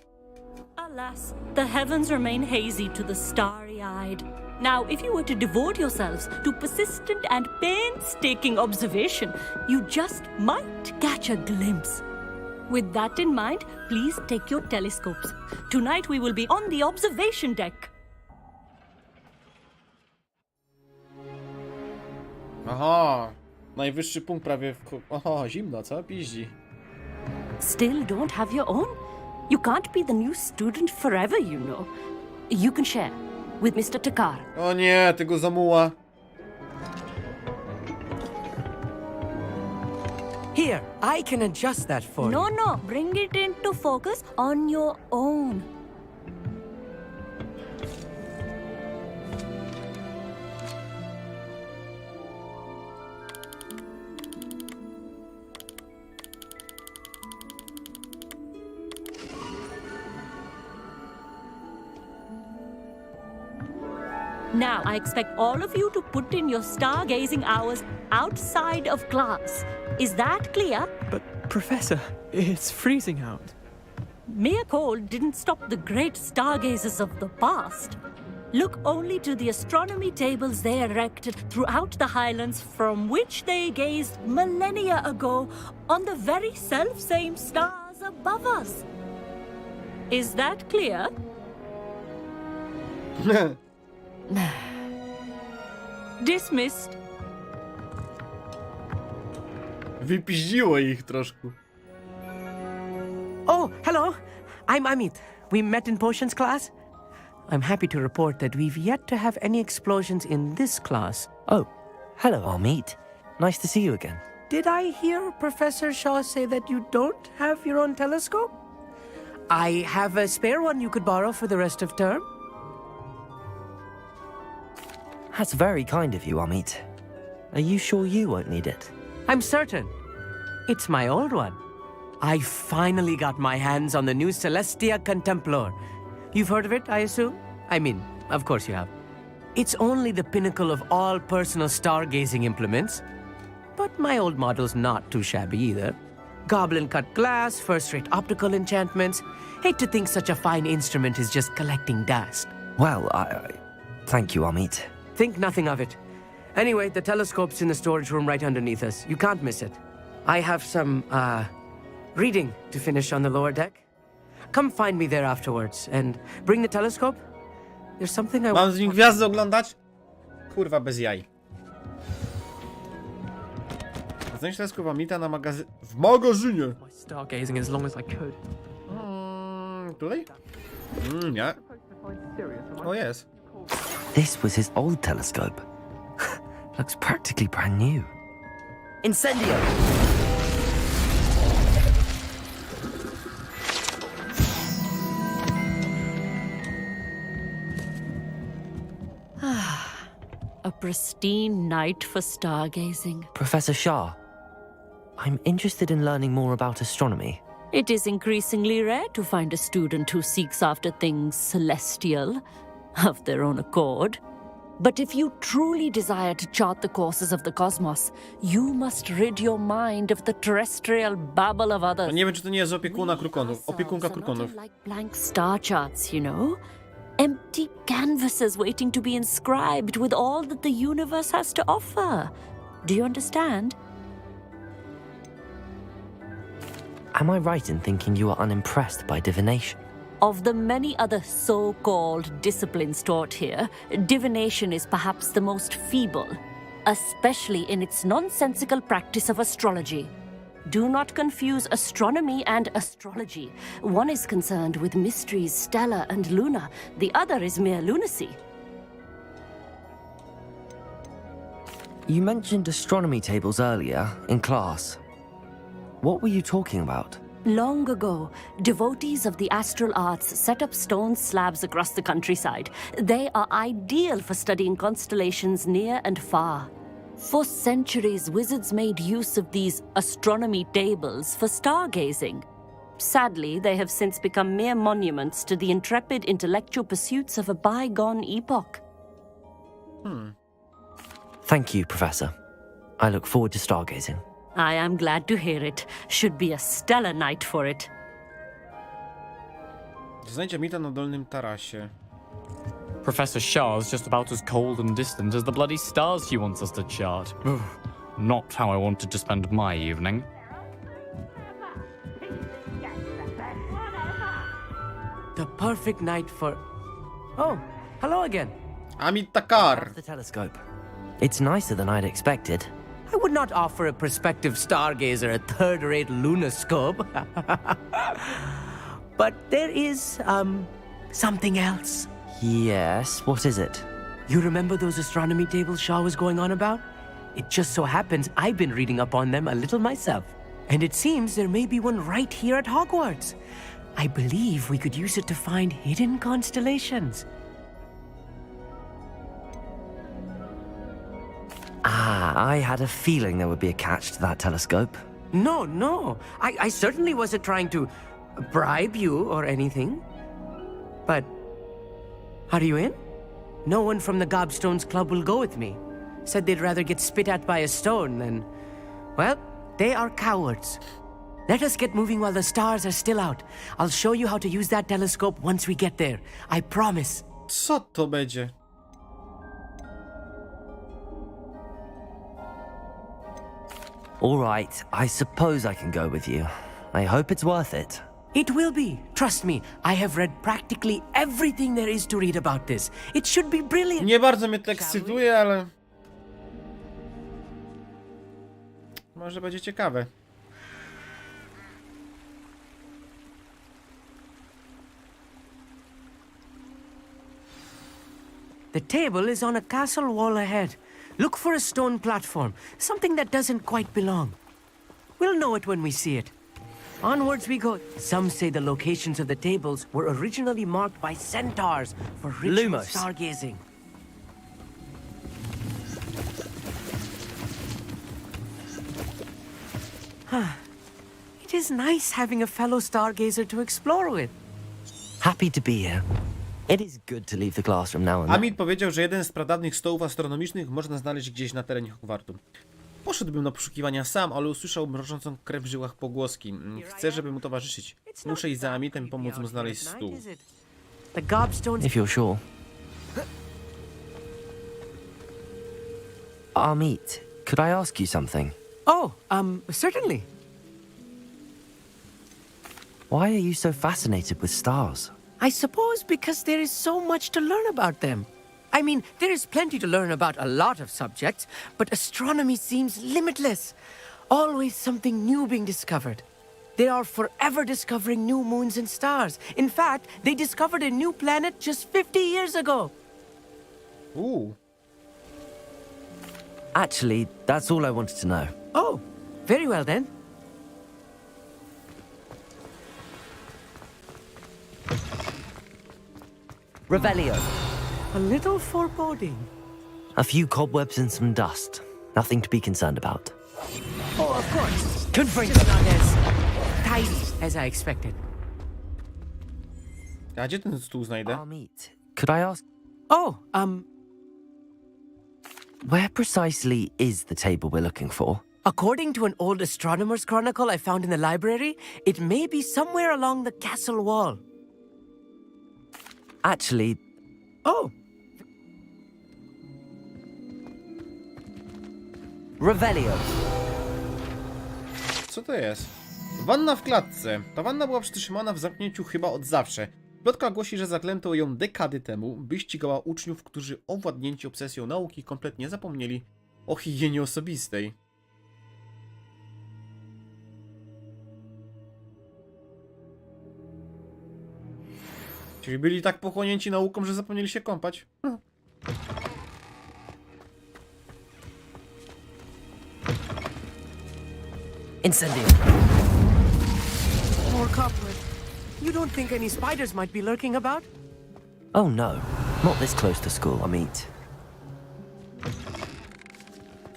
Alas, the heavens remain hazy to the starry-eyed. Now, if you were to devote yourselves to persistent and painstaking observation, you just might catch a glimpse. With that in mind, please take your telescopes. Tonight we will be on the observation deck. Aha, najwyższy punkt prawie w... Aha, zimno, co? Piździ. Still don't have your own? You can't be the new student forever, you know. You can share with Mr. Takar. O nie, tego zamuła. Here, I can adjust that for you. No, bring it into focus on your own. Now, I expect all of you to put in your stargazing hours outside of class. Is that clear? But, Professor, it's freezing out. Mere cold didn't stop the great stargazers of the past. Look only to the astronomy tables they erected throughout the Highlands from which they gazed millennia ago on the very self-same stars above us. Is that clear? Dismissed. Wypiździło ich troszkę. Oh, hello. I'm Amit. We met in potions class. I'm happy to report that we've yet to have any explosions in this class. Oh, hello, Amit. Nice to see you again. Did I hear Professor Shaw say that you don't have your own telescope? I have a spare one you could borrow for the rest of term. That's very kind of you, Amit. Are you sure you won't need it? I'm certain. It's my old one. I finally got my hands on the new Celestia Contemplar. You've heard of it, I assume? I mean, of course you have. It's only the pinnacle of all personal stargazing implements. But my old model's not too shabby either. Goblin-cut glass, first-rate optical enchantments. Hate to think such a fine instrument is just collecting dust. Well, thank you, Amit. Think nothing of it. Anyway, the telescope's in the storage room right underneath us. You can't miss it. I have some, reading to finish on the lower deck. Come find me there afterwards and bring the telescope. There's something I Mam z nim gwiazdy oglądać? Kurwa, bez jaj. Znajdź teleskop Amita na w magazynie. Stargazing as long as I could. Tutaj? Nie. Oh, yes. This was his old telescope. Looks practically brand new. Incendio! A pristine night for stargazing. Professor Shah, I'm interested in learning more about astronomy. It is increasingly rare to find a student who seeks after things celestial, of their own accord. But if you truly desire to chart the courses of the cosmos, you must rid your mind of the terrestrial babble of others. Nie wiem, czy to nie jest opiekunka krukonów. Like blank star charts, you know? Empty canvases waiting to be inscribed with all that the universe has to offer. Do you understand? Am I right in thinking you are unimpressed by divination? Of the many other so-called disciplines taught here, divination is perhaps the most feeble, especially in its nonsensical practice of astrology. Do not confuse astronomy and astrology. One is concerned with mysteries stellar and lunar, the other is mere lunacy. You mentioned astronomy tables earlier in class. What were you talking about? Long ago, devotees of the astral arts set up stone slabs across the countryside. They are ideal for studying constellations near and far. For centuries, wizards made use of these astronomy tables for stargazing. Sadly, they have since become mere monuments to the intrepid intellectual pursuits of a bygone epoch. Thank you, Professor. I look forward to stargazing. I am glad to hear it. Should be a stellar night for it. Znajdź Amita na dolnym tarasie. Professor Shah's just about as cold and distant as the bloody stars she wants us to chart. Not how I wanted to spend my evening. The perfect night for... Oh, hello again. Amit Takar. The telescope. It's nicer than I'd expected. I would not offer a prospective stargazer a third-rate lunoscope. But there is, something else. Yes, what is it? You remember those astronomy tables Shah was going on about? It just so happens I've been reading up on them a little myself. And it seems there may be one right here at Hogwarts. I believe we could use it to find hidden constellations. I had a feeling there would be a catch to that telescope. No. I certainly wasn't trying to bribe you or anything. But, are you in? No one from the Gobstones Club will go with me. Said they'd rather get spit at by a stone than... Well, they are cowards. Let us get moving while the stars are still out. I'll show you how to use that telescope once we get there. I promise. Co to będzie? All right, I suppose I can go with you. I hope it's worth it. It will be. Trust me, I have read practically everything there is to read about this. It should be brilliant. Nie bardzo mnie to ekscytuje, ale... może będzie ciekawe. The table is on a castle wall ahead. Look for a stone platform, something that doesn't quite belong. We'll know it when we see it. Onwards we go. Some say the locations of the tables were originally marked by centaurs for ritual stargazing. It is nice having a fellow stargazer to explore with. Happy to be here. It is good to leave the classroom now and then. Amit powiedział, że jeden z pradawnych stołów astronomicznych można znaleźć gdzieś na terenie Hogwartu. Poszedłbym na poszukiwania sam, ale usłyszał mrożącą krew w żyłach pogłoski. Chcę, żeby mu towarzyszyć. Muszę iść za Amitem i pomóc mu znaleźć stół. If you're sure. Amit, could I ask you something? Oh, certainly. Why are you so fascinated with stars? I suppose because there is so much to learn about them. I mean, there is plenty to learn about a lot of subjects, but astronomy seems limitless. Always something new being discovered. They are forever discovering new moons and stars. In fact, they discovered a new planet just 50 years ago. Ooh. Actually, that's all I wanted to know. Oh, very well then. Revelio. A little foreboding. A few cobwebs and some dust. Nothing to be concerned about. Oh, of course. Just not as tidy as I expected. A gdzie ten stół znajdę? Could I ask? Oh, Where precisely is the table we're looking for? according to an old astronomer's chronicle I found in the library, it may be somewhere along the castle wall. Actually... Oh. Revelio. Co to jest? Wanna w klatce. Ta wanna była przytrzymana w zamknięciu chyba od zawsze. Plotka głosi, że zaklęto ją dekady temu, by ścigała uczniów, którzy owładnięci obsesją nauki kompletnie zapomnieli o higienie osobistej. Czyli byli tak pochłonięci nauką, że zapomnieli się kąpać. Incendio. More cobweb. You don't think any spiders might be lurking about? Oh no, not this close to school, I mean.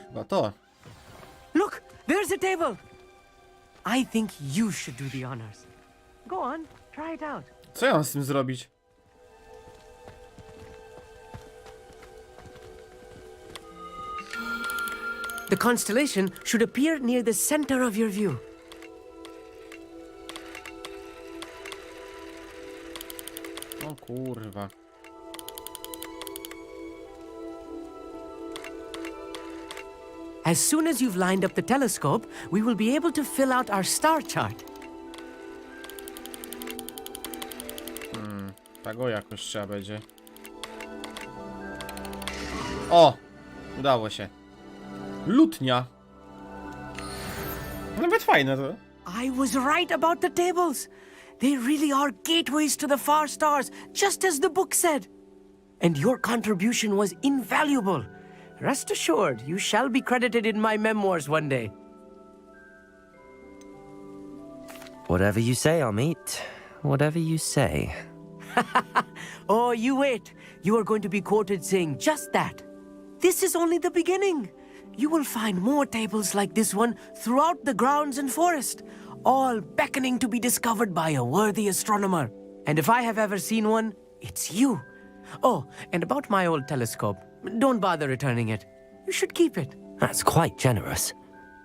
Chyba to. Look, there's a table. I think you should do the honors. Go on, try it out. Co ja mam z tym zrobić? The constellation should appear near the center of your view. O kurwa. As soon as you've lined up the telescope, we will be able to fill out our star chart. Tak o jakoś trzeba będzie. O! Udało się. Lutnia. Nawet fajne to. I was right about the tables. They really are gateways to the far stars, just as the book said. And your contribution was invaluable. Rest assured, you shall be credited in my memoirs one day. Whatever you say, Amit. Whatever you say. Oh, you wait. You are going to be quoted saying just that. This is only the beginning. You will find more tables like this one throughout the grounds and forest, all beckoning to be discovered by a worthy astronomer. And if I have ever seen one, it's you. Oh, and about my old telescope, don't bother returning it. You should keep it. That's quite generous.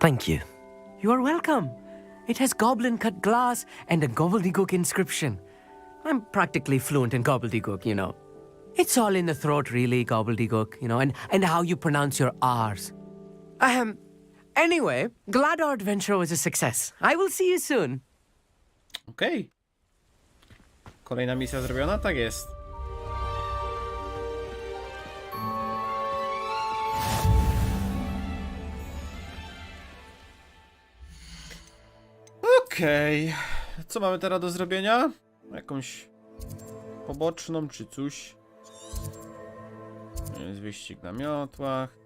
Thank you. You are welcome. It has goblin-cut glass and a gobbledygook inscription. I'm practically fluent in gobbledygook, you know. It's all in the throat, really, gobbledygook, you know, and how you pronounce your R's. Anyway, glad our adventure was a success. I will see you soon. Okej. Kolejna misja zrobiona? Tak jest. Okej. Co mamy teraz do zrobienia? Jakąś poboczną czy coś? Jest wyścig na miotłach.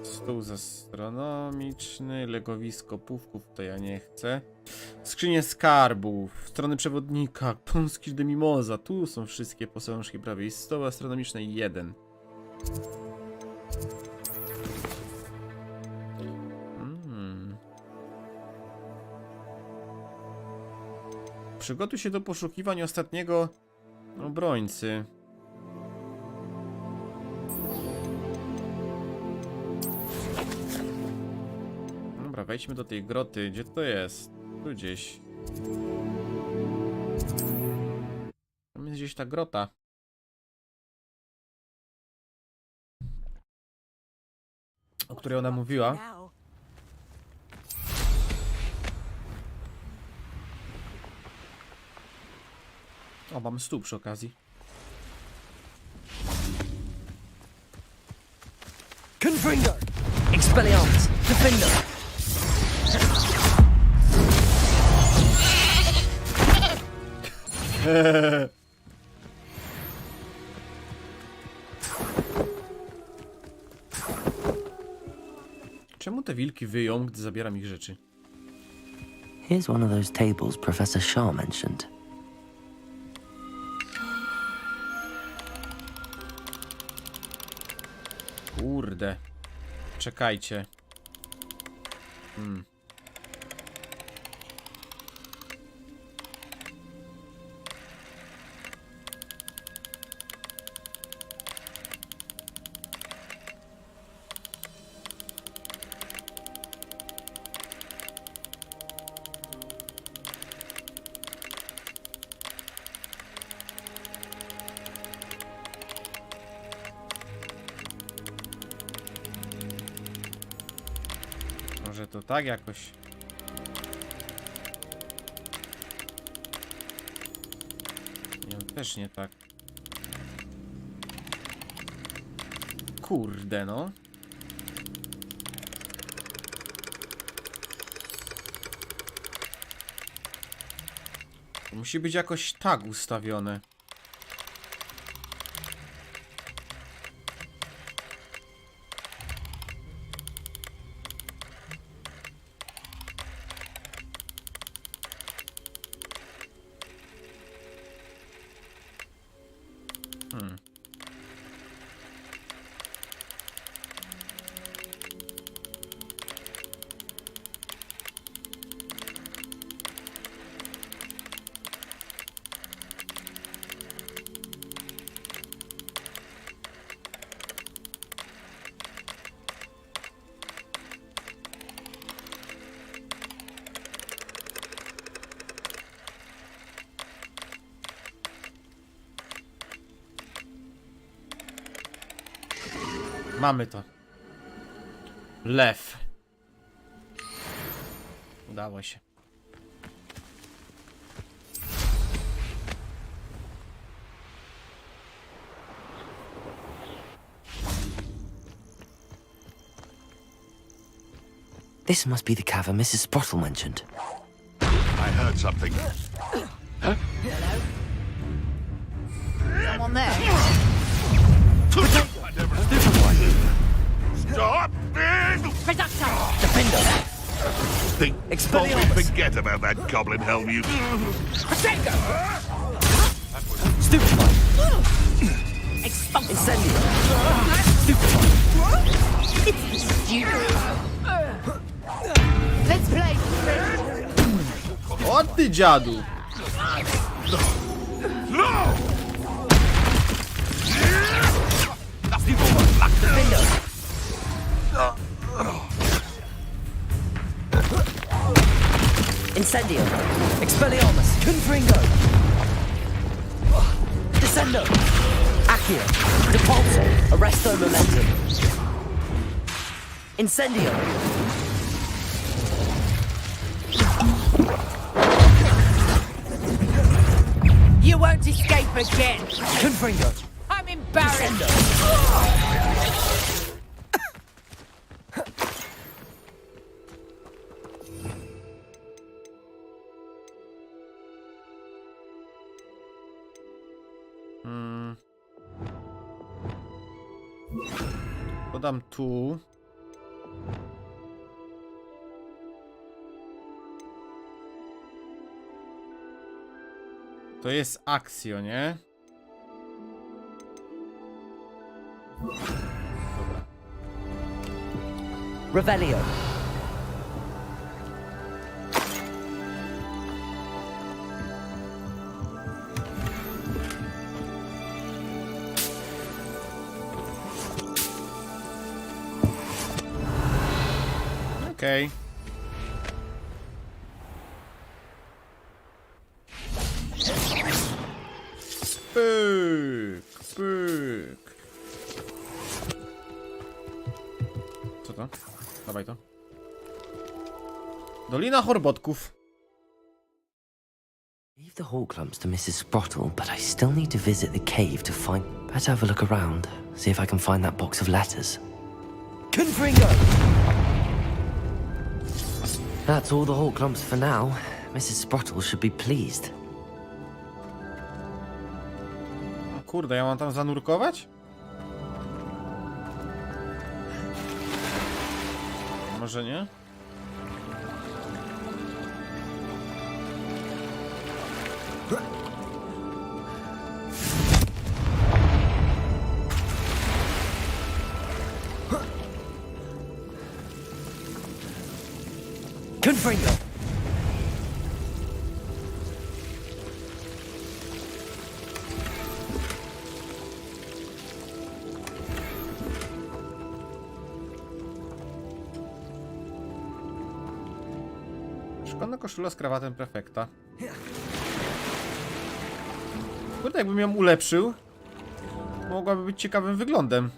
Stół astronomiczny. Legowisko pówków, to ja nie chcę. Skrzynie skarbów. Strony przewodnika. Pąski de mimoza. Tu są wszystkie posążki prawie. Stoł astronomiczny 1. Przygotuj się do poszukiwań ostatniego obrońcy. Dobra, wejdźmy do tej groty. Gdzie to jest? Tu gdzieś. Tam jest gdzieś ta grota. O której ona mówiła. O, mam stół przy okazji. Confringo! Expelliarmus! Defender! Czemu te wilki wyją, gdy zabieram ich rzeczy? Here's one of those tables Professor Shaw mentioned. Kurde. Czekajcie. Może to tak jakoś. Nie, też nie tak. Kurde, no. To musi być jakoś tak ustawione. Mamy to. Lew. Udało się. This must be the cavern Mrs. Sprottle mentioned. I heard something. Huh? Hello? Someone there? Stop! Reductor! Defender! Think we forget about that goblin helm you... Protego! Stupefy! Expulso! Incendio! Let's play! O ty dziadu! No! Incendio! Expelliarmus! Confringo! Descendo! Accio! Depulso! Arresto momentum! Incendio! You won't escape again! Confringo! I'm embarrassed! Podam tu. To jest akcjo, nie? Dobra. Revelio! Okej. Pyk, pyk. Co to? Dawaj to. Dolina Chorbotków. the hall clumps to Mrs. Sprottle, but I still need to visit the cave to find... Better have a look around, see if I can find that box of letters. Confringo! That's all the hall clumps for now. Mrs. Sprottle should be pleased. Kurde, ja mam tam zanurkować? Może nie? Confringo! Szkolna koszula z krawatem prefekta. Kurde, jakbym ją ulepszył, mogłaby być ciekawym wyglądem.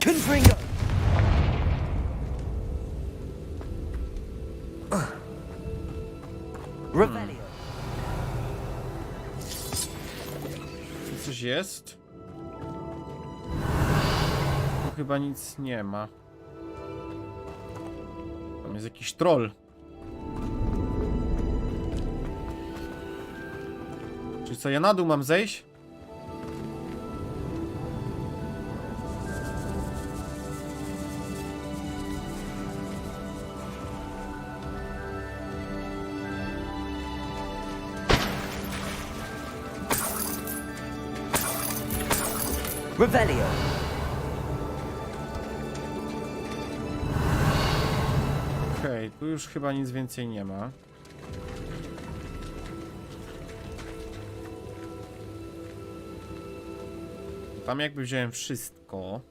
Confringo! Rebellion. Tu coś jest? Tu chyba nic nie ma. Tam jest jakiś troll. Czyli co, ja na dół mam zejść? Rebellion. Okej, tu już chyba nic więcej nie ma. Tam jakby wziąłem wszystko.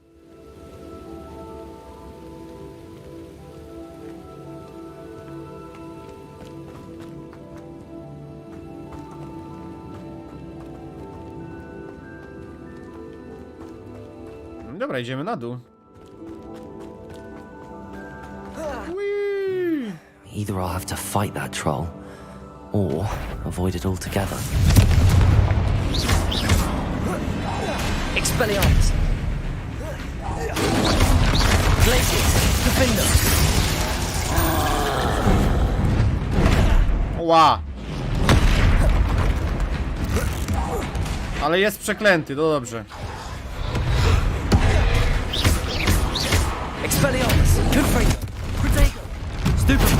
Dobra, idziemy na dół. Either I'll have to fight that troll, or avoid it altogether. Expelliarmus! Glaciers! Defender! Ła! Ale jest przeklęty, to dobrze. Expelliarmus! Confringo! Protego! Stupefy!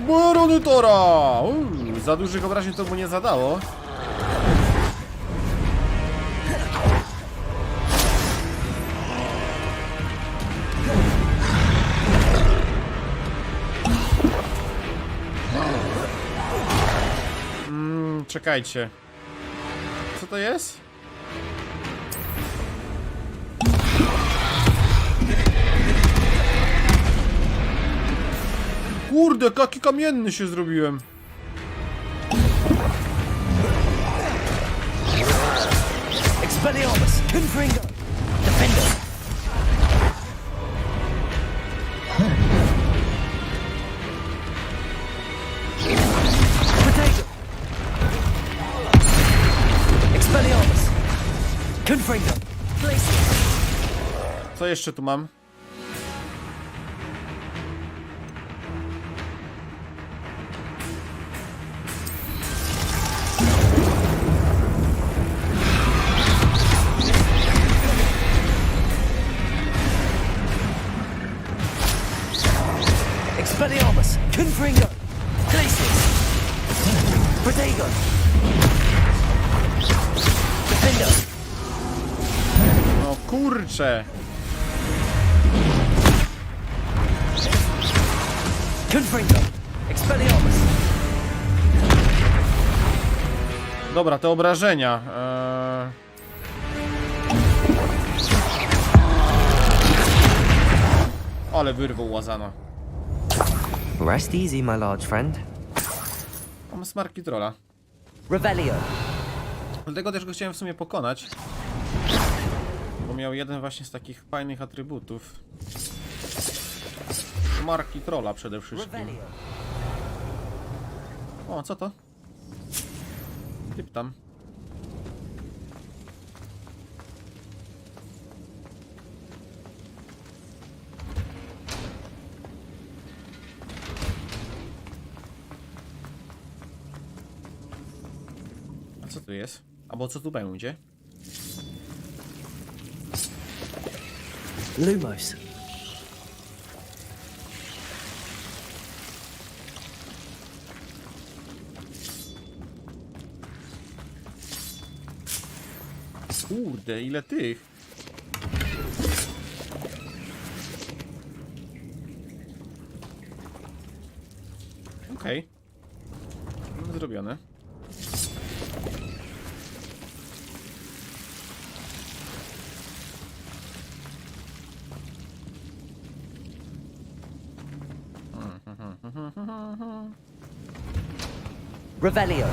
Barony Tora! Za dużych obrażeń to mu nie zadało. Czekajcie. Co to jest? Kurde, jaki kamienny się zrobiłem. Expelliarmus! Confringo! Defender! Protego! Expelliarmus! Confringo! Places! Co jeszcze tu mam? Expelliarmus! Confringo! Places! Protego! Defender! No kurcze! Confringo! Expelliarmus! Dobra, te obrażenia. Ale wyrwał łazana. Rest easy, my large friend. Mam smarki trolla. Revelio. Dlatego też go chciałem w sumie pokonać. Bo miał jeden właśnie z takich fajnych atrybutów. Smarki trolla przede wszystkim. O, co to? Typ tam. A co tu jest? Albo co tu będzie? Lumos. Kurde, ile tych? Okej. Zrobione. Revelio.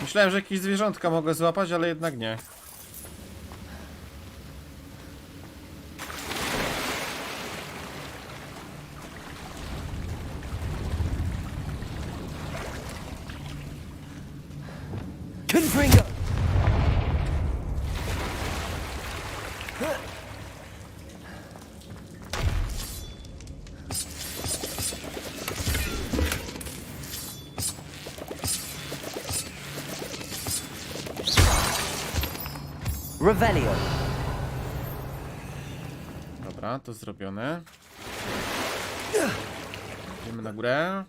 Myślałem, że jakieś zwierzątka mogę złapać, ale jednak nie. Confringo. Revelio. Dobra, to zrobione. Idziemy na górę.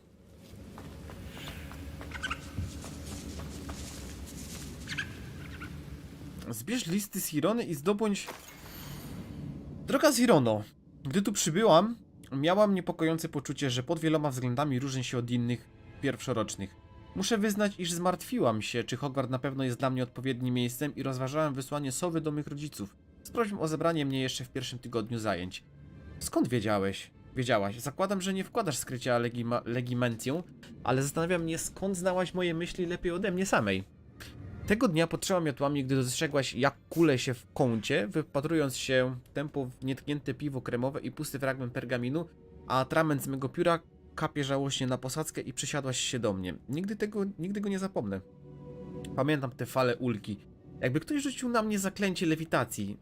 Zbierz listy z Hirony i zdobądź... Droga Hirono, gdy tu przybyłam, miałam niepokojące poczucie, że pod wieloma względami różni się od innych pierwszorocznych. Muszę wyznać, iż zmartwiłam się, czy Hogwart na pewno jest dla mnie odpowiednim miejscem i rozważałam wysłanie sowy do mych rodziców z prośbą o zebranie mnie jeszcze w pierwszym tygodniu zajęć. Skąd wiedziałaś? Zakładam, że nie wkładasz skrycia legimencją, ale zastanawia mnie, skąd znałaś moje myśli lepiej ode mnie samej. Tego dnia potrzeba miotłami, gdy dostrzegłaś, jak kulę się w kącie, wypatrując się tempo w nietknięte piwo kremowe i pusty fragment pergaminu, a atrament z mego pióra kapie żałośnie na posadzkę i przysiadłaś się do mnie. Nigdy go nie zapomnę. Pamiętam te fale ulgi. Jakby ktoś rzucił na mnie zaklęcie lewitacji.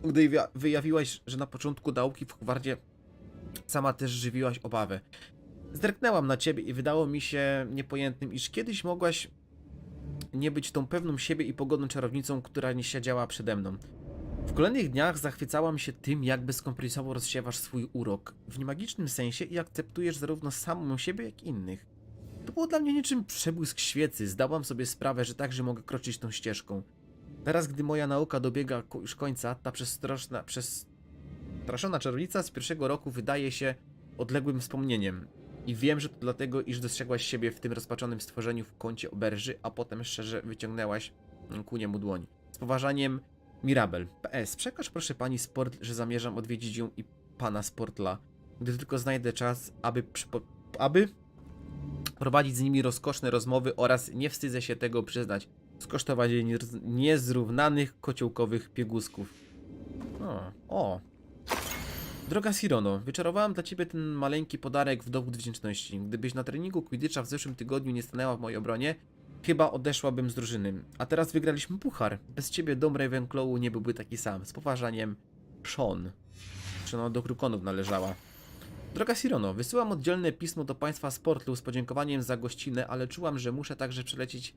Gdy wyjawiłaś, że na początku nauki w Hogwarcie sama też żywiłaś obawę. Zerknęłam na ciebie i wydało mi się niepojętnym, iż kiedyś mogłaś nie być tą pewną siebie i pogodną czarownicą, która nie siedziała przede mną. W kolejnych dniach zachwycałam się tym, jak bezkompromisowo rozsiewasz swój urok w niemagicznym sensie i akceptujesz zarówno samą siebie, jak i innych. To było dla mnie niczym przebłysk świecy. Zdałam sobie sprawę, że także mogę kroczyć tą ścieżką. Teraz, gdy moja nauka dobiega już końca, ta przestraszona czarownica z pierwszego roku wydaje się odległym wspomnieniem. I wiem, że to dlatego, iż dostrzegłaś siebie w tym rozpaczonym stworzeniu w kącie oberży, a potem szczerze wyciągnęłaś ku niemu dłoń. Z poważaniem, Mirabel. PS. Przekaż proszę pani Sport, że zamierzam odwiedzić ją i pana Sportla, gdy tylko znajdę czas, aby prowadzić z nimi rozkoszne rozmowy oraz nie wstydzę się tego przyznać, skosztować jej niezrównanych kociołkowych piegusków. O. Droga Hirono, wyczarowałam dla ciebie ten maleńki podarek w dowód wdzięczności. Gdybyś na treningu Quidditcha w zeszłym tygodniu nie stanęła w mojej obronie, chyba odeszłabym z drużyny. A teraz wygraliśmy puchar. Bez ciebie dom Ravenclawu nie byłby taki sam. Z poważaniem, Sean. Czy ona do Krukonów należała. Droga Hirono, wysyłam oddzielne pismo do państwa Sportlu z podziękowaniem za gościnę, ale czułam, że muszę także przelecieć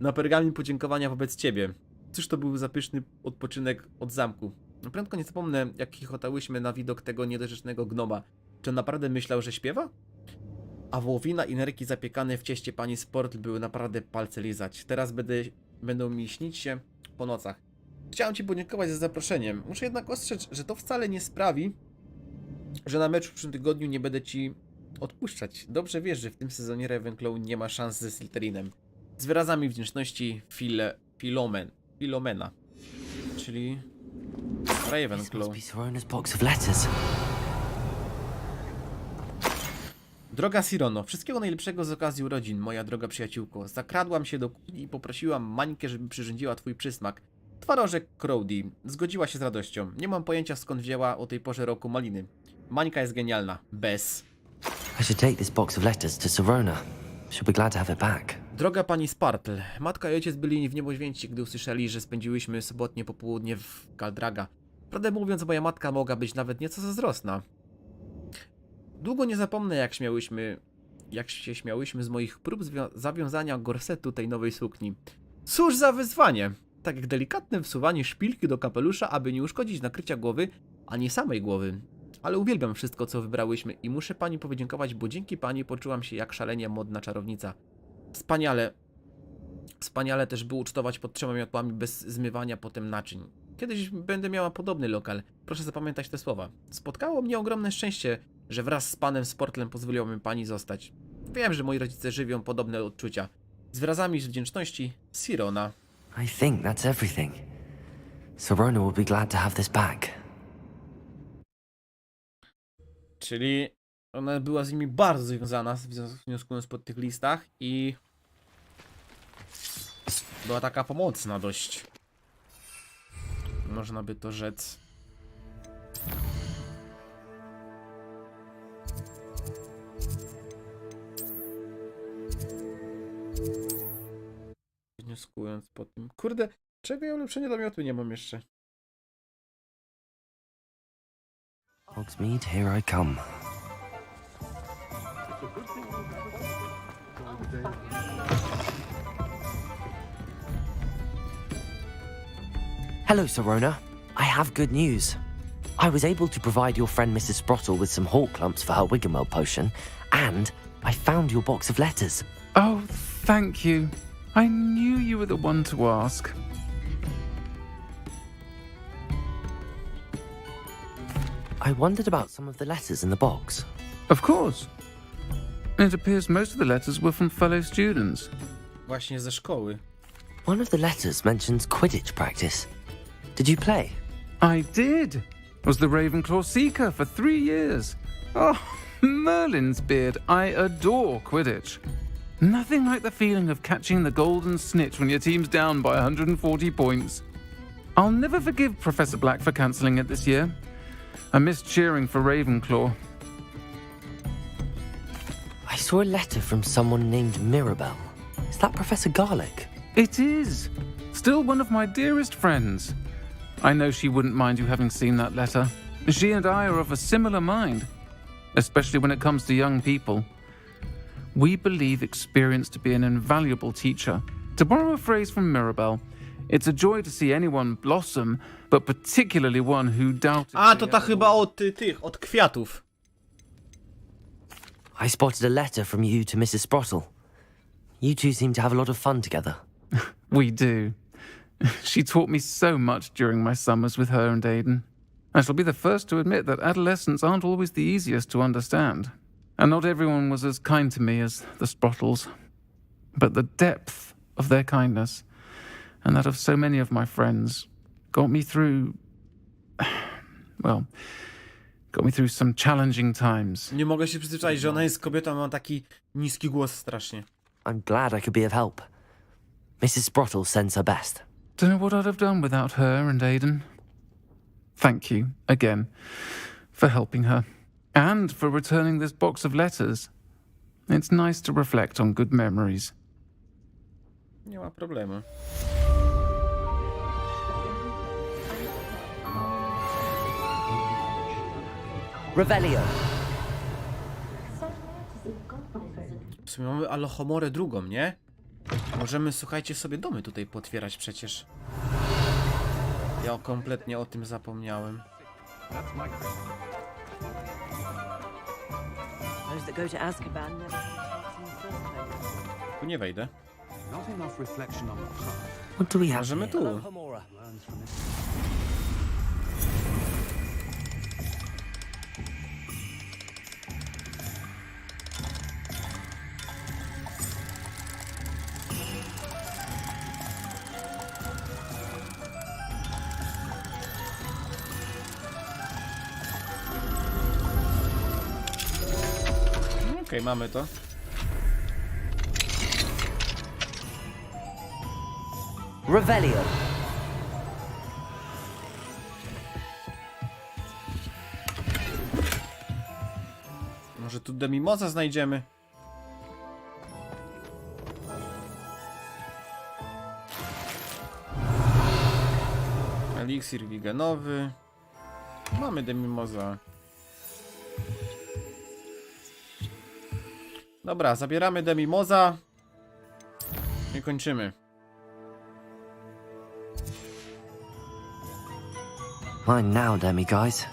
na pergamin podziękowania wobec ciebie. Cóż to był za pyszny odpoczynek od zamku. Prędko nie zapomnę, jak chichotałyśmy na widok tego niedorzecznego gnoma. Czy on naprawdę myślał, że śpiewa? A wołowina i nerki zapiekane w cieście pani Sportl były naprawdę palce lizać. Teraz będą mi śnić się po nocach. Chciałem ci podziękować za zaproszenie. Muszę jednak ostrzec, że to wcale nie sprawi, że na meczu w przyszłym tygodniu nie będę ci odpuszczać. Dobrze wiesz, że w tym sezonie Ravenclaw nie ma szans ze Slytherinem. Z wyrazami wdzięczności Filomena. Czyli Ravenclaw. Droga Sirono, wszystkiego najlepszego z okazji urodzin, moja droga przyjaciółko. Zakradłam się do kuchni i poprosiłam Mańkę, żeby przyrządziła twój przysmak. Twarożek Crowdy. Zgodziła się z radością. Nie mam pojęcia, skąd wzięła o tej porze roku maliny. Mańka jest genialna. Bez. I should take this box of letters to Sirona. She'll be glad to have it back. Droga pani Spartle, matka i ojciec byli w niebo święci, gdy usłyszeli, że spędziłyśmy sobotnie popołudnie w Galdraga. Prawdę mówiąc, moja matka mogła być nawet nieco zazdrosna. Długo nie zapomnę, jak się śmiałyśmy z moich prób zawiązania gorsetu tej nowej sukni. Cóż za wyzwanie! Tak jak delikatne wsuwanie szpilki do kapelusza, aby nie uszkodzić nakrycia głowy, ani samej głowy. Ale uwielbiam wszystko, co wybrałyśmy i muszę pani podziękować, bo dzięki pani poczułam się jak szalenie modna czarownica. Wspaniale też było ucztować pod 3 miotłami bez zmywania potem naczyń. Kiedyś będę miała podobny lokal. Proszę zapamiętać te słowa. Spotkało mnie ogromne szczęście, że wraz z panem Sportlem pozwoliła mi pani zostać. Wiem, że moi rodzice żywią podobne odczucia. Z wyrazami wdzięczności, Sirona. I think that's everything. Sirona will be glad to have this back. Czyli ona była z nimi bardzo związana, wnioskując po tych listach i była taka pomocna dość. Można by to rzec. Wnioskując po tym. Kurde, czego ja ulepszenie do miotu nie mam jeszcze? Hogsmeade, here I come. Hello, Sirona. I have good news. I was able to provide your friend Mrs. Sprottle with some hawk clumps for her Wiggenweld potion, and I found your box of letters. Oh, thank you. I knew you were the one to ask. I wondered about some of the letters in the box. Of course. It appears most of the letters were from fellow students. Właśnie ze szkoły. One of the letters mentions Quidditch practice. Did you play? I did. Was the Ravenclaw Seeker for 3 years. Oh, Merlin's beard. I adore Quidditch. Nothing like the feeling of catching the golden snitch when your team's down by 140 points. I'll never forgive Professor Black for cancelling it this year. I missed cheering for Ravenclaw. I saw a letter from someone named Mirabelle. Is that Professor Garlick? It is. Still one of my dearest friends. I know she wouldn't mind you having seen that letter. She and I are of a similar mind, especially when it comes to young people. We believe experience to be an invaluable teacher. To borrow a phrase from Mirabelle, it's a joy to see anyone blossom, but particularly one who doubted... A, to ta chyba od kwiatów. I spotted a letter from you to Mrs. Sprottle. You two seem to have a lot of fun together. We do. She taught me so much during my summers with her and Aidan. I shall be the first to admit that adolescents aren't always the easiest to understand. And not everyone was as kind to me as the Sprottles. But the depth of their kindness, and that of so many of my friends, got me through... well, got me through some challenging times. Nie mogę się przyzwyczaić, że ona jest kobietą, ma taki niski głos strasznie. I'm glad I could be of help. Mrs. Sprottle sends her best. Don't know what I'd have done without her and Aidan. Thank you, again, for helping her. And for returning this box of letters. It's nice to reflect on good memories. Nie ma problemu. Revelio. W sumie mamy Alohomorę drugą, nie? Możemy, słuchajcie, sobie domy tutaj potwierać przecież. Ja kompletnie o tym zapomniałem. Tu nie wejdę. What do we have Możemy here? tu. Okej, mamy to. Revelio. Może tu demimoza znajdziemy? Eliksir wigenowy. Mamy demimoza. Dobra, zabieramy demimoza i kończymy. Mine now, demi guys.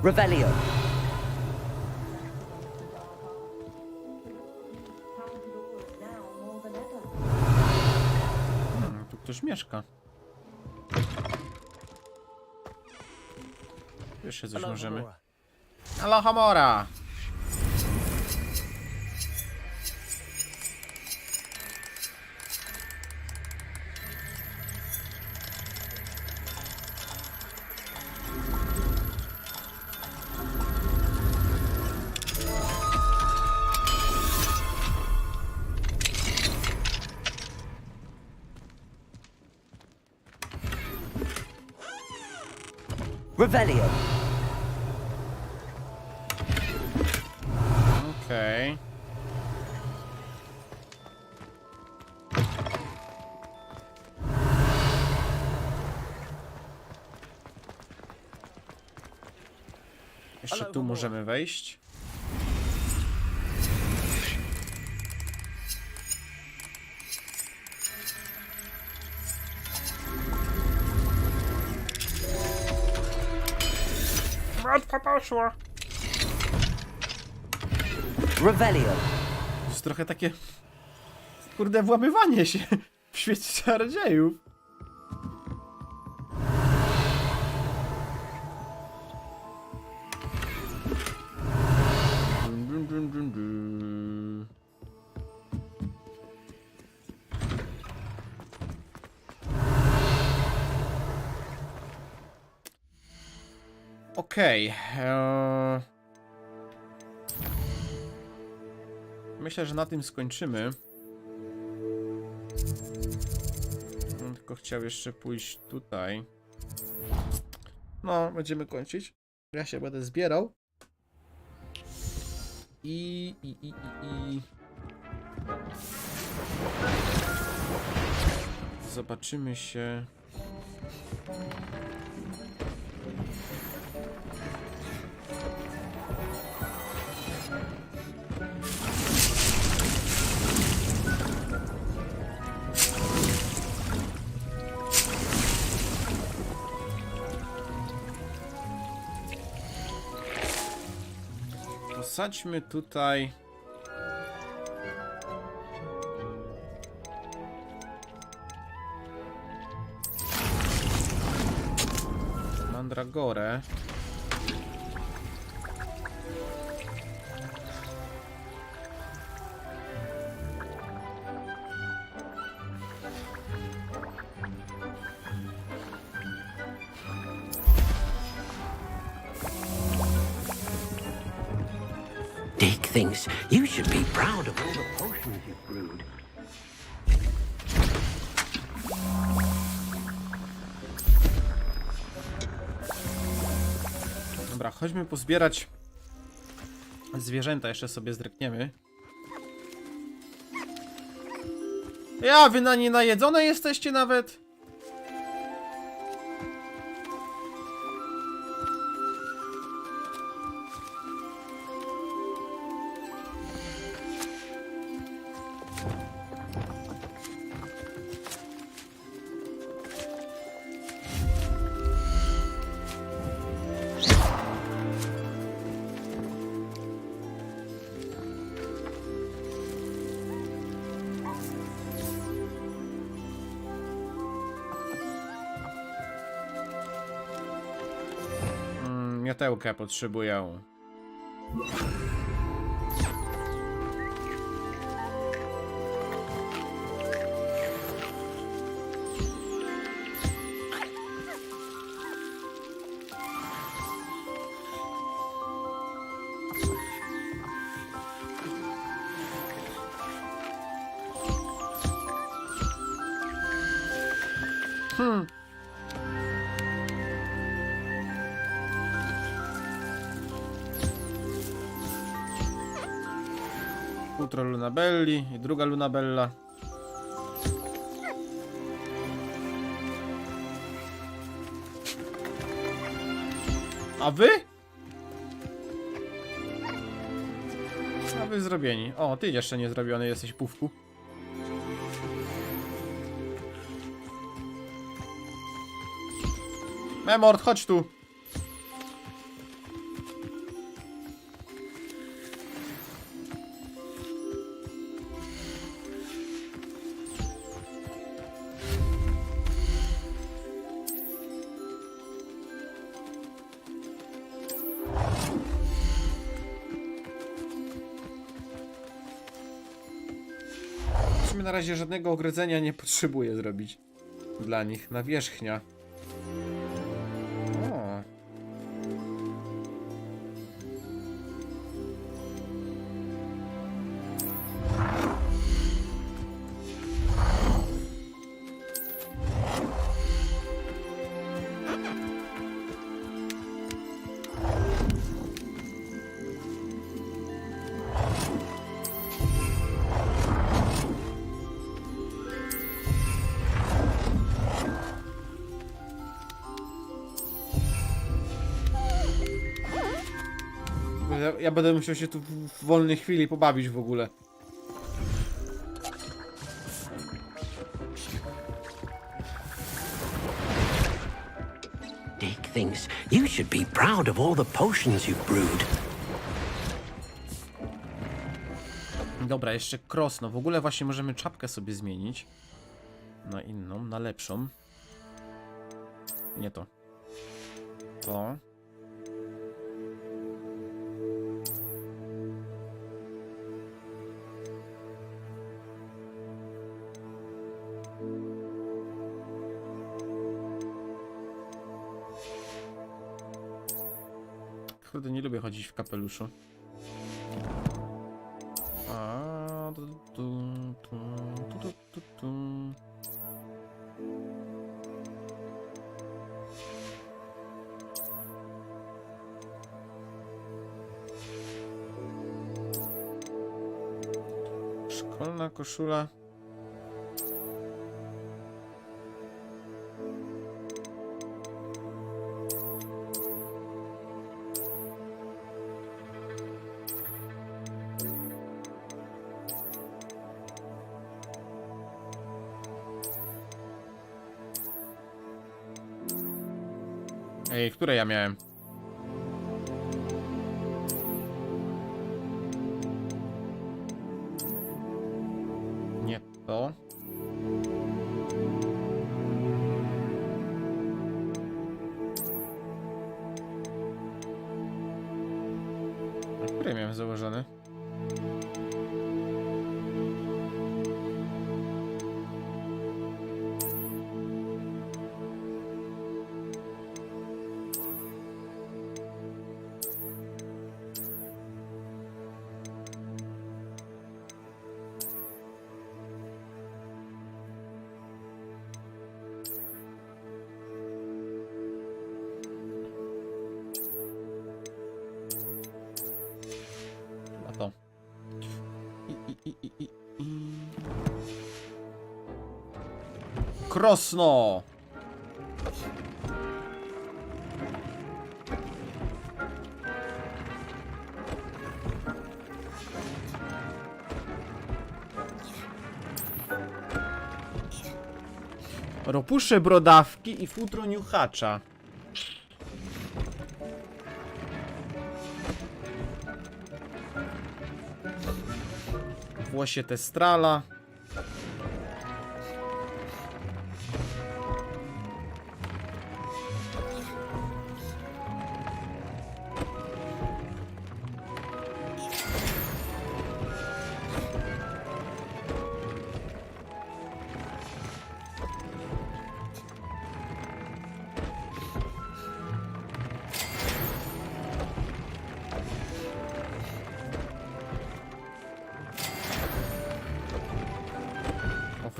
Revelio. Tu ktoś mieszka. Jeszcze coś możemy. Halo, Hamora! Revelio. Okej. Jeszcze tu możemy wejść. Matka poszła. Revelio. To jest trochę takie... Kurde, włamywanie się w świecie czarodziejów. Dun, dun, dun, dun. Okej. Myślę, że na tym skończymy. Tylko chciał jeszcze pójść tutaj. No, będziemy kończyć. Ja się będę zbierał. I. Zobaczymy się. Posadźmy tutaj. Mandragorę. Dick thinks you should be proud of all the potions you've brewed. Dobra, chodźmy pozbierać zwierzęta, jeszcze sobie zrekniemy. Ja, wy na nie najedzone jesteście nawet? miotełkę potrzebuję. Futro Lunabelli i druga Lunabella. A wy? A wy zrobieni. O, ty jeszcze nie zrobiony jesteś, Pówku. Memord, chodź tu. W sumie na razie żadnego ogrodzenia nie potrzebuję zrobić dla nich. Nawierzchnia. O. Ja będę musiał się tu w wolnej chwili pobawić w ogóle. Dick thinks you should be proud of all the potions you've brewed. Dobra, jeszcze krosno. W ogóle właśnie możemy czapkę sobie zmienić. Na inną, na lepszą. Nie to. To. Kurde, nie lubię chodzić w kapeluszu. Szkolna koszula. Ej, które ja miałem? Nie to. A które miałem założone? To. Krosno! Ropusze brodawki i futro niuchacza. Włosie testrala.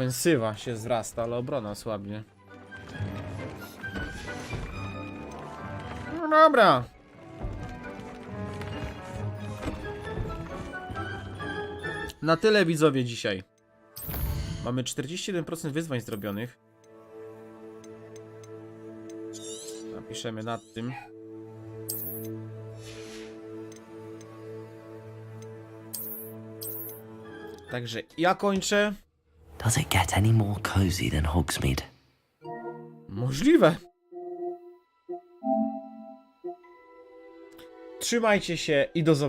Ofensywa się wzrasta, ale obrona słabnie. No dobra. Na tyle, widzowie, dzisiaj. Mamy 41% wyzwań zrobionych. Napiszemy nad tym. Także ja kończę. Does it get any more cozy than Hogsmeade? Możliwe. Trzymajcie się i do zobaczenia.